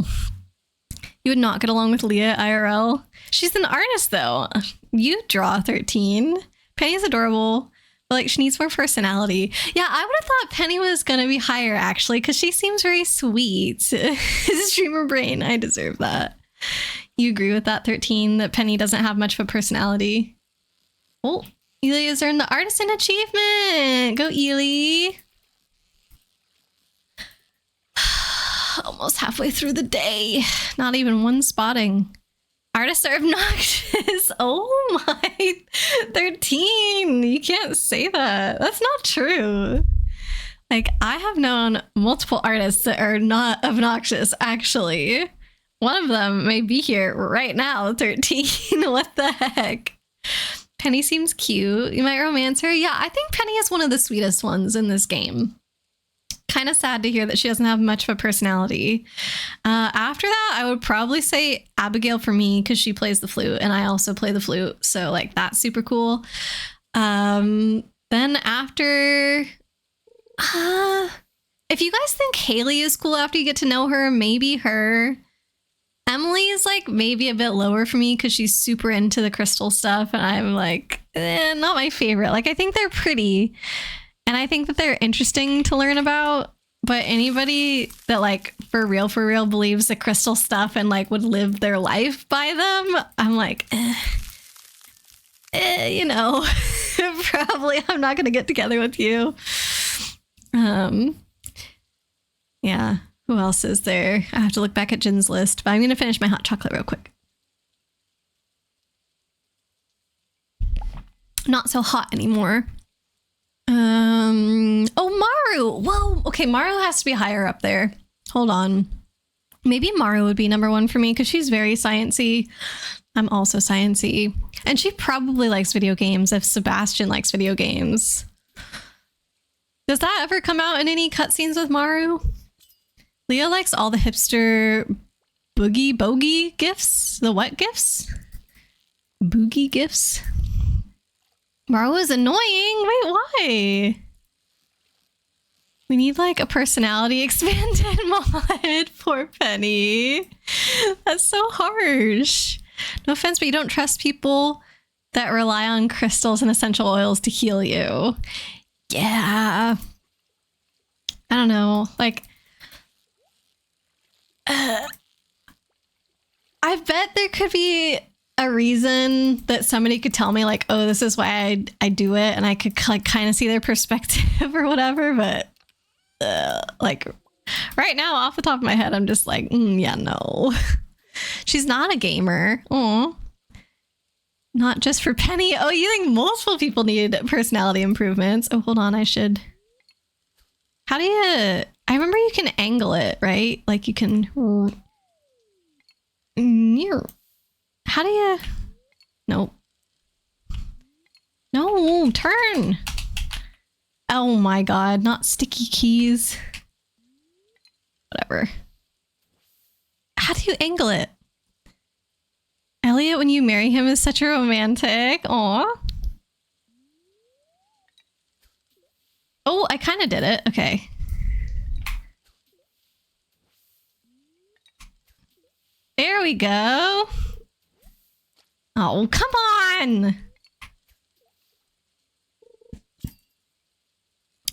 You would not get along with Leah IRL. She's an artist, though. You draw 13. Penny's adorable, but, like, she needs more personality. Yeah, I would have thought Penny was going to be higher, actually, because she seems very sweet. Streamer brain, I deserve that. You agree with that, 13, that Penny doesn't have much of a personality? Oh, Ely has earned the Artisan Achievement. Go, Ely. Almost halfway through the day. Not even one spotting. Artists are obnoxious. Oh my. 13. You can't say that. That's not true. Like, I have known multiple artists that are not obnoxious, actually. One of them may be here right now, 13. What the heck? Penny seems cute. You might romance her. Yeah, I think Penny is one of the sweetest ones in this game. Kind of sad to hear that she doesn't have much of a personality. After that, I would probably say Abigail for me because she plays the flute and I also play the flute. So, like, that's super cool. Then after... if you guys think Haley is cool after you get to know her, maybe her... Emily is like maybe a bit lower for me because she's super into the crystal stuff and I'm like, not my favorite. Like, I think they're pretty and I think that they're interesting to learn about, but anybody that like for real believes the crystal stuff and like would live their life by them, I'm like, you know, probably I'm not gonna get together with you. Yeah. Who else is there? I have to look back at Jin's list, but I'm going to finish my hot chocolate real quick. Not so hot anymore. Oh, Maru. Whoa. Okay, Maru has to be higher up there. Hold on. Maybe Maru would be number 1 for me because she's very sciencey. I'm also sciencey. And she probably likes video games if Sebastian likes video games. Does that ever come out in any cutscenes with Maru? Leah likes all the hipster bogey gifts. The what gifts? Boogie gifts. Maru is annoying. Wait, why? We need like a personality expanded mod. Poor Penny. That's so harsh. No offense, but you don't trust people that rely on crystals and essential oils to heal you. Yeah. I don't know. Like, I bet there could be a reason that somebody could tell me like, oh, this is why I do it, and I could like kind of see their perspective or whatever, but like right now off the top of my head I'm just like, yeah, no. She's not a gamer. Oh, Not just for Penny. Oh, you think multiple people need personality improvements? Oh, hold on. I should. How do you... I remember you can angle it, right? Like you can... How do you... Nope. No, turn. Oh my god, not sticky keys. Whatever. How do you angle it? Elliot, when you marry him, is such a romantic. Aw. Oh, I kind of did it. Okay. There we go. Oh, come on.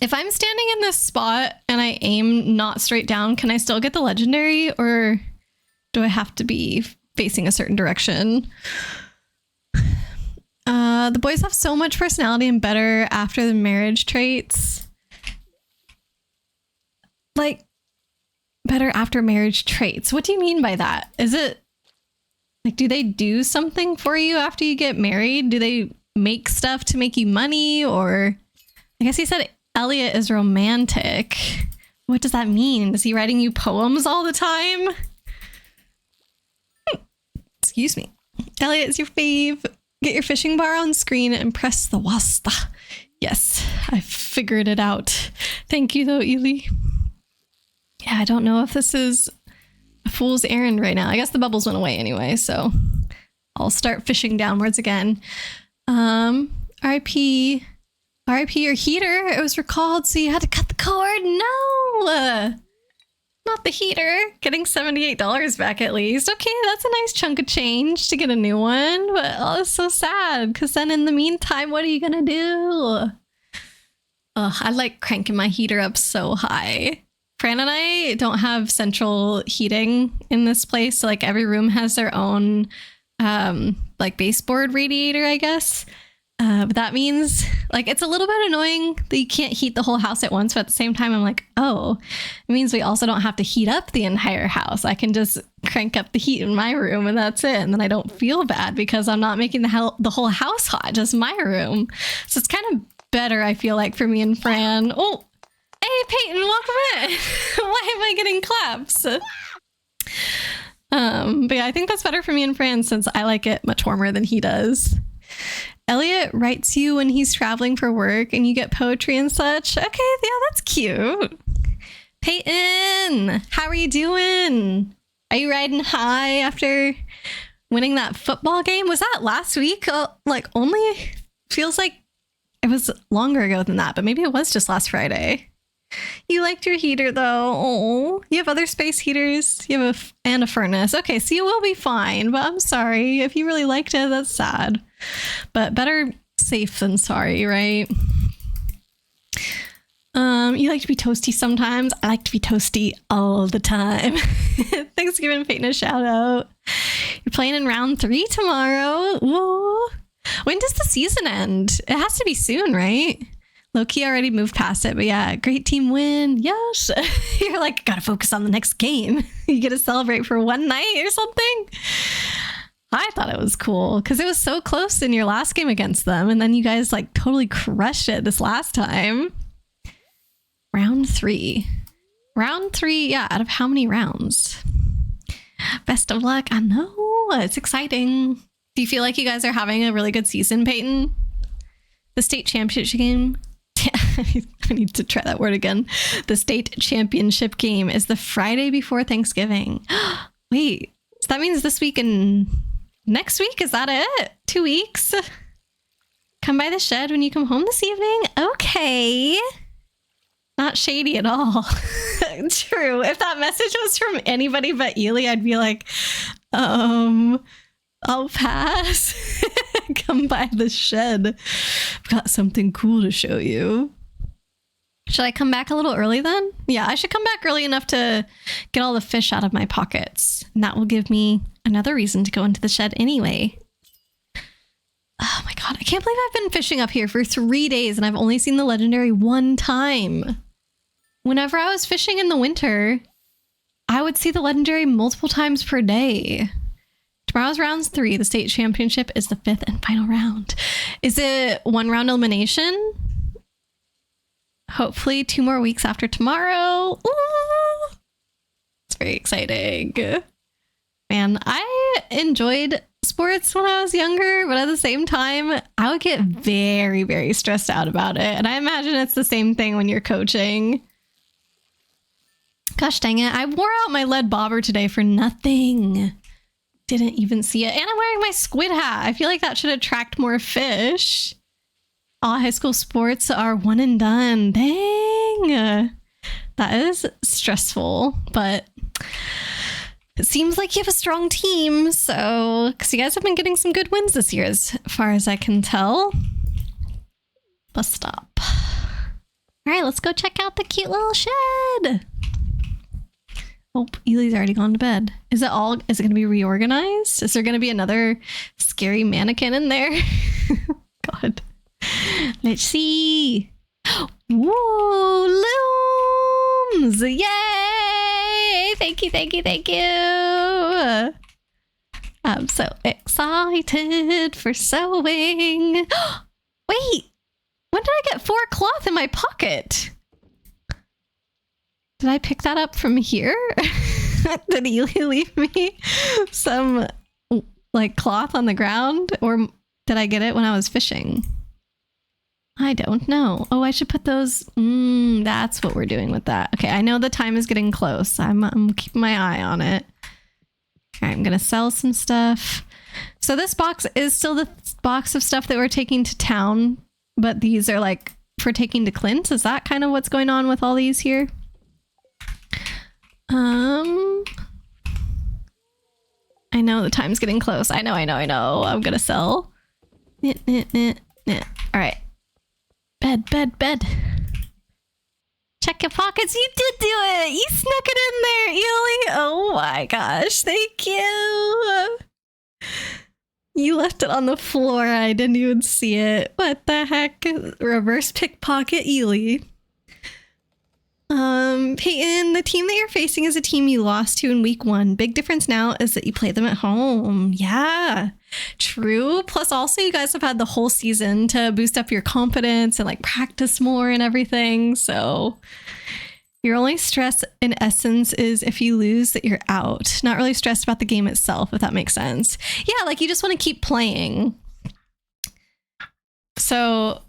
If I'm standing in this spot and I aim not straight down, can I still get the legendary, or do I have to be facing a certain direction? The boys have so much personality and better after the marriage traits. Like, better after marriage traits. What do you mean by that? Is it like, do they do something for you after you get married? Do they make stuff to make you money? Or I guess he said Elliot is romantic. What does that mean? Is he writing you poems all the time? Excuse me. Elliot is your fave. Get your fishing bar on screen and press the wasta. Yes, I figured it out. Thank you though, Ely. Yeah, I don't know if this is a fool's errand right now. I guess the bubbles went away anyway, so I'll start fishing downwards again. RIP your heater. It was recalled, so you had to cut the cord. No! Not the heater. Getting $78 back at least. Okay, that's a nice chunk of change to get a new one, but oh, it's so sad, because then in the meantime, what are you gonna do? I like cranking my heater up so high. Fran and I don't have central heating in this place, so like every room has their own like baseboard radiator, I guess. But that means like it's a little bit annoying that you can't heat the whole house at once, but at the same time I'm like, oh, it means we also don't have to heat up the entire house. I can just crank up the heat in my room and that's it, and then I don't feel bad because I'm not making the whole house hot, just my room. So it's kind of better, I feel like, for me and Fran. Oh, hey Peyton, welcome in. Why am I getting claps? But yeah, I think that's better for me and Fran since I like it much warmer than he does. Elliot writes you when he's traveling for work and you get poetry and such. Okay, yeah, that's cute. Peyton, how are you doing? Are you riding high after winning that football game? Was that last week? Like, only feels like it was longer ago than that, but maybe it was just last Friday. You liked your heater though. Oh, you have other space heaters. You have and a furnace. Okay, so you will be fine, but I'm sorry. If you really liked it, that's sad. But better safe than sorry, right? You like to be toasty sometimes. I like to be toasty all the time. Thanks for giving Peyton a shout out. You're playing in round 3 tomorrow. Whoa. When does the season end? It has to be soon, right? Loki already moved past it, but yeah, great team win. Yes. You're like, gotta focus on the next game. You get to celebrate for one night or something. I thought it was cool because it was so close in your last game against them. And then you guys like totally crushed it this last time. Round 3. Round 3, yeah, out of how many rounds? Best of luck. I know, it's exciting. Do you feel like you guys are having a really good season, Peyton? The state championship game. I need to try that word again. The state championship game is the Friday before Thanksgiving. Wait, so that means this week and next week? Is that it? 2 weeks? Come by the shed when you come home this evening? Okay. Not shady at all. True. If that message was from anybody but Ely, I'd be like, I'll pass. Come by the shed. I've got something cool to show you. Should I come back a little early then? Yeah, I should come back early enough to get all the fish out of my pockets. And that will give me another reason to go into the shed anyway. Oh my god, I can't believe I've been fishing up here for 3 days and I've only seen the legendary one time. Whenever I was fishing in the winter, I would see the legendary multiple times per day. Tomorrow's round's 3. The state championship is the 5th and final round. Is it 1 round elimination? Hopefully 2 more weeks after tomorrow. Ooh, it's very exciting. Man, I enjoyed sports when I was younger, but at the same time, I would get very, very stressed out about it. And I imagine it's the same thing when you're coaching. Gosh dang it. I wore out my lead bobber today for nothing. Didn't even see it. And I'm wearing my squid hat. I feel like that should attract more fish. All high school sports are one and done. Dang. That is stressful, but it seems like you have a strong team. So, because you guys have been getting some good wins this year, as far as I can tell. Bus stop. All right, let's go check out the cute little shed. Oh, Ely's already gone to bed. Is it going to be reorganized? Is there going to be another scary mannequin in there? God. Let's see. Whoa, looms! Yay! Thank you, thank you, thank you! I'm so excited for sewing. Wait! When did I get 4 cloth in my pocket? Did I pick that up from here? Did Ely leave me some like cloth on the ground? Or did I get it when I was fishing? I don't know. Oh, I should put those. That's what we're doing with that. Okay, I know the time is getting close. I'm keeping my eye on it. Okay, I'm going to sell some stuff. So this box is still the box of stuff that we're taking to town, but these are like for taking to Clint. Is that kind of what's going on with all these here? I know the time's getting close. I know. I'm going to sell. All right. Bed. Check your pockets. You did do it. You snuck it in there, Ely. Oh my gosh. Thank you. You left it on the floor. I didn't even see it. What the heck? Reverse pickpocket Ely. Peyton, the team that you're facing is a team you lost to in week 1. Big difference now is that you play them at home. Yeah, true. Plus also you guys have had the whole season to boost up your confidence and like practice more and everything. So your only stress in essence is if you lose that you're out. Not really stressed about the game itself, if that makes sense. Yeah, like you just want to keep playing. So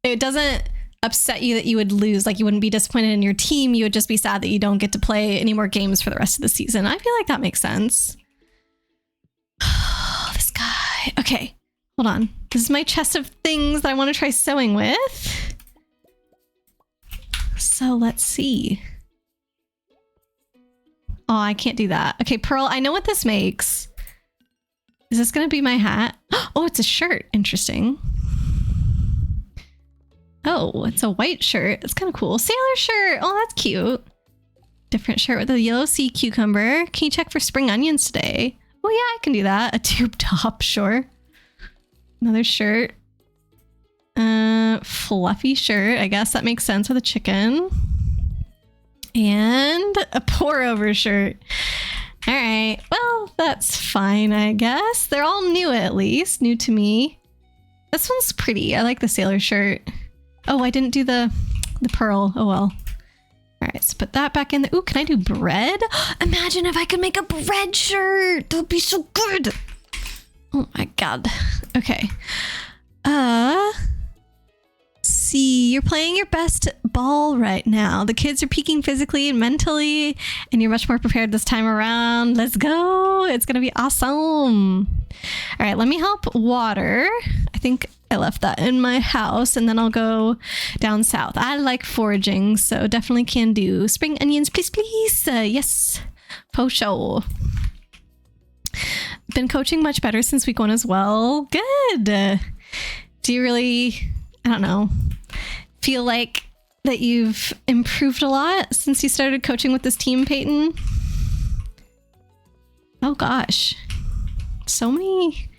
it doesn't upset you that you would lose. Like you wouldn't be disappointed in your team. You would just be sad that you don't get to play any more games for the rest of the season. I feel like that makes sense. Oh, this guy. Okay, hold on. This is my chest of things that I want to try sewing with. So let's see. Oh, I can't do that. Okay, Pearl, I know what this makes. Is this going to be my hat? Oh, it's a shirt. Interesting. Oh, it's a white shirt. It's kind of cool. Sailor shirt. Oh, that's cute. Different shirt with a yellow sea cucumber. Can you check for spring onions today? Oh yeah, I can do that. A tube top, sure. Another shirt. Fluffy shirt. I guess that makes sense with a chicken. And a pour over shirt. All right. Well, that's fine, I guess. They're all new at least. New to me. This one's pretty. I like the sailor shirt. Oh, I didn't do the pearl. Oh, well. All right, so put that back in the... Ooh, can I do bread? Imagine if I could make a bread shirt. That would be so good. Oh, my God. Okay. See, you're playing your best ball right now. The kids are peaking physically and mentally, and you're much more prepared this time around. Let's go. It's going to be awesome. All right, let me help water. I think I left that in my house, and then I'll go down south. I like foraging, so definitely can do. Spring onions, please, please. Yes, po show. Been coaching much better since week 1 as well. Good. Do you really, I don't know, feel like that you've improved a lot since you started coaching with this team, Peyton? Oh gosh, so many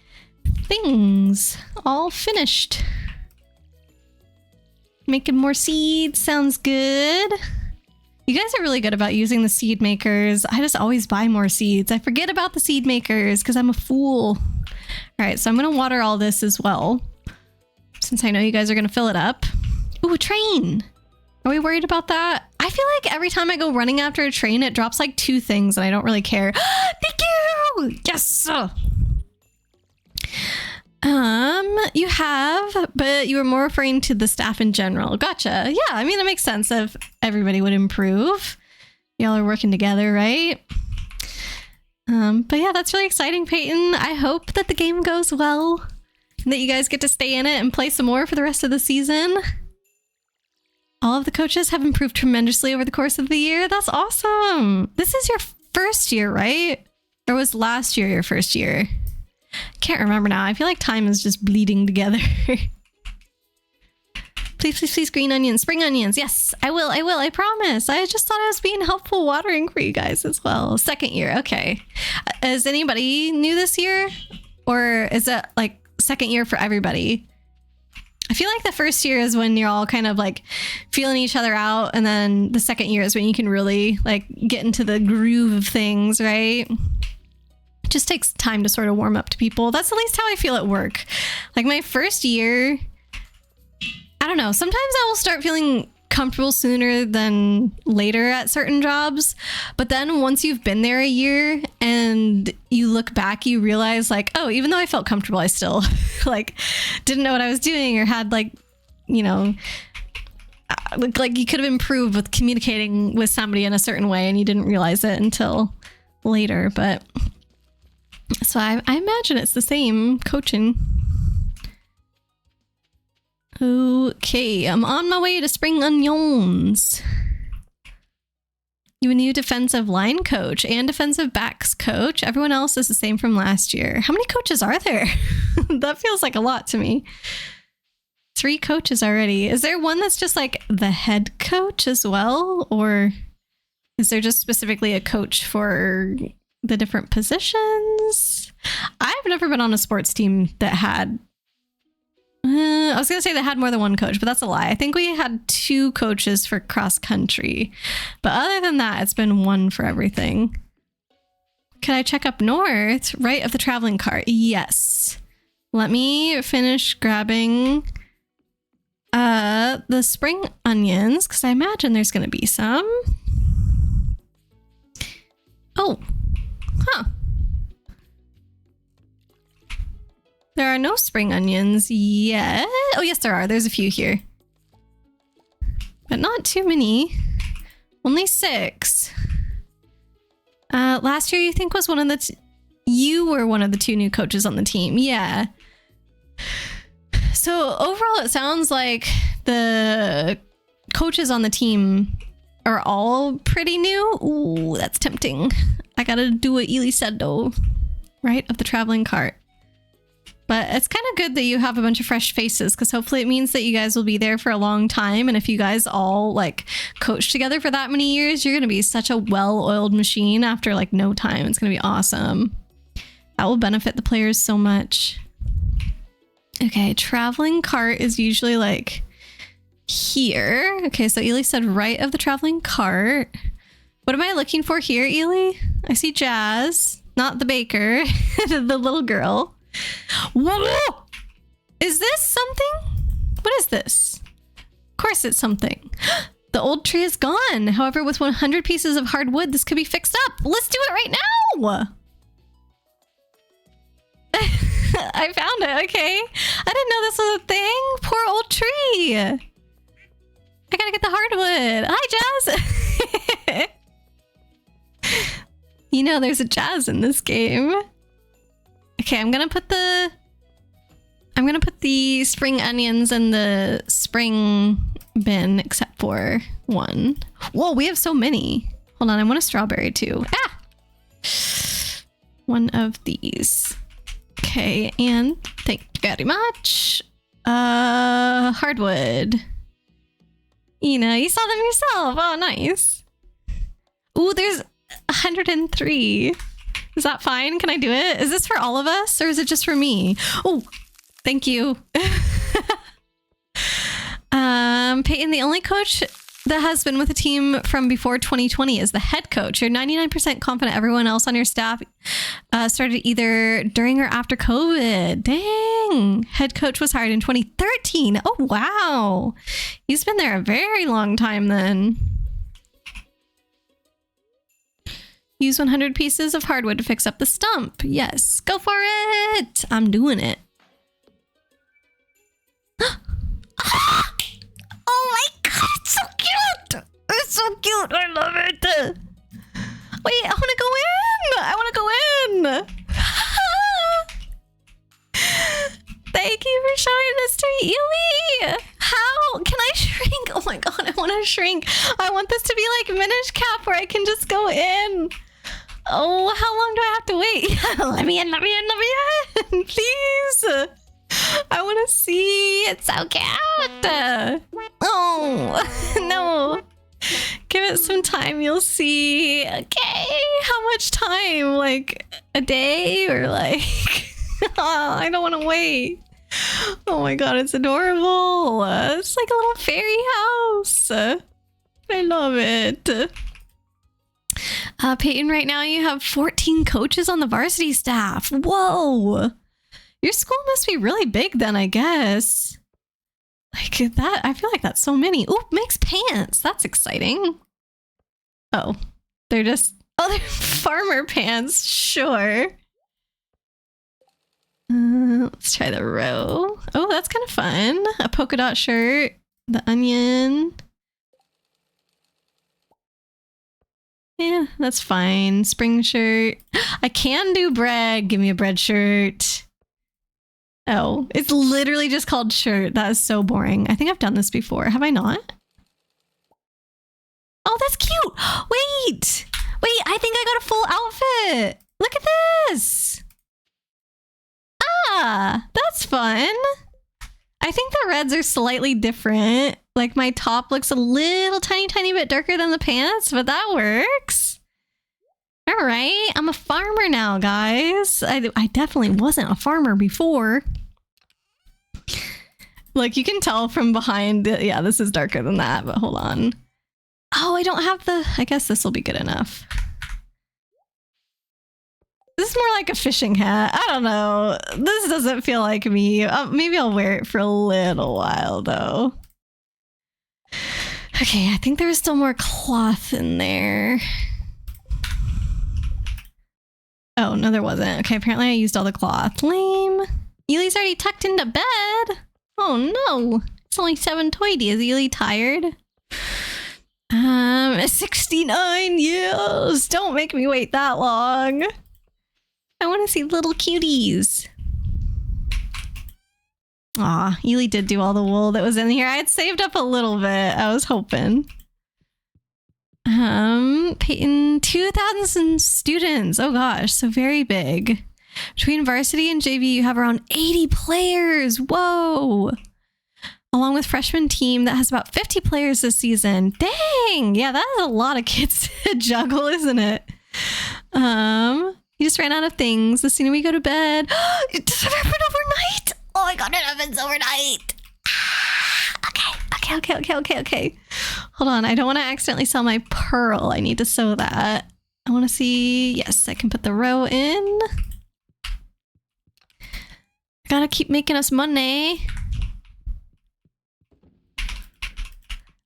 things all finished. Making more seeds sounds good. You guys are really good about using the seed makers. I just always buy more seeds. I forget about the seed makers because I'm a fool. All right, so I'm going to water all this as well, since I know you guys are going to fill it up. Ooh, a train. Are we worried about that? I feel like every time I go running after a train, it drops like 2 things and I don't really care. Thank you! Yes! You have, but you were more referring to the staff in general. Gotcha. Yeah, I mean, it makes sense if everybody would improve. Y'all are working together, right? But yeah, that's really exciting, Peyton. I hope that the game goes well and that you guys get to stay in it and play some more for the rest of the season. All of the coaches have improved tremendously over the course of the year. That's awesome. This is your first year, right? Or was last year your first year? Can't remember now. I feel like time is just bleeding together. Please, please, please, green onions, spring onions. Yes, I will. I promise. I just thought I was being helpful watering for you guys as well. Second year. Okay. Is anybody new this year? Or is it like second year for everybody? I feel like the first year is when you're all kind of like feeling each other out. And then the second year is when you can really like get into the groove of things, right? It just takes time to sort of warm up to people. That's at least how I feel at work. Like my first year, I don't know. Sometimes I will start feeling comfortable sooner than later at certain jobs. But then once you've been there a year and you look back, you realize like, oh, even though I felt comfortable, I still like didn't know what I was doing or had like, you know, like you could have improved with communicating with somebody in a certain way and you didn't realize it until later. But so I imagine it's the same coaching. Okay, I'm on my way to spring onions. You a new defensive line coach and defensive backs coach. Everyone else is the same from last year. How many coaches are there? That feels like a lot to me. 3 coaches already. Is there one that's just like the head coach as well? Or is there just specifically a coach for the different positions? I've never been on a sports team that had I was going to say they had more than one coach, but that's a lie. I think we had 2 coaches for cross country. But other than that, it's been 1 for everything. Can I check up north? Right of the traveling cart. Yes. Let me finish grabbing the spring onions, because I imagine there's going to be some. Oh. Huh. There are no spring onions yet. Oh, yes, there are. There's a few here. But not too many. Only 6. Last year, you think was one of the... You were one of the 2 new coaches on the team. Yeah. So overall, it sounds like the coaches on the team are all pretty new. Ooh, that's tempting. I gotta do what Ely said, though. Right? Of the traveling cart. But it's kind of good that you have a bunch of fresh faces, because hopefully it means that you guys will be there for a long time. And if you guys all like coach together for that many years, you're going to be such a well-oiled machine after like no time. It's going to be awesome. That will benefit the players so much. Okay, traveling cart is usually like here. Okay, so Ely said right of the traveling cart. What am I looking for here, Ely? I see Jazz, not the baker, the little girl. Whoa! Is this something? What is this? Of course it's something. The old tree is gone. However, with 100 pieces of hardwood, this could be fixed up. Let's do it right now! I found it. Okay. I didn't know this was a thing. Poor old tree. I gotta get the hardwood. Hi, Jazz. You know there's a Jazz in this game. Okay, I'm gonna put the spring onions in the spring bin, except for 1. Whoa, we have so many. Hold on, I want a strawberry too. Ah! 1 of these. Okay, and thank you very much. Hardwood. You know, you saw them yourself. Oh, nice. Ooh, there's 103. Is that fine? Can I do it? Is this for all of us or is it just for me? Oh, thank you. Peyton, the only coach that has been with the team from before 2020 is the head coach. You're 99% confident everyone else on your staff started either during or after COVID. Dang. Head coach was hired in 2013. Oh, wow. He's been there a very long time then. Use 100 pieces of hardwood to fix up the stump. Yes, go for it. I'm doing it. Oh my god, it's so cute! It's so cute, I love it! Wait, I wanna go in! I wanna go in! Thank you for showing this to me, Ely! How can I shrink? Oh my god, I wanna shrink! I want this to be like Minish Cap where I can just go in! Oh, how long do I have to wait? Let me in, let me in, let me in! Please! I want to see. It's so cute. Oh, no. Give it some time. You'll see. Okay. How much time? Like a day or like... Oh, I don't want to wait. Oh my god, it's adorable. It's like a little fairy house. I love it. Peyton, right now you have 14 coaches on the varsity staff. Whoa. Your school must be really big then, I guess. Like that, I feel like that's so many. Ooh, makes pants. That's exciting. Oh, they're just, oh, they're farmer pants. Sure. Let's try the row. Oh, that's kind of fun. A polka dot shirt, the onion. Yeah, that's fine. Spring shirt. I can do bread. Give me a bread shirt. Oh, it's literally just called shirt. That is so boring. I think I've done this before. Have I not? Oh, that's cute. Wait, I think I got a full outfit. Look at this. Ah, that's fun. I think the reds are slightly different. Like my top looks a little tiny bit darker than the pants, but that works. All right, I'm a farmer now, guys. I definitely wasn't a farmer before. Like, you can tell from behind. Yeah, this is darker than that, but hold on. Oh, I don't have the... I guess this will be good enough. This is more like a fishing hat. I don't know. This doesn't feel like me. Maybe I'll wear it for a little while, though. Okay, I think there's still more cloth in there. Oh, no, there wasn't. Okay, apparently I used all the cloth. Lame. Ely's already tucked into bed. Oh, no. It's only 7:20. Is Ely tired? 69 years. Don't make me wait that long. I want to see little cuties. Aw, Ely did do all the wool that was in here. I had saved up a little bit. I was hoping. Peyton, 2,000 students. Oh gosh, so very big. Between varsity and JV, you have around 80 players. Whoa. Along with freshman team that has about 50 players this season. Dang. Yeah, that is a lot of kids to juggle, isn't it? You just ran out of things. The sooner we go to bed. Does it happen overnight? Oh my god, it happens overnight. Okay. Hold on, I don't want to accidentally sell my pearl. I need to sew that. I want to see... Yes, I can put the row in. I gotta keep making us money.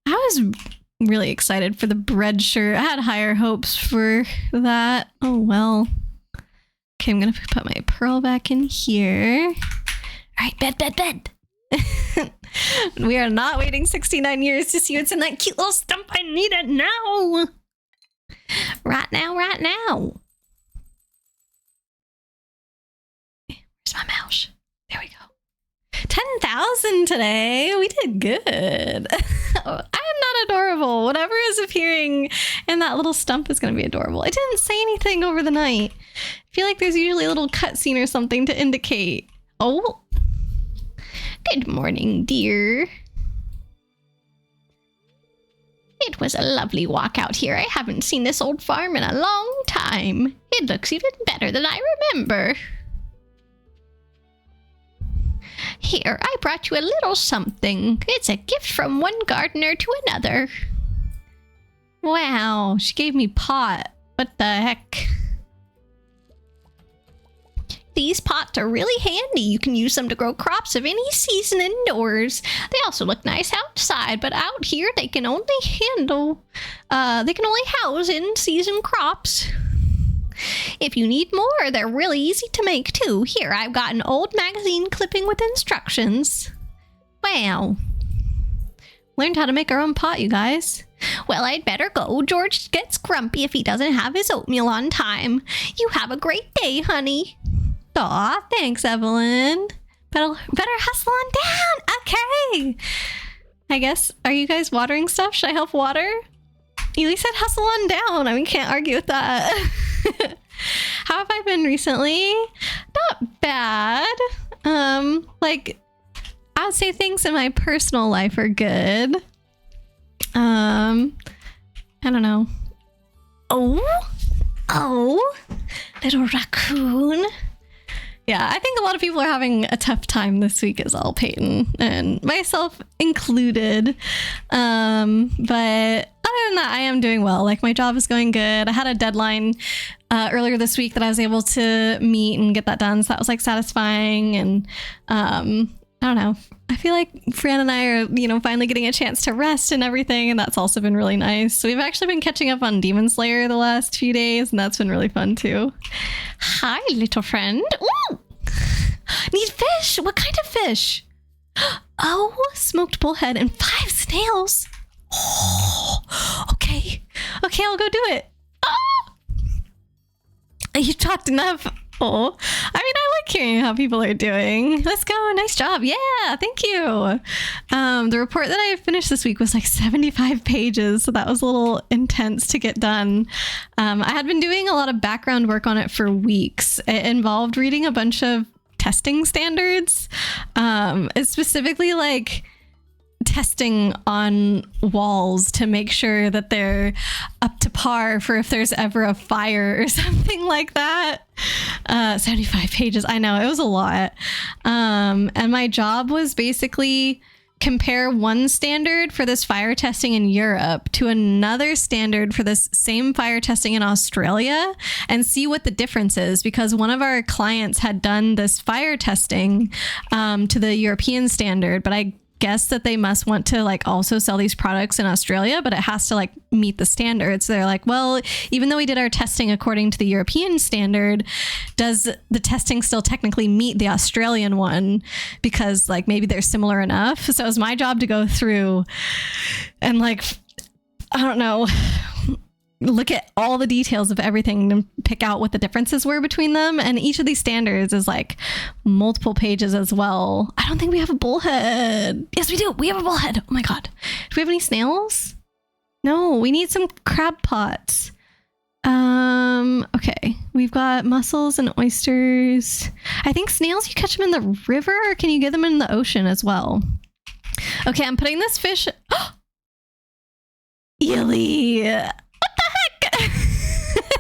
I was really excited for the bread shirt. I had higher hopes for that. Oh well. Okay, I'm gonna put my pearl back in here. All right, bed. We are not waiting 69 years to see what's in that cute little stump. I need it now. Right now. Where's my mouse? There we go. 10,000 today. We did good. I'm not adorable. Whatever is appearing in that little stump is going to be adorable. I didn't say anything over the night. I feel like there's usually a little cutscene or something to indicate. Oh. Good morning, dear. It was a lovely walk out here. I haven't seen this old farm in a long time. It looks even better than I remember. Here, I brought you a little something. It's a gift from one gardener to another. Wow, she gave me pot. What the heck? These pots are really handy. You can use them to grow crops of any season indoors. They also look nice outside, but out here they can only house in-season crops. If you need more, they're really easy to make too. Here, I've got an old magazine clipping with instructions. Wow. Learned how to make our own pot, you guys. Well, I'd better go. George gets grumpy if he doesn't have his oatmeal on time. You have a great day, honey. Aw, thanks, Evelyn. Better hustle on down. Okay. I guess, are you guys watering stuff? Should I help water? Ely said hustle on down. I mean, can't argue with that. How have I been recently? Not bad. Like, I would say things in my personal life are good. I don't know. Oh, little raccoon. Yeah, I think a lot of people are having a tough time this week is all, Peyton, and myself included. But other than that, I am doing well. Like, my job is going good. I had a deadline earlier this week that I was able to meet and get that done, so that was like satisfying. And I don't know. I feel like Fran and I are, finally getting a chance to rest and everything, and that's also been really nice. So we've actually been catching up on Demon Slayer the last few days, and that's been really fun too. Hi, little friend. Ooh! Need fish. What kind of fish? Oh, smoked bullhead and 5 snails. Oh, okay. Okay, I'll go do it. Oh! You talked enough. Oh, I mean, I like hearing how people are doing. Let's go. Nice job. Yeah, thank you. The report that I finished this week was like 75 pages, so that was a little intense to get done. I had been doing a lot of background work on it for weeks. It involved reading a bunch of testing standards. It's specifically like testing on walls to make sure that they're up to par for if there's ever a fire or something like that. 75 pages. I know, it was a lot. And my job was basically compare one standard for this fire testing in Europe to another standard for this same fire testing in Australia and see what the difference is, because one of our clients had done this fire testing to the European standard, but I guess that they must want to like also sell these products in Australia, but it has to like meet the standards. So they're like, well, even though we did our testing according to the European standard, does the testing still technically meet the Australian one? Because like maybe they're similar enough. So it was my job to go through and like, I don't know, look at all the details of everything and pick out what the differences were between them. And each of these standards is like multiple pages as well. I don't think we have a bullhead. Yes, we do. We have a bullhead. Oh my God. Do we have any snails? No, we need some crab pots. Okay. We've got mussels and oysters. I think snails, you catch them in the river, or can you get them in the ocean as well? Okay, I'm putting this fish. Ely.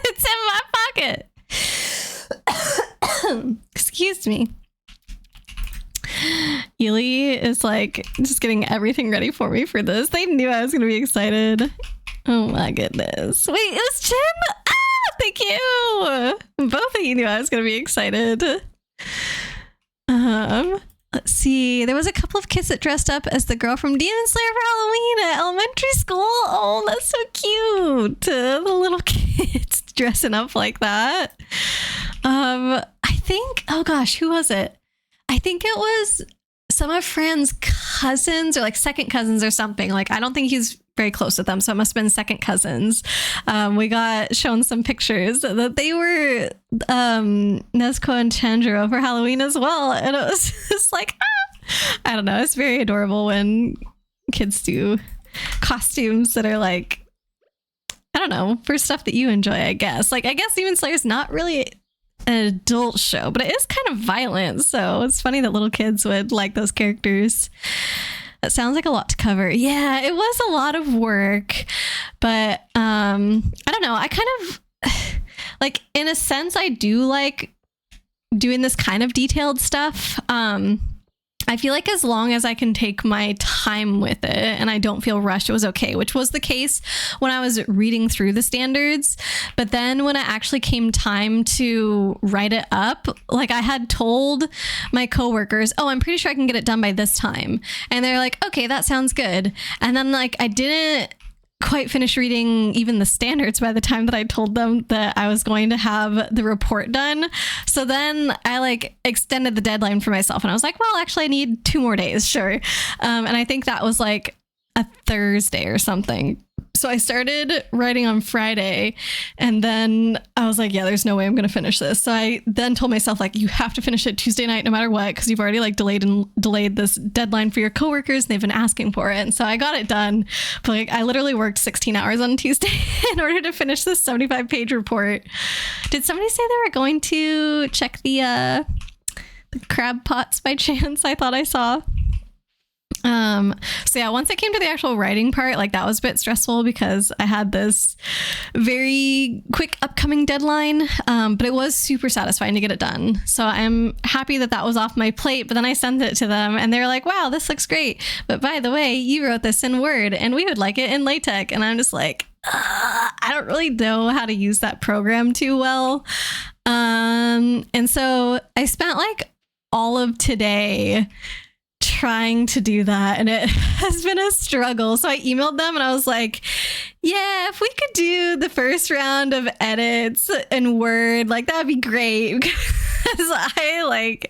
It's in my pocket. Excuse me. Ely is like just getting everything ready for me for this. They knew I was going to be excited. Oh my goodness. Wait, it was Jen? Ah, thank you. Both of you knew I was going to be excited. Let's see. There was a couple of kids that dressed up as the girl from Demon Slayer for Halloween at elementary school. Oh, that's so cute. The little kids dressing up like that. I think, oh gosh, who was it? I think it was some of Fran's cousins or like second cousins or something. Like, I don't think he's very close with them, so it must have been second cousins. We got shown some pictures that they were Nezuko and Chandra for Halloween as well, and it was just like, I don't know, it's very adorable when kids do costumes that are like, I don't know, for stuff that you enjoy, I guess. Like, I guess Demon Slayer is not really an adult show, but it is kind of violent, so it's funny that little kids would like those characters. That sounds like a lot to cover. Yeah, it was a lot of work, but I don't know. I kind of like, in a sense, I do like doing this kind of detailed stuff. I feel like as long as I can take my time with it and I don't feel rushed, it was okay, which was the case when I was reading through the standards. But then when it actually came time to write it up, like I had told my coworkers, oh, I'm pretty sure I can get it done by this time. And they're like, okay, that sounds good. And then like I didn't quite finish reading even the standards by the time that I told them that I was going to have the report done. So then I like extended the deadline for myself and I was like, well, actually I need 2 more days. Sure. And I think that was like a Thursday or something. So I started writing on Friday and then I was like, yeah, there's no way I'm going to finish this. So I then told myself like, you have to finish it Tuesday night, no matter what, because you've already like delayed this deadline for your coworkers. And they've been asking for it. And so I got it done. But like, I literally worked 16 hours on Tuesday in order to finish this 75-page report. Did somebody say they were going to check the crab pots by chance? I thought I saw. So yeah, once it came to the actual writing part, like that was a bit stressful because I had this very quick upcoming deadline, but it was super satisfying to get it done. So I'm happy that that was off my plate, but then I sent it to them and they're like, wow, this looks great. But by the way, you wrote this in Word and we would like it in LaTeX. And I'm just like, I don't really know how to use that program too well. And so I spent like all of today trying to do that and it has been a struggle. So I emailed them and I was like, yeah, if we could do the first round of edits in Word, like that'd be great. Because I like,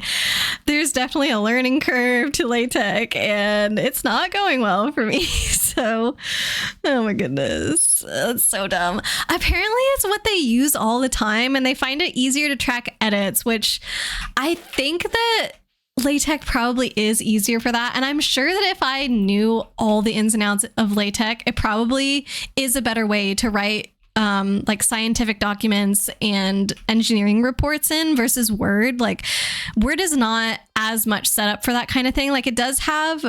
there's definitely a learning curve to LaTeX and it's not going well for me. So, oh my goodness, that's so dumb. Apparently it's what they use all the time and they find it easier to track edits, which I think that LaTeX probably is easier for that. And I'm sure that if I knew all the ins and outs of LaTeX, it probably is a better way to write like scientific documents and engineering reports in versus Word. Like Word is not as much set up for that kind of thing. Like it does have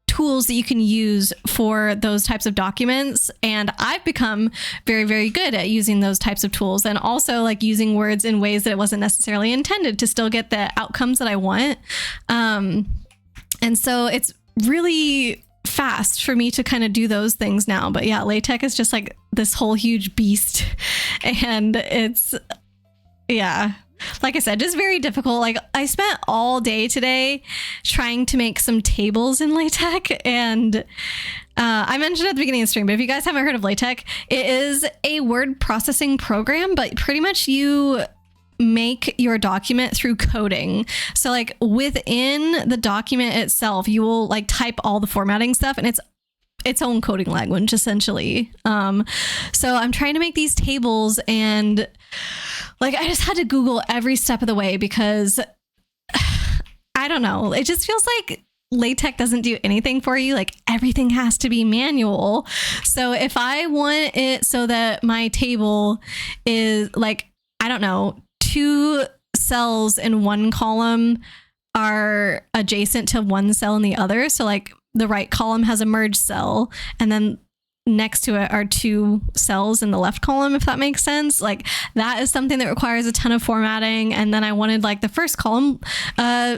tools that you can use for those types of documents. And I've become very, very good at using those types of tools and also like using words in ways that it wasn't necessarily intended to still get the outcomes that I want. And so it's really fast for me to kind of do those things now. But yeah, LaTeX is just like this whole huge beast. And it's, yeah. Like I said, just very difficult. Like I spent all day today trying to make some tables in LaTeX and I mentioned at the beginning of the stream, but if you guys haven't heard of LaTeX, it is a word processing program, but pretty much you make your document through coding. So like within the document itself, you will like type all the formatting stuff and it's its own coding language essentially. So I'm trying to make these tables and like I just had to Google every step of the way because I don't know. It just feels like LaTeX doesn't do anything for you. Like everything has to be manual. So if I want it so that my table is like, I don't know, 2 cells in one column are adjacent to one cell in the other. So like the right column has a merge cell and then next to it are 2 cells in the left column, if that makes sense. Like that is something that requires a ton of formatting. And then I wanted like the first column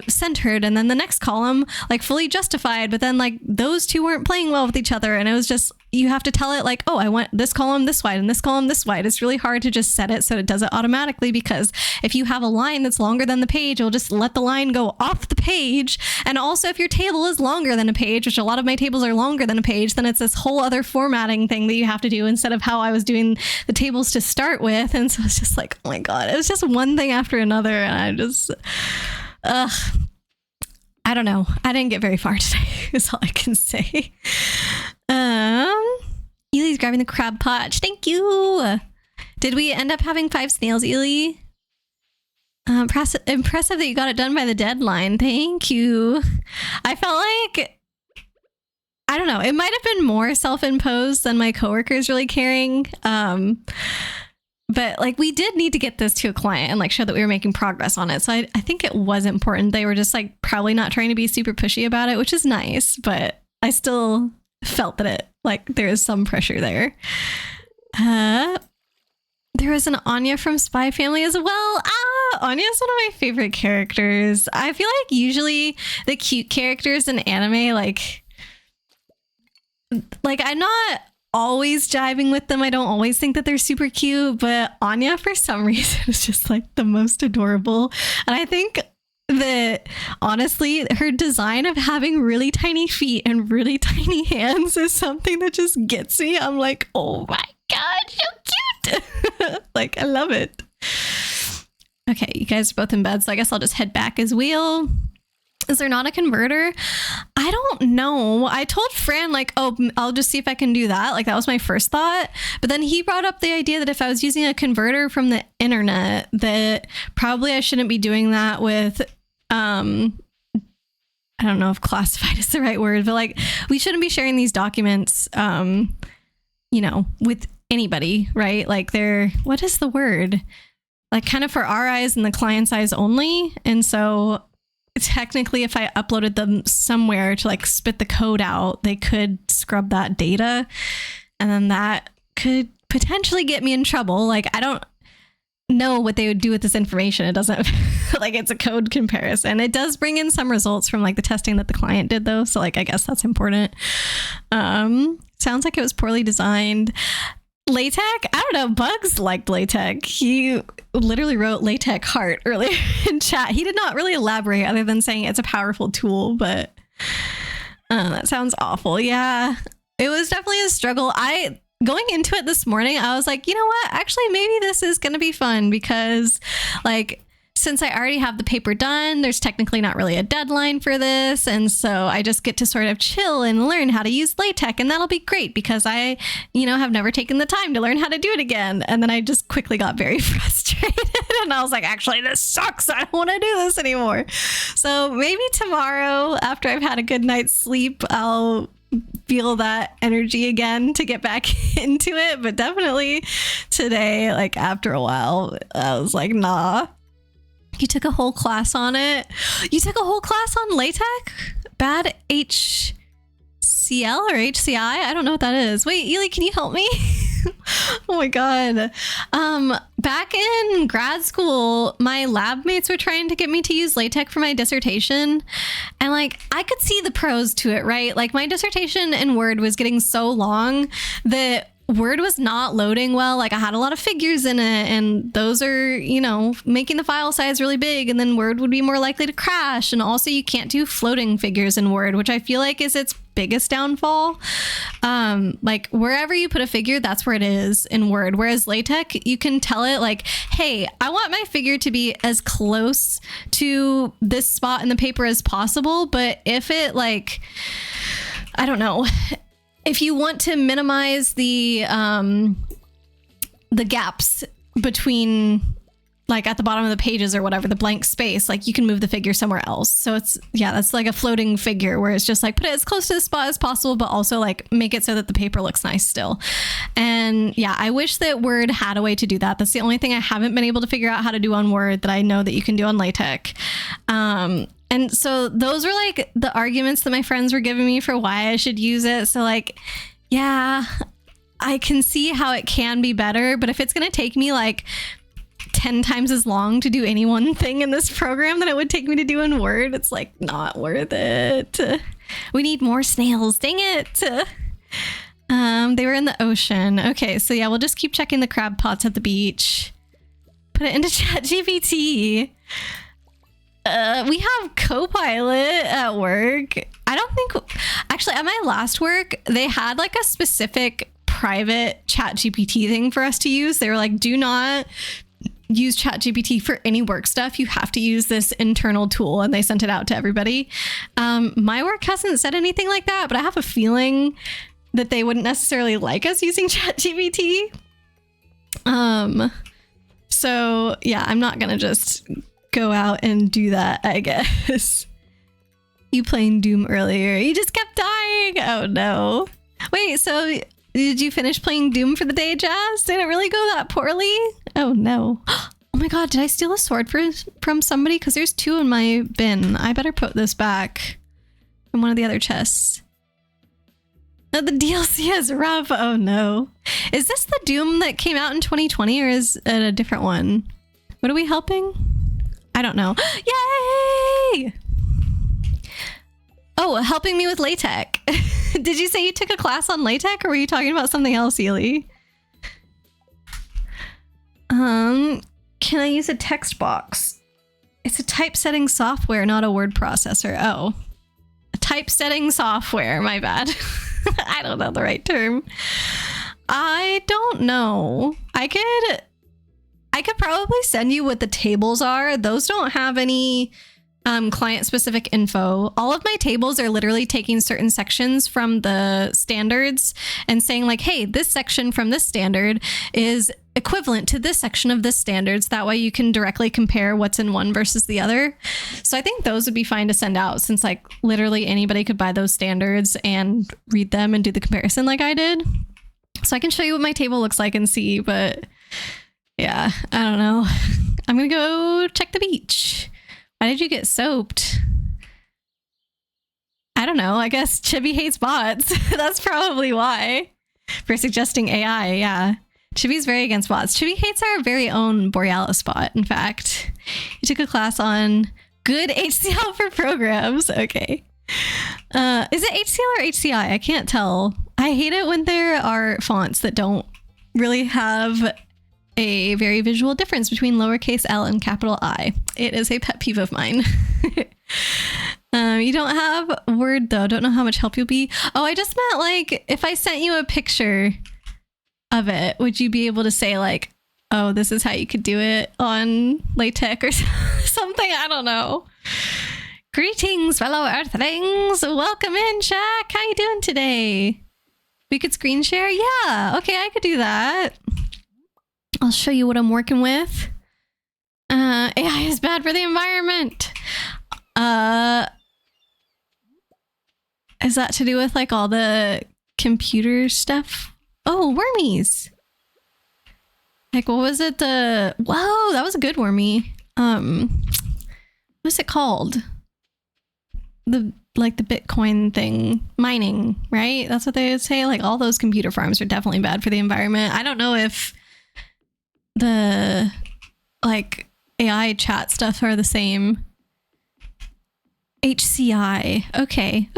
centered and then the next column like fully justified. But then like those 2 weren't playing well with each other. And it was just, you have to tell it like, oh, I want this column this wide and this column this wide. It's really hard to just set it so it does it automatically, because if you have a line that's longer than the page, it'll just let the line go off the page. And also if your table is longer than a page, which a lot of my tables are longer than a page, then it's this whole other formatting thing that you have to do instead of how I was doing the tables to start with. And so it's just like, oh my God, it was just one thing after another. And I just, I don't know. I didn't get very far today is all I can say. Ely's grabbing the crab potch. Thank you. Did we end up having 5 snails, Ely? Impressive that you got it done by the deadline. Thank you. I felt like, I don't know, it might have been more self-imposed than my coworkers really caring. But like we did need to get this to a client and like show that we were making progress on it. So I think it was important. They were just like probably not trying to be super pushy about it, which is nice, but I still felt that it like there is some pressure there. There was an Anya from Spy Family as well. Anya's one of my favorite characters. I feel like usually the cute characters in anime, like I'm not always jiving with them. I don't always think that they're super cute, but Anya for some reason is just like the most adorable. And I think that honestly, her design of having really tiny feet and really tiny hands is something that just gets me. I'm like, oh my God, so cute. Like, I love it. Okay, you guys are both in bed, so I guess I'll just head back as well. Is there not a converter? I don't know. I told Fran, like, oh, I'll just see if I can do that. Like, that was my first thought. But then he brought up the idea that if I was using a converter from the internet, that probably I shouldn't be doing that with, I don't know if classified is the right word, but like, we shouldn't be sharing these documents, you know, with anybody, right? Like what is the word? Like kind of for our eyes and the client's eyes only. And so technically if I uploaded them somewhere to like spit the code out, they could scrub that data. And then that could potentially get me in trouble. Like, I don't know what they would do with this information. It doesn't like it's a code comparison. It does bring in some results from like the testing that the client did though. So like, I guess that's important. Sounds like it was poorly designed. LaTeX? I don't know. Bugs liked LaTeX. He literally wrote LaTeX heart earlier in chat. He did not really elaborate other than saying it's a powerful tool, but that sounds awful. Yeah, it was definitely a struggle. Going into it this morning, I was like, you know what? Actually, maybe this is going to be fun because like, since I already have the paper done, there's technically not really a deadline for this. And so I just get to sort of chill and learn how to use LaTeX. And that'll be great because I, have never taken the time to learn how to do it again. And then I just quickly got very frustrated. And I was like, actually, this sucks. I don't want to do this anymore. So maybe tomorrow, after I've had a good night's sleep, I'll feel that energy again to get back into it. But definitely today, like after a while, I was like, nah. You took a whole class on it. You took a whole class on LaTeX? Bad HCL or HCI? I don't know what that is. Wait, Ely, can you help me? Oh my God. Back in grad school, my lab mates were trying to get me to use LaTeX for my dissertation. And like, I could see the pros to it, right? Like my dissertation in Word was getting so long that Word was not loading well. Like I had a lot of figures in it and those are, making the file size really big and then Word would be more likely to crash. And also you can't do floating figures in Word, which I feel like is its biggest downfall. Like wherever you put a figure, that's where it is in Word. Whereas LaTeX, you can tell it like, hey, I want my figure to be as close to this spot in the paper as possible. But if it like, I don't know, if you want to minimize the gaps between like at the bottom of the pages or whatever, the blank space, like you can move the figure somewhere else. So that's like a floating figure where it's just like put it as close to the spot as possible, but also like make it so that the paper looks nice still. And yeah, I wish that Word had a way to do that. That's the only thing I haven't been able to figure out how to do on Word that I know that you can do on LaTeX. And so those were like the arguments that my friends were giving me for why I should use it. So like, yeah, I can see how it can be better, but if it's going to take me like 10 times as long to do any one thing in this program than it would take me to do in Word, it's like not worth it. We need more snails. Dang it. They were in the ocean. Okay. So yeah, we'll just keep checking the crab pots at the beach. Put it into ChatGPT. We have Copilot at work. I don't think, actually at my last work, they had like a specific private ChatGPT thing for us to use. They were like, do not use ChatGPT for any work stuff. You have to use this internal tool, and they sent it out to everybody. My work hasn't said anything like that, but I have a feeling that they wouldn't necessarily like us using ChatGPT. So yeah, I'm not gonna just go out and do that, I guess. You playing Doom earlier. You just kept dying. Oh no. Wait, so did you finish playing Doom for the day, Jazz? Did it really go that poorly? Oh no. Oh my God, did I steal a sword from somebody? Because there's 2 in my bin. I better put this back from one of the other chests. Oh, the DLC is rough. Oh no. Is this the Doom that came out in 2020 or is it a different one? What are we helping? I don't know. Yay! Oh, helping me with LaTeX. Did you say you took a class on LaTeX or were you talking about something else, Ely? Can I use a text box? It's a typesetting software, not a word processor. Oh. A typesetting software, my bad. I don't know the right term. I don't know. I could probably send you what the tables are. Those don't have any client-specific info. All of my tables are literally taking certain sections from the standards and saying like, hey, this section from this standard is equivalent to this section of this standards. That way you can directly compare what's in one versus the other. So I think those would be fine to send out since like literally anybody could buy those standards and read them and do the comparison like I did. So I can show you what my table looks like and see, but yeah, I don't know. I'm gonna go check the beach. Why did you get soaped? I don't know. I guess Chibi hates bots. That's probably why. For suggesting AI, yeah. Chibi's very against bots. Chibi hates our very own Borealis bot, in fact. He took a class on good HCL for programs. Okay. Is it HCL or HCI? I can't tell. I hate it when there are fonts that don't really have a very visual difference between lowercase l and capital I. It is a pet peeve of mine. You don't have Word though. Don't know how much help you'll be. Oh, I just meant like if I sent you a picture of it, would you be able to say like, oh, this is how you could do it on LaTeX or something? I don't know. Greetings, fellow Earthlings. Welcome in, Shaq. How you doing today? We could screen share? Yeah. Okay, I could do that. I'll show you what I'm working with. AI is bad for the environment. Is that to do with like all the computer stuff? Oh, wormies. Like, what was it? Whoa, that was a good wormy. What's it called? The Bitcoin thing, mining, right? That's what they would say. Like all those computer farms are definitely bad for the environment. I don't know if the like AI chat stuff are the same. HCI. Okay.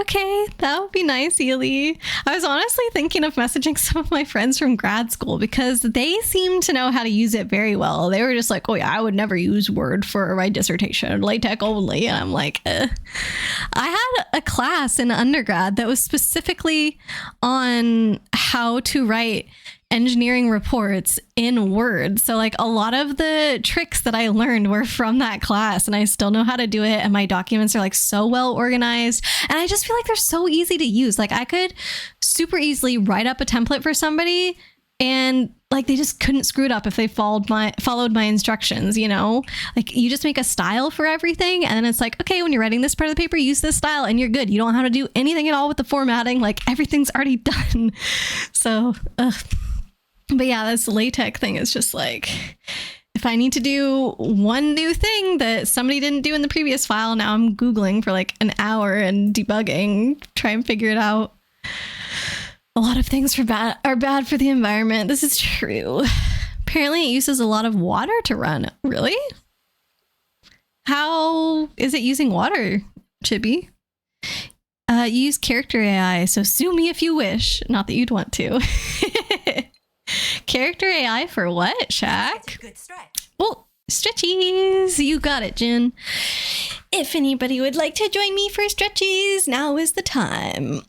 That would be nice, Ely. I was honestly thinking of messaging some of my friends from grad school because they seem to know how to use it very well. They were just like, oh yeah, I would never use Word for my dissertation, LaTeX only. And I'm like, I had a class in undergrad that was specifically on how to write engineering reports in Word. So like a lot of the tricks that I learned were from that class and I still know how to do it. And my documents are like so well organized. And I just feel like they're so easy to use. Like I could super easily write up a template for somebody and like they just couldn't screw it up if they followed my instructions, you know? Like you just make a style for everything and then it's like, okay, when you're writing this part of the paper, use this style and you're good. You don't have to do anything at all with the formatting. Like everything's already done. So, but yeah, this LaTeX thing is just like, if I need to do one new thing that somebody didn't do in the previous file, now I'm Googling for like an hour and debugging, try and figure it out. A lot of things are bad for the environment. This is true. Apparently it uses a lot of water to run. Really? How is it using water, Chibi? Use character AI, so sue me if you wish. Not that you'd want to. Character AI for what, Shaq? Good stretch. Well, stretchies. You got it, Jen. If anybody would like to join me for stretchies, now is the time.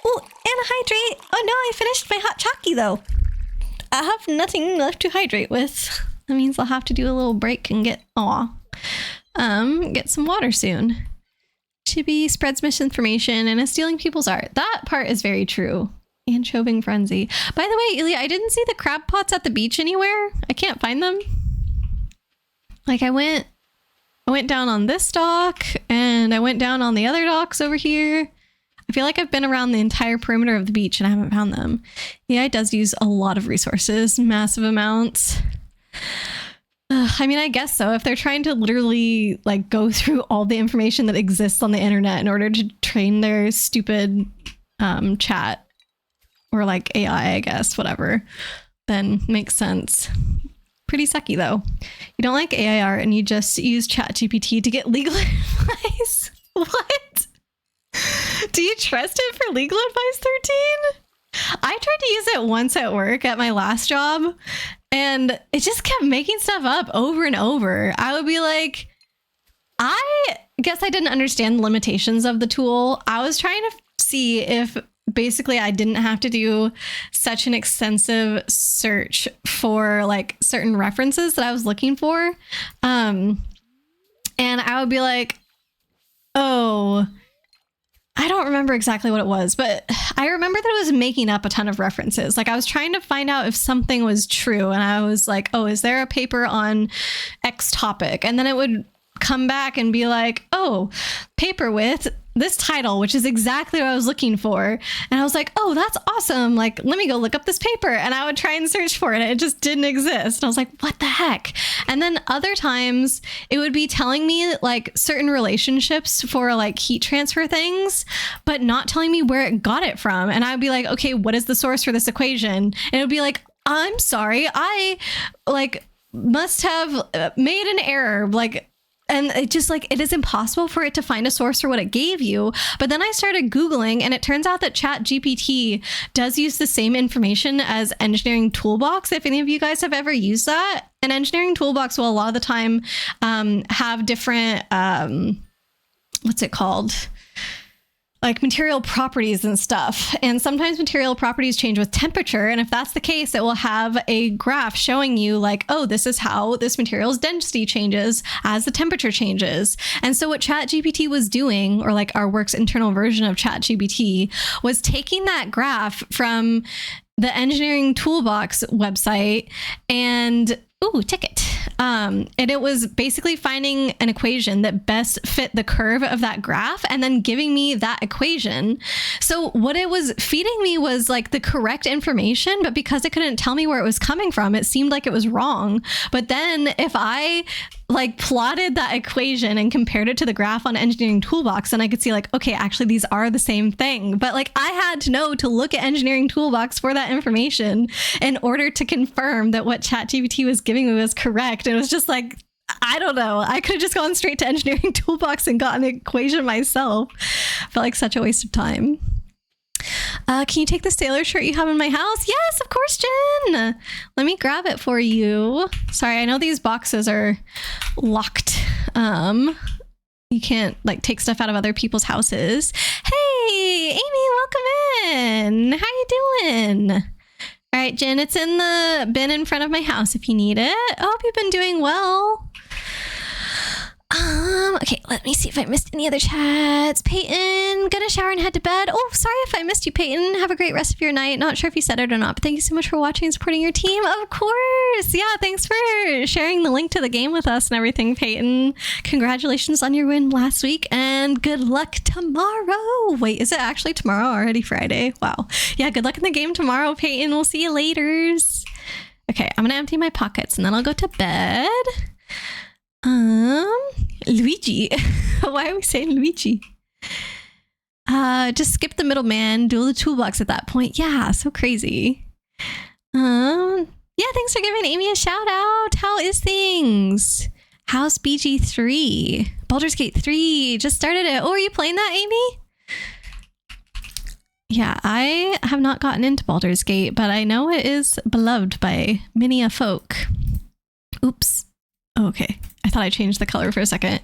Oh, and hydrate. Oh no, I finished my hot chocky though. I have nothing left to hydrate with. That means I'll have to do a little break and get some water soon. Chibi spreads misinformation and is stealing people's art. That part is very true. Anchoving frenzy. By the way, Ilya, I didn't see the crab pots at the beach anywhere. I can't find them. Like I went down on this dock and I went down on the other docks over here. I feel like I've been around the entire perimeter of the beach and I haven't found them. Yeah, it does use a lot of resources, massive amounts. I mean, I guess so. If they're trying to literally like go through all the information that exists on the internet in order to train their stupid chat or like AI, I guess, whatever, then makes sense. Pretty sucky though. You don't like AI art and you just use ChatGPT to get legal advice. What? Do you trust it for legal advice, 13? I tried to use it once at work at my last job and it just kept making stuff up over and over. I would be like, I guess I didn't understand the limitations of the tool. I was trying to see if basically I didn't have to do such an extensive search for like certain references that I was looking for. And I would be like, oh, I don't remember exactly what it was, but I remember that it was making up a ton of references. Like I was trying to find out if something was true and I was like, oh, is there a paper on X topic? And then it would come back and be like, oh, paper with this title, which is exactly what I was looking for. And I was like, oh, that's awesome. Like, let me go look up this paper. And I would try and search for it. And it just didn't exist. And I was like, what the heck? And then other times it would be telling me like certain relationships for like heat transfer things, but not telling me where it got it from. And I'd be like, okay, what is the source for this equation? And it would be like, I'm sorry, I like must have made an error. Like, and it just like, it is impossible for it to find a source for what it gave you. But then I started Googling and it turns out that ChatGPT does use the same information as Engineering Toolbox. If any of you guys have ever used that, an Engineering Toolbox will a lot of the time have different, what's it called? Like material properties and stuff. And sometimes material properties change with temperature. And if that's the case, it will have a graph showing you like, oh, this is how this material's density changes as the temperature changes. And so what ChatGPT was doing, or like our work's internal version of ChatGPT, was taking that graph from the Engineering Toolbox website and ticket. And it was basically finding an equation that best fit the curve of that graph and then giving me that equation. So what it was feeding me was like the correct information, but because it couldn't tell me where it was coming from, it seemed like it was wrong. But then if I like plotted that equation and compared it to the graph on Engineering Toolbox, and I could see like, okay, actually these are the same thing. But like I had to know to look at Engineering Toolbox for that information in order to confirm that what ChatGPT was giving me was correct. It was just like, I don't know. I could have just gone straight to Engineering Toolbox and gotten the equation myself. Felt like such a waste of time. Can you take the sailor shirt you have in my house? Yes, of course, Jen. Let me grab it for you. Sorry, I know these boxes are locked. You can't like take stuff out of other people's houses. Hey, Amy, welcome in. How you doing? All right, Jen, it's in the bin in front of my house if you need it. I hope you've been doing well. Okay, let me see if I missed any other chats. Peyton, gonna shower and head to bed. Oh, sorry if I missed you, Peyton. Have a great rest of your night. Not sure if you said it or not, but thank you so much for watching and supporting your team. Of course. Yeah, thanks for sharing the link to the game with us and everything, Peyton. Congratulations on your win last week and good luck tomorrow. Wait, is it actually tomorrow? Already Friday? Wow. Yeah, good luck in the game tomorrow, Peyton. We'll see you later. Okay, I'm gonna empty my pockets and then I'll go to bed. Luigi. Why are we saying Luigi? Just skip the middleman, do the toolbox at that point. Yeah, so crazy. Yeah, thanks for giving Amy a shout out. How is things? How's BG3? Baldur's Gate 3 just started it. Oh, are you playing that, Amy? Yeah, I have not gotten into Baldur's Gate, but I know it is beloved by many a folk. Oops. Oh, okay. I thought I changed the color for a second.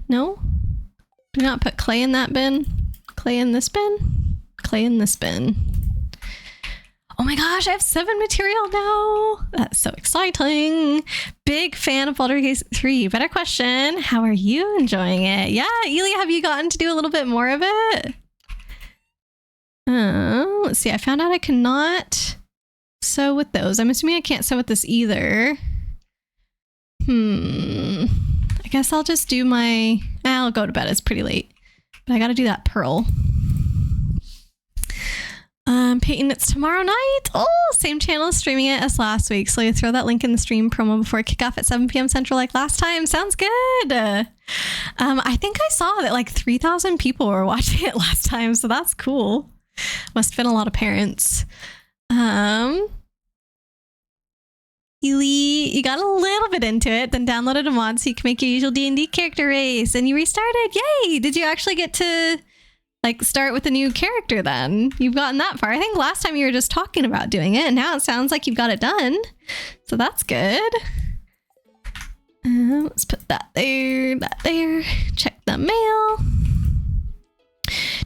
No? Do not put clay in that bin. Clay in this bin. Clay in this bin. Oh my gosh, I have 7 material now. That's so exciting. Big fan of Baldur's Gate 3. Better question. How are you enjoying it? Yeah, Ely, have you gotten to do a little bit more of it? Let's see. I found out I cannot sew with those. I'm assuming I can't sew with this either. I guess I'll just do my... I'll go to bed. It's pretty late. But I gotta do that pearl. Peyton, it's tomorrow night. Oh, same channel streaming it as last week. So you throw that link in the stream promo before kickoff at 7 p.m. Central like last time. Sounds good. I think I saw that like 3,000 people were watching it last time. So that's cool. Must have been a lot of parents. You got a little bit into it, then downloaded a mod so you can make your usual D&D character race, and you restarted. Yay! Did you actually get to like start with a new character then? You've gotten that far. I think last time you were just talking about doing it, and now it sounds like you've got it done. So that's good. Let's put that there, that there. Check the mail.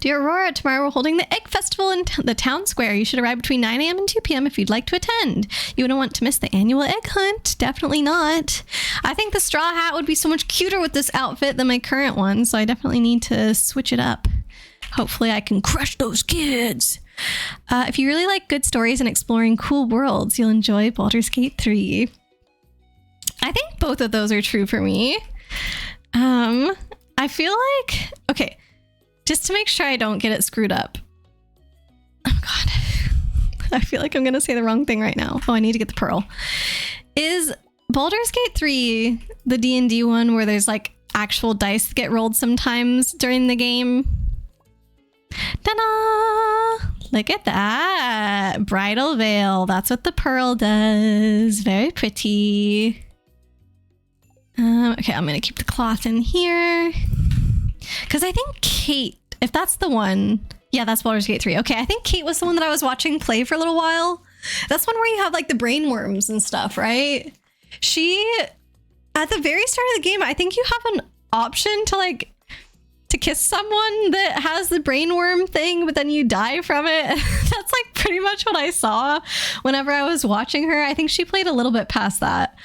Dear Aurora, tomorrow we're holding the Egg Festival in the town square. You should arrive between 9 a.m. and 2 p.m. if you'd like to attend. You wouldn't want to miss the annual egg hunt. Definitely not. I think the straw hat would be so much cuter with this outfit than my current one, so I definitely need to switch it up. Hopefully I can crush those kids. If you really like good stories and exploring cool worlds, you'll enjoy Baldur's Gate 3. I think both of those are true for me. I feel like... Okay. Just to make sure I don't get it screwed up. Oh god. I feel like I'm gonna say the wrong thing right now. Oh, I need to get the pearl. Is Baldur's Gate 3 the D&D one where there's like actual dice that get rolled sometimes during the game? Ta-da! Look at that. Bridal veil. That's what the pearl does. Very pretty. Okay, I'm gonna keep the cloth in here. Because I think Kate, if that's the one, yeah, that's Baldur's Gate 3. Okay, I think Kate was the one that I was watching play for a little while. That's one where you have like the brain worms and stuff, right? She, at the very start of the game, I think you have an option to like, to kiss someone that has the brain worm thing, but then you die from it. That's like pretty much what I saw whenever I was watching her. I think she played a little bit past that.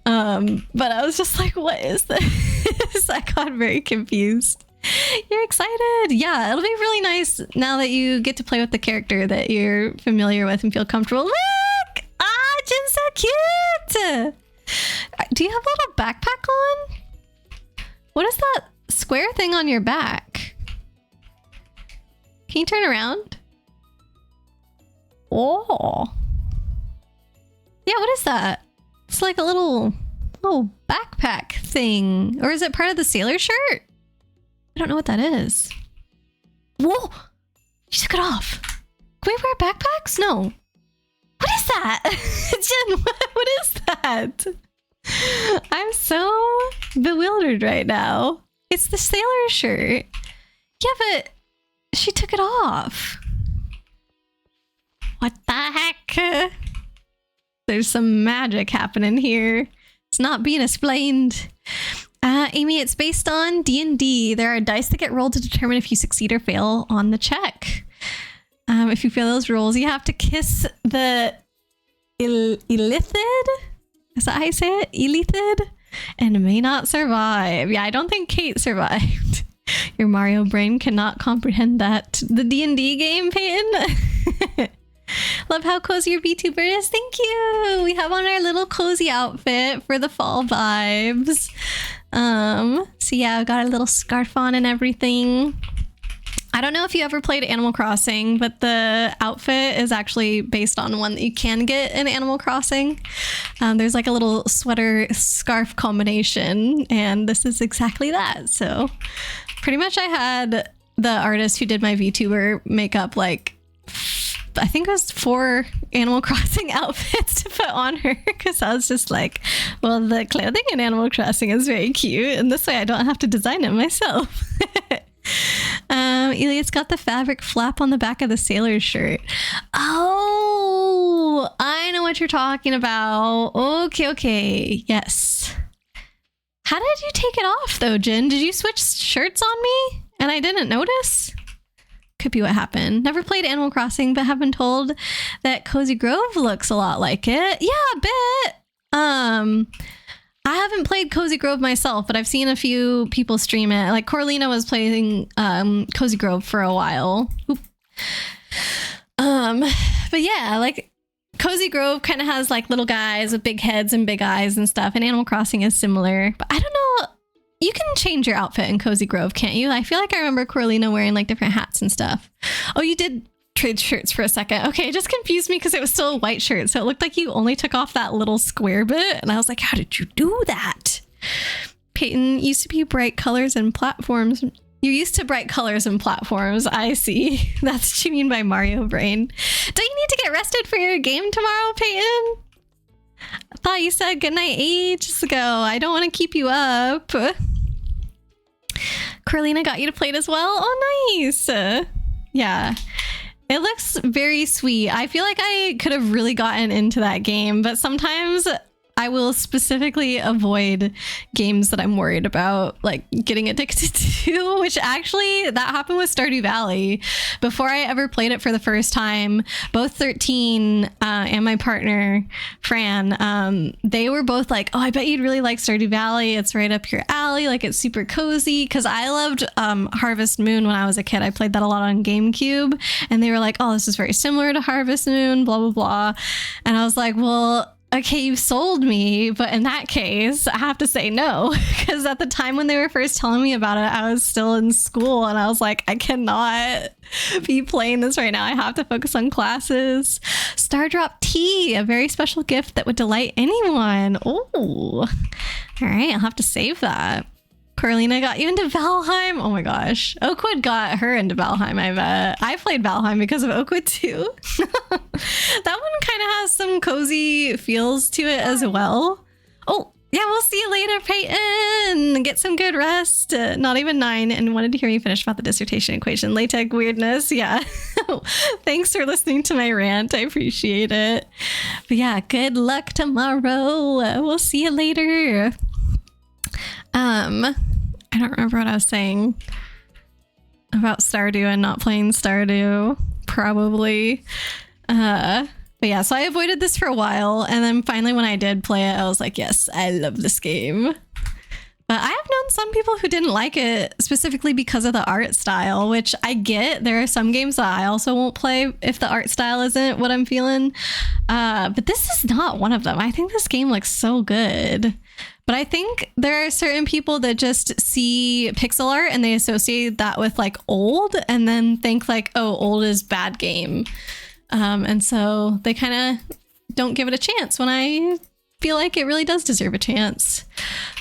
But I was just like, what is this? I got very confused. You're excited. Yeah, it'll be really nice now that you get to play with the character that you're familiar with and feel comfortable. Look! Ah, Jin's so cute! Do you have a little backpack on? What is that square thing on your back? Can you turn around? Oh. Yeah, what is that? It's like a little backpack thing. Or is it part of the sailor shirt? I don't know what that is. Whoa! You took it off. Can we wear backpacks? No. What is that? Jen, what is that? I'm so bewildered right now. It's the sailor shirt. Yeah, but she took it off. What the heck? There's some magic happening here. It's not being explained. Amy, it's based on D&D. There are dice that get rolled to determine if you succeed or fail on the check. If you fail those rolls, you have to kiss the Illithid? Is that how you say it? Illithid? And may not survive. Yeah, I don't think Kate survived. Your Mario brain cannot comprehend that. The D&D game, Peyton? Love how cozy your VTuber is. Thank you. We have on our little cozy outfit for the fall vibes. So yeah, I've got a little scarf on and everything. I don't know if you ever played Animal Crossing, but the outfit is actually based on one that you can get in Animal Crossing. There's like a little sweater scarf combination, and this is exactly that. So pretty much I had the artist who did my VTuber make up like, I think it was 4 Animal Crossing outfits to put on her, because I was just like, well, the clothing in Animal Crossing is very cute, and this way I don't have to design it myself. Eliot's got the fabric flap on the back of the sailor's shirt. Oh, I know what you're talking about. Okay. Yes. How did you take it off though, Jin? Did you switch shirts on me and I didn't notice? Could be what happened. Never played Animal Crossing, but have been told that Cozy Grove looks a lot like it. Yeah, a bit. I haven't played Cozy Grove myself, but I've seen a few people stream it. Like Corlina was playing Cozy Grove for a while. Oop. But yeah, like Cozy Grove kind of has like little guys with big heads and big eyes and stuff, and Animal Crossing is similar. But I don't know. You can change your outfit in Cozy Grove, can't you? I feel like I remember Corlina wearing like different hats and stuff. Oh, you did trade shirts for a second. Okay, it just confused me because it was still a white shirt. So it looked like you only took off that little square bit. And I was like, how did you do that? Peyton, used to be bright colors and platforms. You're used to bright colors and platforms. I see. That's what you mean by Mario brain. Don't you need to get rested for your game tomorrow, Peyton? I thought you said goodnight ages ago. I don't want to keep you up. Carolina got you to play it as well? Oh, nice. Yeah. It looks very sweet. I feel like I could have really gotten into that game, but sometimes I will specifically avoid games that I'm worried about, like getting addicted to, which actually that happened with Stardew Valley. Before I ever played it for the first time, both 13 and my partner, Fran, they were both like, oh, I bet you'd really like Stardew Valley. It's right up your alley. Like, it's super cozy. Because I loved Harvest Moon when I was a kid. I played that a lot on GameCube. And they were like, oh, this is very similar to Harvest Moon, blah, blah, blah. And I was like, well, okay, you sold me, but in that case, I have to say no, because at the time when they were first telling me about it, I was still in school and I was like, I cannot be playing this right now. I have to focus on classes. Stardrop tea, a very special gift that would delight anyone. Oh, all right, I'll have to save that. Carolina got you into Valheim. Oh my gosh. Oakwood got her into Valheim, I bet. I played Valheim because of Oakwood too. That one kind of has some cozy feels to it as well. Oh, yeah, we'll see you later, Peyton. Get some good rest. Not even 9, and wanted to hear you finish about the dissertation equation. LaTeX weirdness, yeah. Thanks for listening to my rant. I appreciate it. But yeah, good luck tomorrow. We'll see you later. I don't remember what I was saying about Stardew and not playing Stardew, probably. But yeah, so I avoided this for a while, and then finally when I did play it, I was like, yes, I love this game. But I have known some people who didn't like it specifically because of the art style, which I get. There are some games that I also won't play if the art style isn't what I'm feeling. But this is not one of them. I think this game looks so good. But I think there are certain people that just see pixel art and they associate that with like old and then think like, oh, old is bad game. And so they kind of don't give it a chance when I feel like it really does deserve a chance.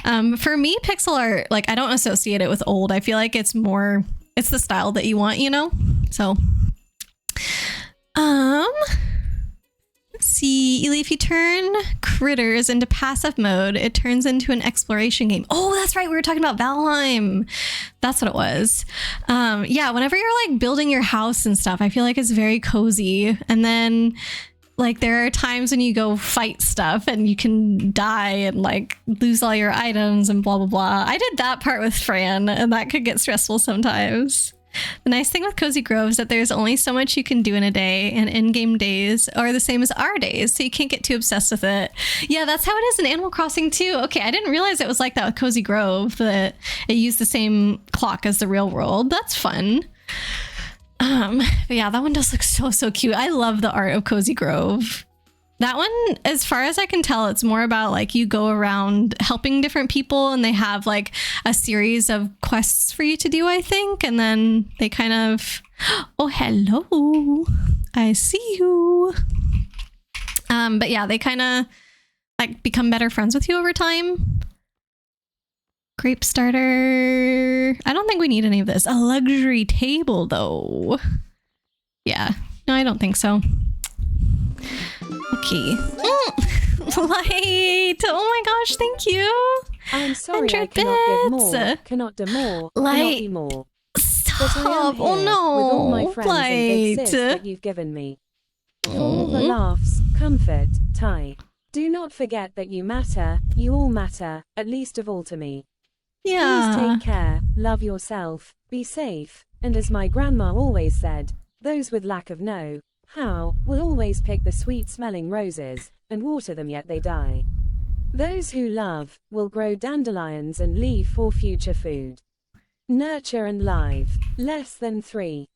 For me, pixel art, like I don't associate it with old. I feel like it's more, it's the style that you want, you know? So, let's see, Ely, if you turn critters into passive mode, it turns into an exploration game. Oh, that's right. We were talking about Valheim. That's what it was. Yeah, whenever you're like building your house and stuff, I feel like it's very cozy. And then like there are times when you go fight stuff and you can die and like lose all your items and blah, blah, blah. I did that part with Fran and that could get stressful sometimes. The nice thing with Cozy Grove is that there's only so much you can do in a day, and in-game days are the same as our days, so you can't get too obsessed with it. Yeah, that's how it is in Animal Crossing too. Okay, I didn't realize it was like that with Cozy Grove, that it used the same clock as the real world. That's fun. But yeah, that one does look so, so cute. I love the art of Cozy Grove. That one, as far as I can tell, it's more about like you go around helping different people and they have like a series of quests for you to do, I think. And then they kind of, oh, hello, I see you. But yeah, they kind of like become better friends with you over time. Grape starter. I don't think we need any of this. A luxury table though. Yeah, no, I don't think so. Okay. Light! Oh my gosh, thank you! I'm sorry, I cannot give more, cannot do more, Light. cannot be more. Stop! But I am here Oh no! with all my friends Light. and big sis that you've given me. For all the laughs, comfort, tie. Do not forget that you matter, you all matter, at least of all to me. Yeah. Please take care, love yourself, be safe, and as my grandma always said, those with lack of know how will always pick the sweet-smelling roses and water them yet they die. Those who love will grow dandelions and leave for future food. Nurture and live, less than 3.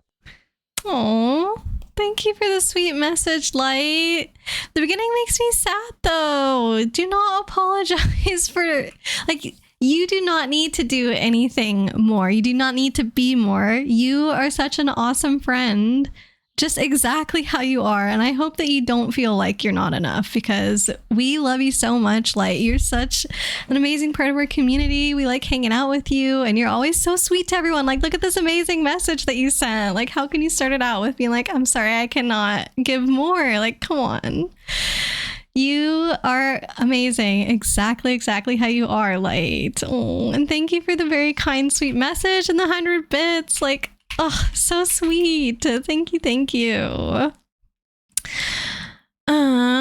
Oh, thank you for the sweet message, Light. The beginning makes me sad though. Do not apologize for, like, you do not need to do anything more. You do not need to be more. You are such an awesome friend. just exactly how you are. And I hope that you don't feel like you're not enough, because we love you so much. Like, you're such an amazing part of our community. We like hanging out with you, and you're always so sweet to everyone. Like, look at this amazing message that you sent. Like, how can you start it out with being like, I'm sorry, I cannot give more? Like, come on. You are amazing. Exactly how you are, Light. Oh, and thank you for the very kind, sweet message and the 100 bits. Like, oh, so sweet. Thank you. At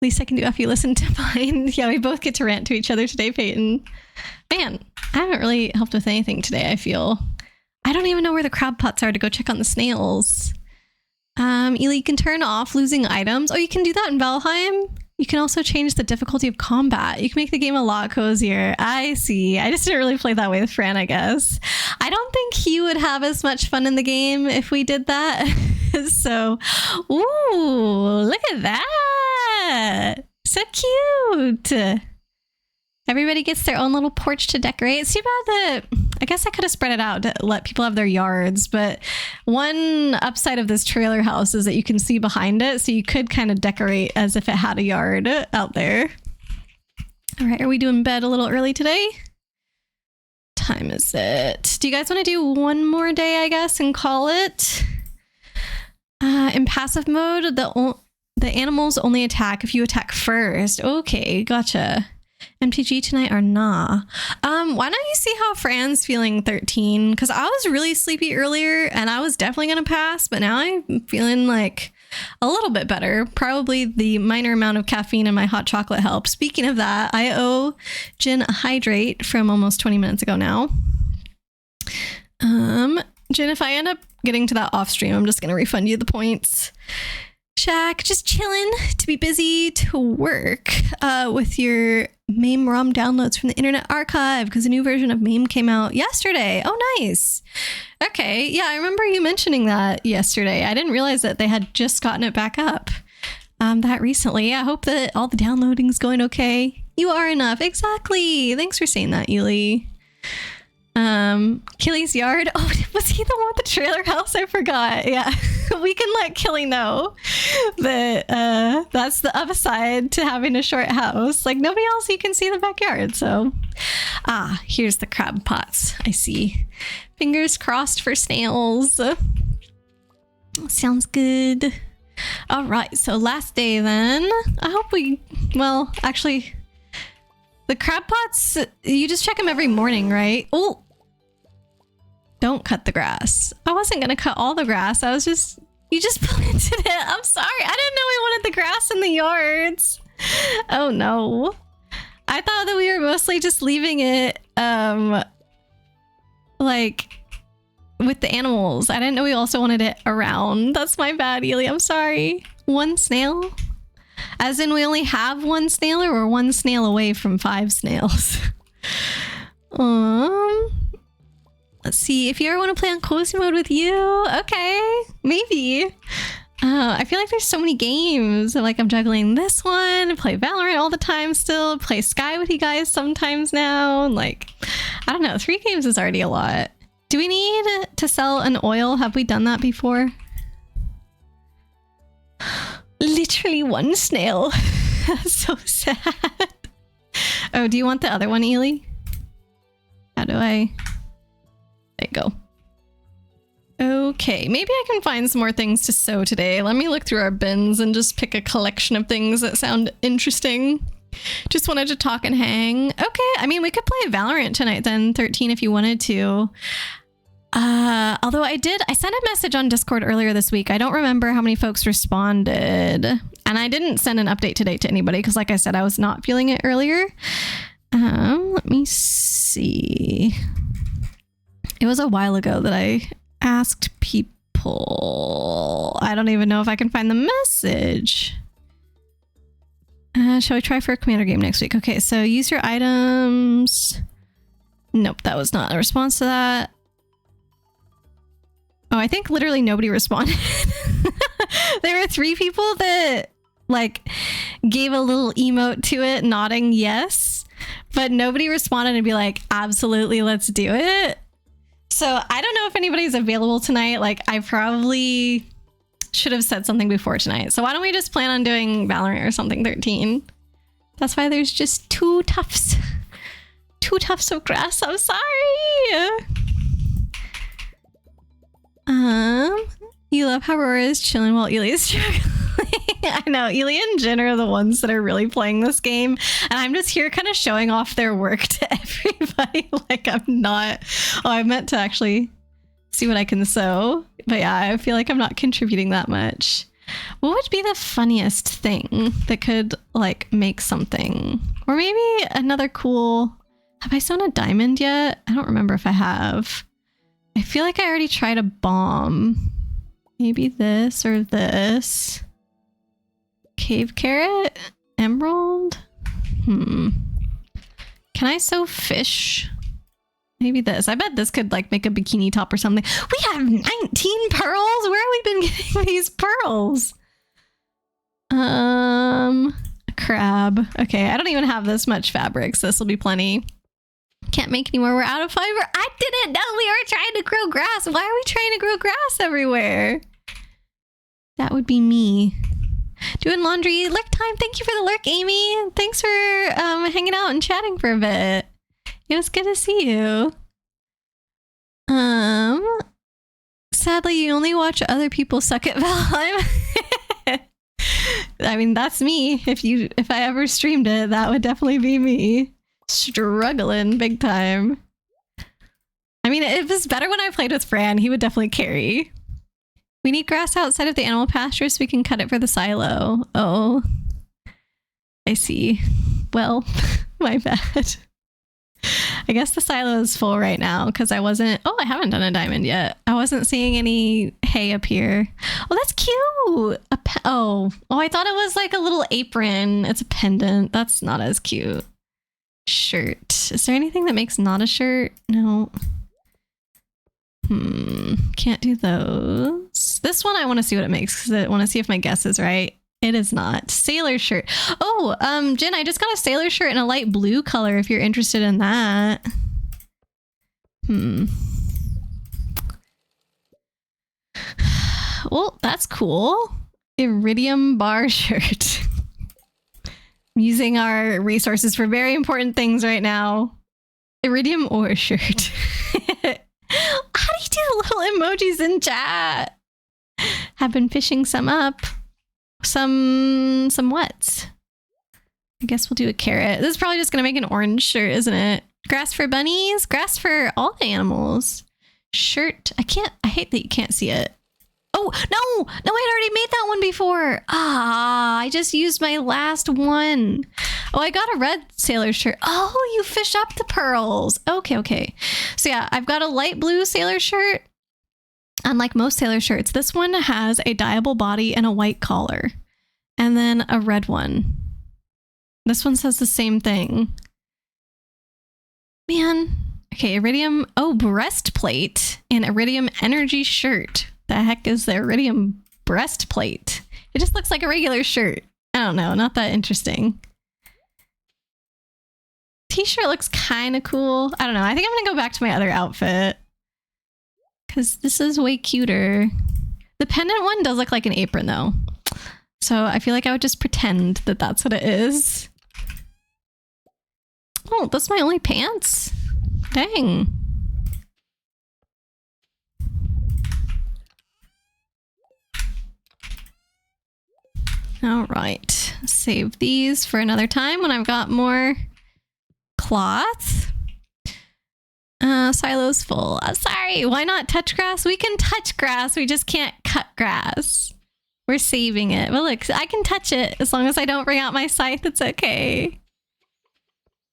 least I can do after you listen to mine. Yeah, we both get to rant to each other today, Peyton. Man, I haven't really helped with anything today, I feel. I don't even know where the crab pots are to go check on the snails. Ely, you can turn off losing items. Oh, you can do that in Valheim? You can also change the difficulty of combat. You can make the game a lot cozier. I see. I just didn't really play that way with Fran, I guess. I don't think he would have as much fun in the game if we did that. So, ooh, look at that. So cute. Everybody gets their own little porch to decorate. It's too bad that, I guess I could have spread it out to let people have their yards, but one upside of this trailer house is that you can see behind it, so you could kind of decorate as if it had a yard out there. All right, are we doing bed a little early today? Time is it? Do you guys want to do one more day, I guess, and call it? In passive mode, the animals only attack if you attack first. Okay, gotcha. MTG tonight or nah? Why don't you see how Fran's feeling 13? Because I was really sleepy earlier and I was definitely going to pass, but now I'm feeling like a little bit better. Probably the minor amount of caffeine in my hot chocolate helped. Speaking of that, I owe Jin a hydrate from almost 20 minutes ago now. Jin, if I end up getting to that off stream, I'm just going to refund you the points. Shaq, just chilling to be busy to work with your MAME ROM downloads from the Internet Archive, because a new version of MAME came out yesterday. Oh, nice. Okay, yeah, I remember you mentioning that yesterday. I didn't realize that they had just gotten it back up that recently. I hope that all the downloading's going okay. You are enough. Exactly. Thanks for saying that, Ely. Killy's yard. Oh, was he the one with the trailer house? I forgot. Yeah. We can let Killy know that that's the upside to having a short house. Like, nobody else, you can see the backyard. So here's the crab pots. I see. Fingers crossed for snails. Sounds good. All right, so last day then. I hope well, actually, the crab pots, you just check them every morning, right? Oh, don't cut the grass. I wasn't gonna cut all the grass. You just planted it. I'm sorry. I didn't know we wanted the grass in the yards. Oh no. I thought that we were mostly just leaving it, like, with the animals. I didn't know we also wanted it around. That's my bad, Ely. I'm sorry. One snail? As in we only have one snail, or we're one snail away from 5 snails? Let's see, if you ever want to play on cozy mode with you, okay, maybe. I feel like there's so many games. Like, I'm juggling this one, play Valorant all the time still, play Sky with you guys sometimes now. Like, I don't know, 3 games is already a lot. Do we need to sell an oil? Have we done that before? Literally one snail. So sad. Oh, do you want the other one, Ely? How do I... There you go. Okay, maybe I can find some more things to sew today. Let me look through our bins and just pick a collection of things that sound interesting. Just wanted to talk and hang. Okay, I mean, we could play Valorant tonight then, 13, if you wanted to. Although I sent a message on Discord earlier this week. I don't remember how many folks responded. And I didn't send an update today to anybody because, like I said, I was not feeling it earlier. Let me see. It was a while ago that I asked people. I don't even know if I can find the message. Shall we try for a commander game next week? Okay, so use your items. Nope, that was not a response to that. Oh, I think literally nobody responded. There were 3 people that like gave a little emote to it, nodding yes, but nobody responded and be like, absolutely, let's do it. So I don't know if anybody's available tonight. Like, I probably should have said something before tonight. So why don't we just plan on doing Valorant or something 13? That's why there's just 2 tufts. 2 tufts of grass. I'm sorry. You love how Aurora is chilling while Ely is struggling. I know, Ely and Jin are the ones that are really playing this game, and I'm just here kind of showing off their work to everybody. Like, I'm not... Oh, I meant to actually see what I can sew. But yeah, I feel like I'm not contributing that much. What would be the funniest thing that could, like, make something? Or maybe another cool... Have I sewn a diamond yet? I don't remember if I have. I feel like I already tried a bomb. Maybe this or this. Cave carrot? Emerald? Can I sew fish? Maybe this. I bet this could like make a bikini top or something. We have 19 pearls? Where have we been getting these pearls? A crab. Okay, I don't even have this much fabric, so this will be plenty. Can't make any more. We're out of fiber. I didn't know we were trying to grow grass. Why are we trying to grow grass everywhere? That would be me. Doing laundry. Lurk time. Thank you for the lurk, Amy. Thanks for hanging out and chatting for a bit. It was good to see you. Sadly, you only watch other people suck at Valheim. I mean, that's me. If I ever streamed it, that would definitely be me. Struggling big time. I mean, it was better when I played with Fran. He would definitely carry. We need grass outside of the animal pasture so we can cut it for the silo. Oh, I see. Well, my bad. I guess the silo is full right now because I wasn't... Oh, I haven't done a diamond yet. I wasn't seeing any hay up here. Oh, that's cute. Oh, I thought it was like a little apron. It's a pendant. That's not as cute. Shirt. Is there anything that makes not a shirt? No. Can't do those. This one I want to see what it makes because I want to see if my guess is right. It is not. Sailor shirt. Oh, Jen, I just got a sailor shirt in a light blue color if you're interested in that. Well, that's cool. Iridium bar shirt. I'm using our resources for very important things right now. Iridium ore shirt. How do you do little emojis in chat? Have been fishing some up. Some what? I guess we'll do a carrot. This is probably just gonna make an orange shirt, isn't it? Grass for bunnies? Grass for all the animals. Shirt. I hate that you can't see it. Oh, no, I had already made that one before. I just used my last one. Oh, I got a red sailor shirt. Oh, you fish up the pearls. Okay. So yeah, I've got a light blue sailor shirt. Unlike most sailor shirts, this one has a dyeable body and a white collar. And then a red one. This one says the same thing. Man. Okay, iridium. Oh, breastplate and iridium energy shirt. The heck is the iridium breastplate? It just looks like a regular shirt. I don't know, not that interesting. T-shirt looks kind of cool. I don't know. I think I'm gonna go back to my other outfit because this is way cuter. The pendant one does look like an apron though, so I feel like I would just pretend that that's what it is. Oh, that's my only pants? Dang. All right, save these for another time when I've got more cloth. Silo's full. Sorry, why not touch grass? We can touch grass, we just can't cut grass. We're saving it. But look, I can touch it as long as I don't bring out my scythe, it's okay.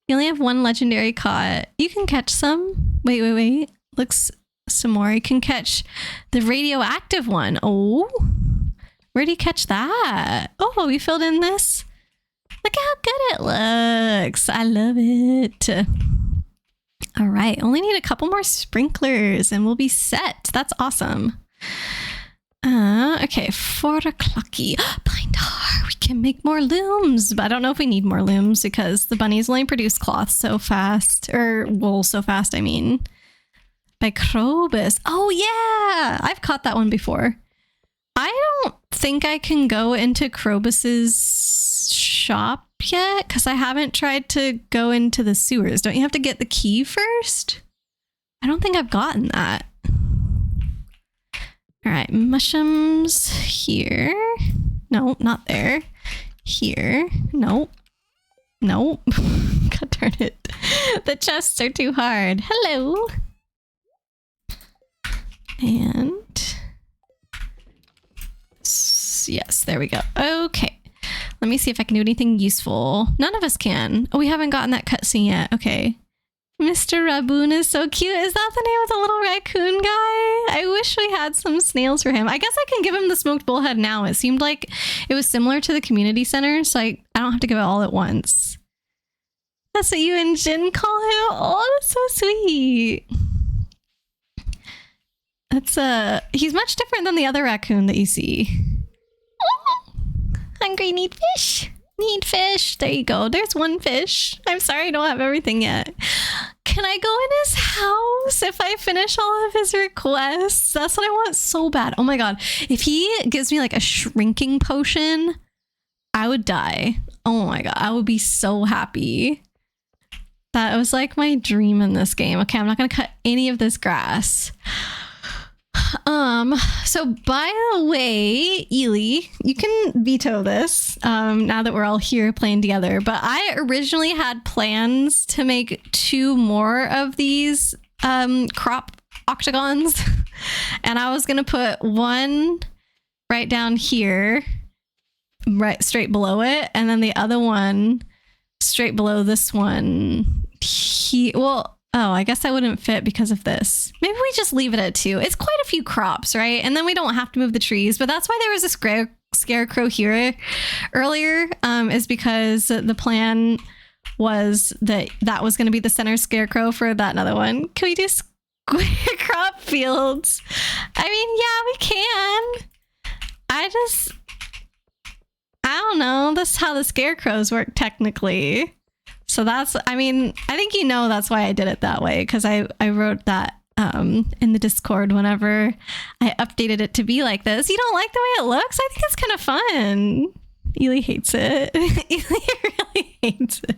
You only have one legendary caught. You can catch some. Wait. Looks some more. You can catch the radioactive one. Oh. Where'd he catch that? Oh, we filled in this. Look how good it looks. I love it. All right, only need a couple more sprinklers and we'll be set. That's awesome. Okay, 4 o'clocky. Binder. We can make more looms, but I don't know if we need more looms because the bunnies only produce cloth so fast, or wool so fast, I mean. By Krobus. Oh yeah, I've caught that one before. I don't think I can go into Krobus's shop yet because I haven't tried to go into the sewers. Don't you have to get the key first? I don't think I've gotten that. All right, mushrooms here. No, not there. Here. Nope. Nope. God darn it. The chests are too hard. Hello. And yes, there we go. Okay. Let me see if I can do anything useful. None of us can. Oh, we haven't gotten that cutscene yet. Okay. Mr. Raboon is so cute. Is that the name of the little raccoon guy? I wish we had some snails for him. I guess I can give him the smoked bullhead now. It seemed like it was similar to the community center, so I don't have to give it all at once. That's what you and Jin call him? Oh, that's so sweet. That's he's much different than the other raccoon that you see. Oh, hungry, need fish. Need fish. There you go. There's one fish. I'm sorry I don't have everything yet. Can I go in his house if I finish all of his requests? That's what I want so bad. Oh my god. If he gives me like a shrinking potion, I would die. Oh my god. I would be so happy. That was like my dream in this game. Okay, I'm not going to cut any of this grass. So by the way, Ely, you can veto this now that we're all here playing together, but I originally had plans to make 2 more of these crop octagons, and I was gonna put one right down here, right straight below it, and then the other one straight below this one. Oh, I guess I wouldn't fit because of this. Maybe we just leave it at 2. It's quite a few crops, right? And then we don't have to move the trees. But that's why there was a scarecrow here earlier, is because the plan was that was going to be the center scarecrow for that another one. Can we do square crop fields? I mean, yeah, we can. I don't know. That's how the scarecrows work technically. So that's, I mean, I think you know that's why I did it that way, because I wrote that in the Discord whenever I updated it to be like this. You don't like the way it looks? I think it's kind of fun. Ely hates it. Ely really hates it.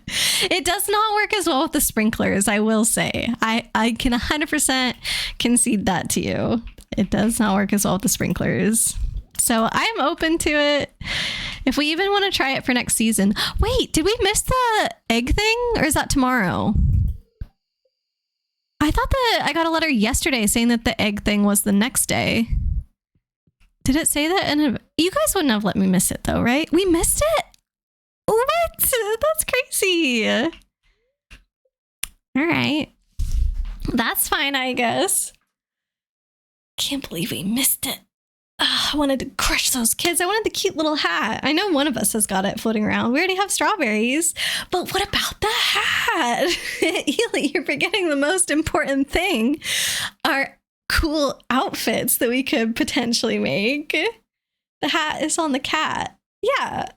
It does not work as well with the sprinklers, I will say. I can 100% concede that to you. It does not work as well with the sprinklers. So I'm open to it. If we even want to try it for next season. Wait, did we miss the egg thing? Or is that tomorrow? I thought that I got a letter yesterday saying that the egg thing was the next day. Did it say that? And you guys wouldn't have let me miss it though, right? We missed it? What? That's crazy. All right. That's fine, I guess. Can't believe we missed it. I wanted to crush those kids. I wanted the cute little hat. I know one of us has got it floating around. We already have strawberries. But what about the hat? Ely, you're forgetting the most important thing. Our cool outfits that we could potentially make. The hat is on the cat. Yeah.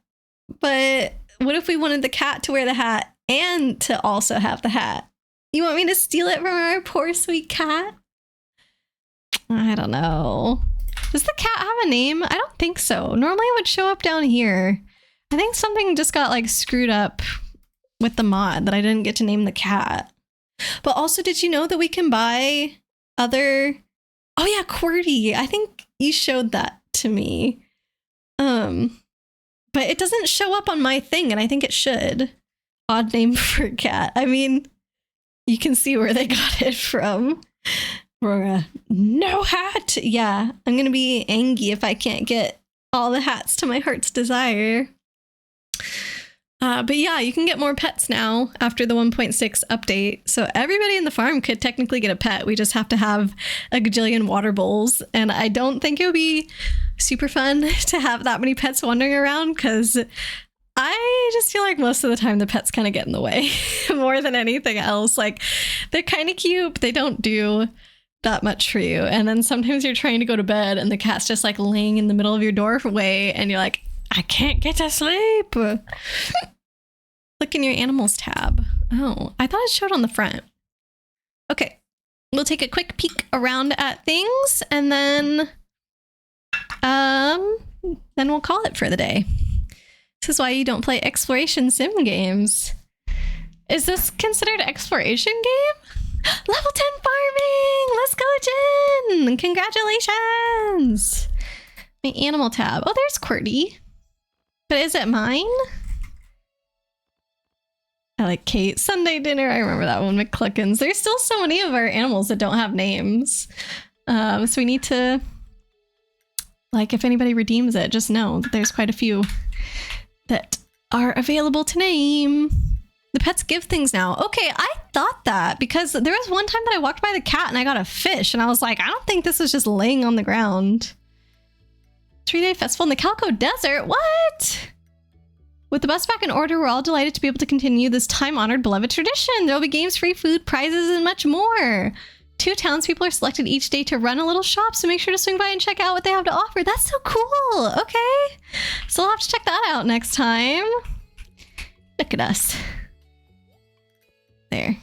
But what if we wanted the cat to wear the hat and to also have the hat? You want me to steal it from our poor sweet cat? I don't know. Does the cat have a name? I don't think so. Normally it would show up down here. I think something just got like screwed up with the mod that I didn't get to name the cat. But also, did you know that we can buy other... Oh yeah, QWERTY. I think you showed that to me. But it doesn't show up on my thing, and I think it should. Odd name for a cat. I mean, you can see where they got it from. Aurora, no hat. Yeah, I'm gonna be angry if I can't get all the hats to my heart's desire. But yeah, you can get more pets now after the 1.6 update. So everybody in the farm could technically get a pet. We just have to have a gajillion water bowls. And I don't think it would be super fun to have that many pets wandering around, because I just feel like most of the time the pets kind of get in the way more than anything else. Like, they're kind of cute, but they don't do that much for you. And then sometimes you're trying to go to bed and the cat's just like laying in the middle of your doorway and you're like, I can't get to sleep. Look in your animals tab. Oh, I thought it showed on the front. Okay, we'll take a quick peek around at things, and then we'll call it for the day. This is why you don't play exploration sim games. Is this considered exploration game? Level 10 farming! Let's go, Jen! Congratulations! My animal tab. Oh, there's QWERTY. But is it mine? I like Kate. Sunday dinner. I remember that one. McCluckins. There's still so many of our animals that don't have names. So we need to, like, if anybody redeems it, just know that there's quite a few that are available to name. The pets give things now. Okay, I thought that because there was one time that I walked by the cat and I got a fish and I was like, I don't think this was just laying on the ground. 3-day festival in the Calico Desert? What? With the bus back in order, we're all delighted to be able to continue this time-honored beloved tradition. There will be games, free food, prizes, and much more. 2 townspeople are selected each day to run a little shop, so make sure to swing by and check out what they have to offer. That's so cool. Okay. So we'll have to check that out next time. Look at us. There.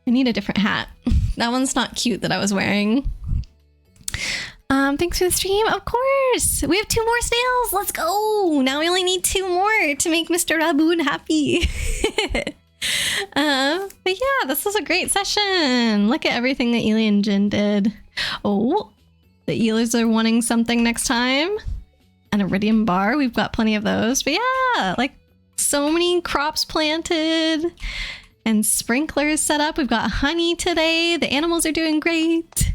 I need a different hat. That one's not cute that I was wearing. Thanks for the stream. Of course. We have 2 more snails. Let's go. Now we only need 2 more to make Mr. Raboon happy. But yeah, this was a great session. Look at everything that Ely and Jin did. Oh, the Eilers are wanting something next time. An iridium bar. We've got plenty of those. But yeah, like so many crops planted and sprinklers set up. We've got honey today. The animals are doing great.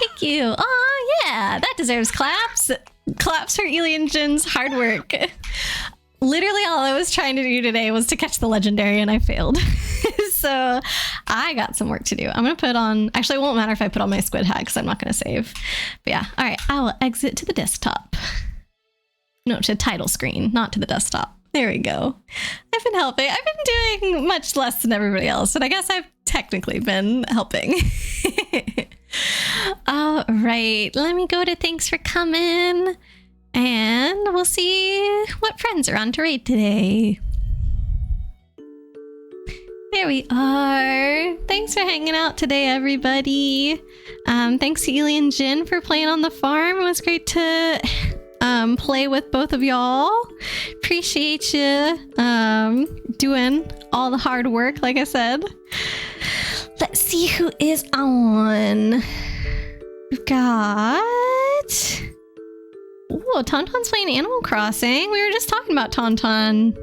Thank you. Oh yeah, that deserves claps. Claps for Ely and Jin's hard work. Literally all I was trying to do today was to catch the legendary and I failed. So I got some work to do. I'm gonna put on, actually it won't matter if I put on my squid hat because I'm not gonna save. But yeah, all right, I will exit to the desktop. No, to title screen, not to the desktop. There we go. I've been helping. I've been doing much less than everybody else, but I guess I've technically been helping. All right, let me go to thanks for coming, and we'll see what friends are on to raid today. There we are. Thanks for hanging out today, everybody. Thanks to Ely and Jin for playing on the farm. It was great to play with both of y'all. Appreciate you doing all the hard work, like I said. Let's see who is on. We've got... Oh, Tauntaun's playing Animal Crossing. We were just talking about Tauntaun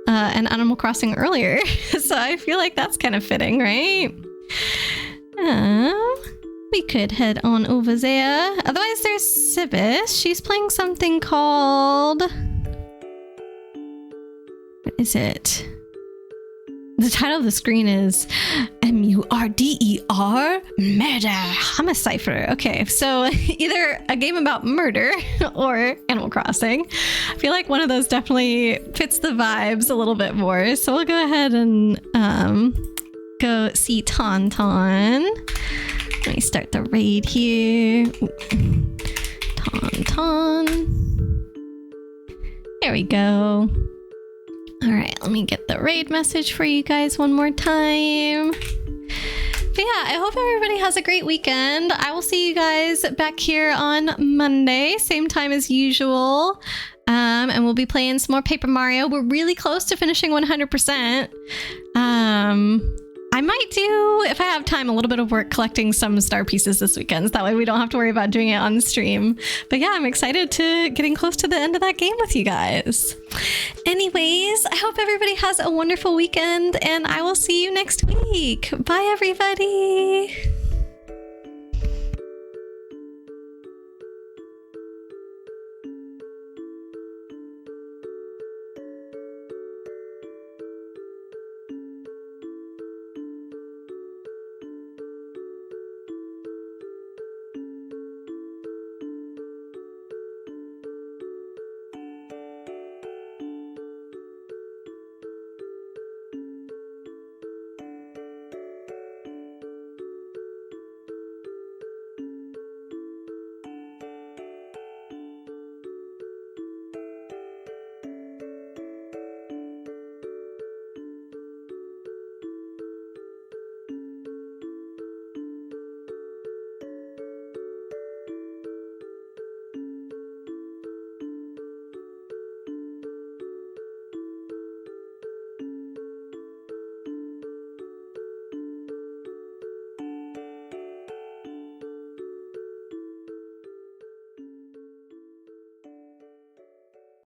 and Animal Crossing earlier. So I feel like that's kind of fitting, right? We could head on over there. Otherwise, there's Sibis. She's playing something called... What is it? The title of the screen is M-U-R-D-E-R, Murder. I'm a cipher. Okay, so either a game about murder or Animal Crossing. I feel like one of those definitely fits the vibes a little bit more. So we'll go ahead and go see Tauntaun. Let me start the raid here. Tauntaun. There we go. All right, let me get the raid message for you guys one more time. But yeah, I hope everybody has a great weekend. I will see you guys back here on Monday, same time as usual. And we'll be playing some more Paper Mario. We're really close to finishing 100%. I might do, if I have time, a little bit of work collecting some star pieces this weekend. So that way we don't have to worry about doing it on the stream. But yeah, I'm excited to getting close to the end of that game with you guys. Anyways, I hope everybody has a wonderful weekend and I will see you next week. Bye, everybody.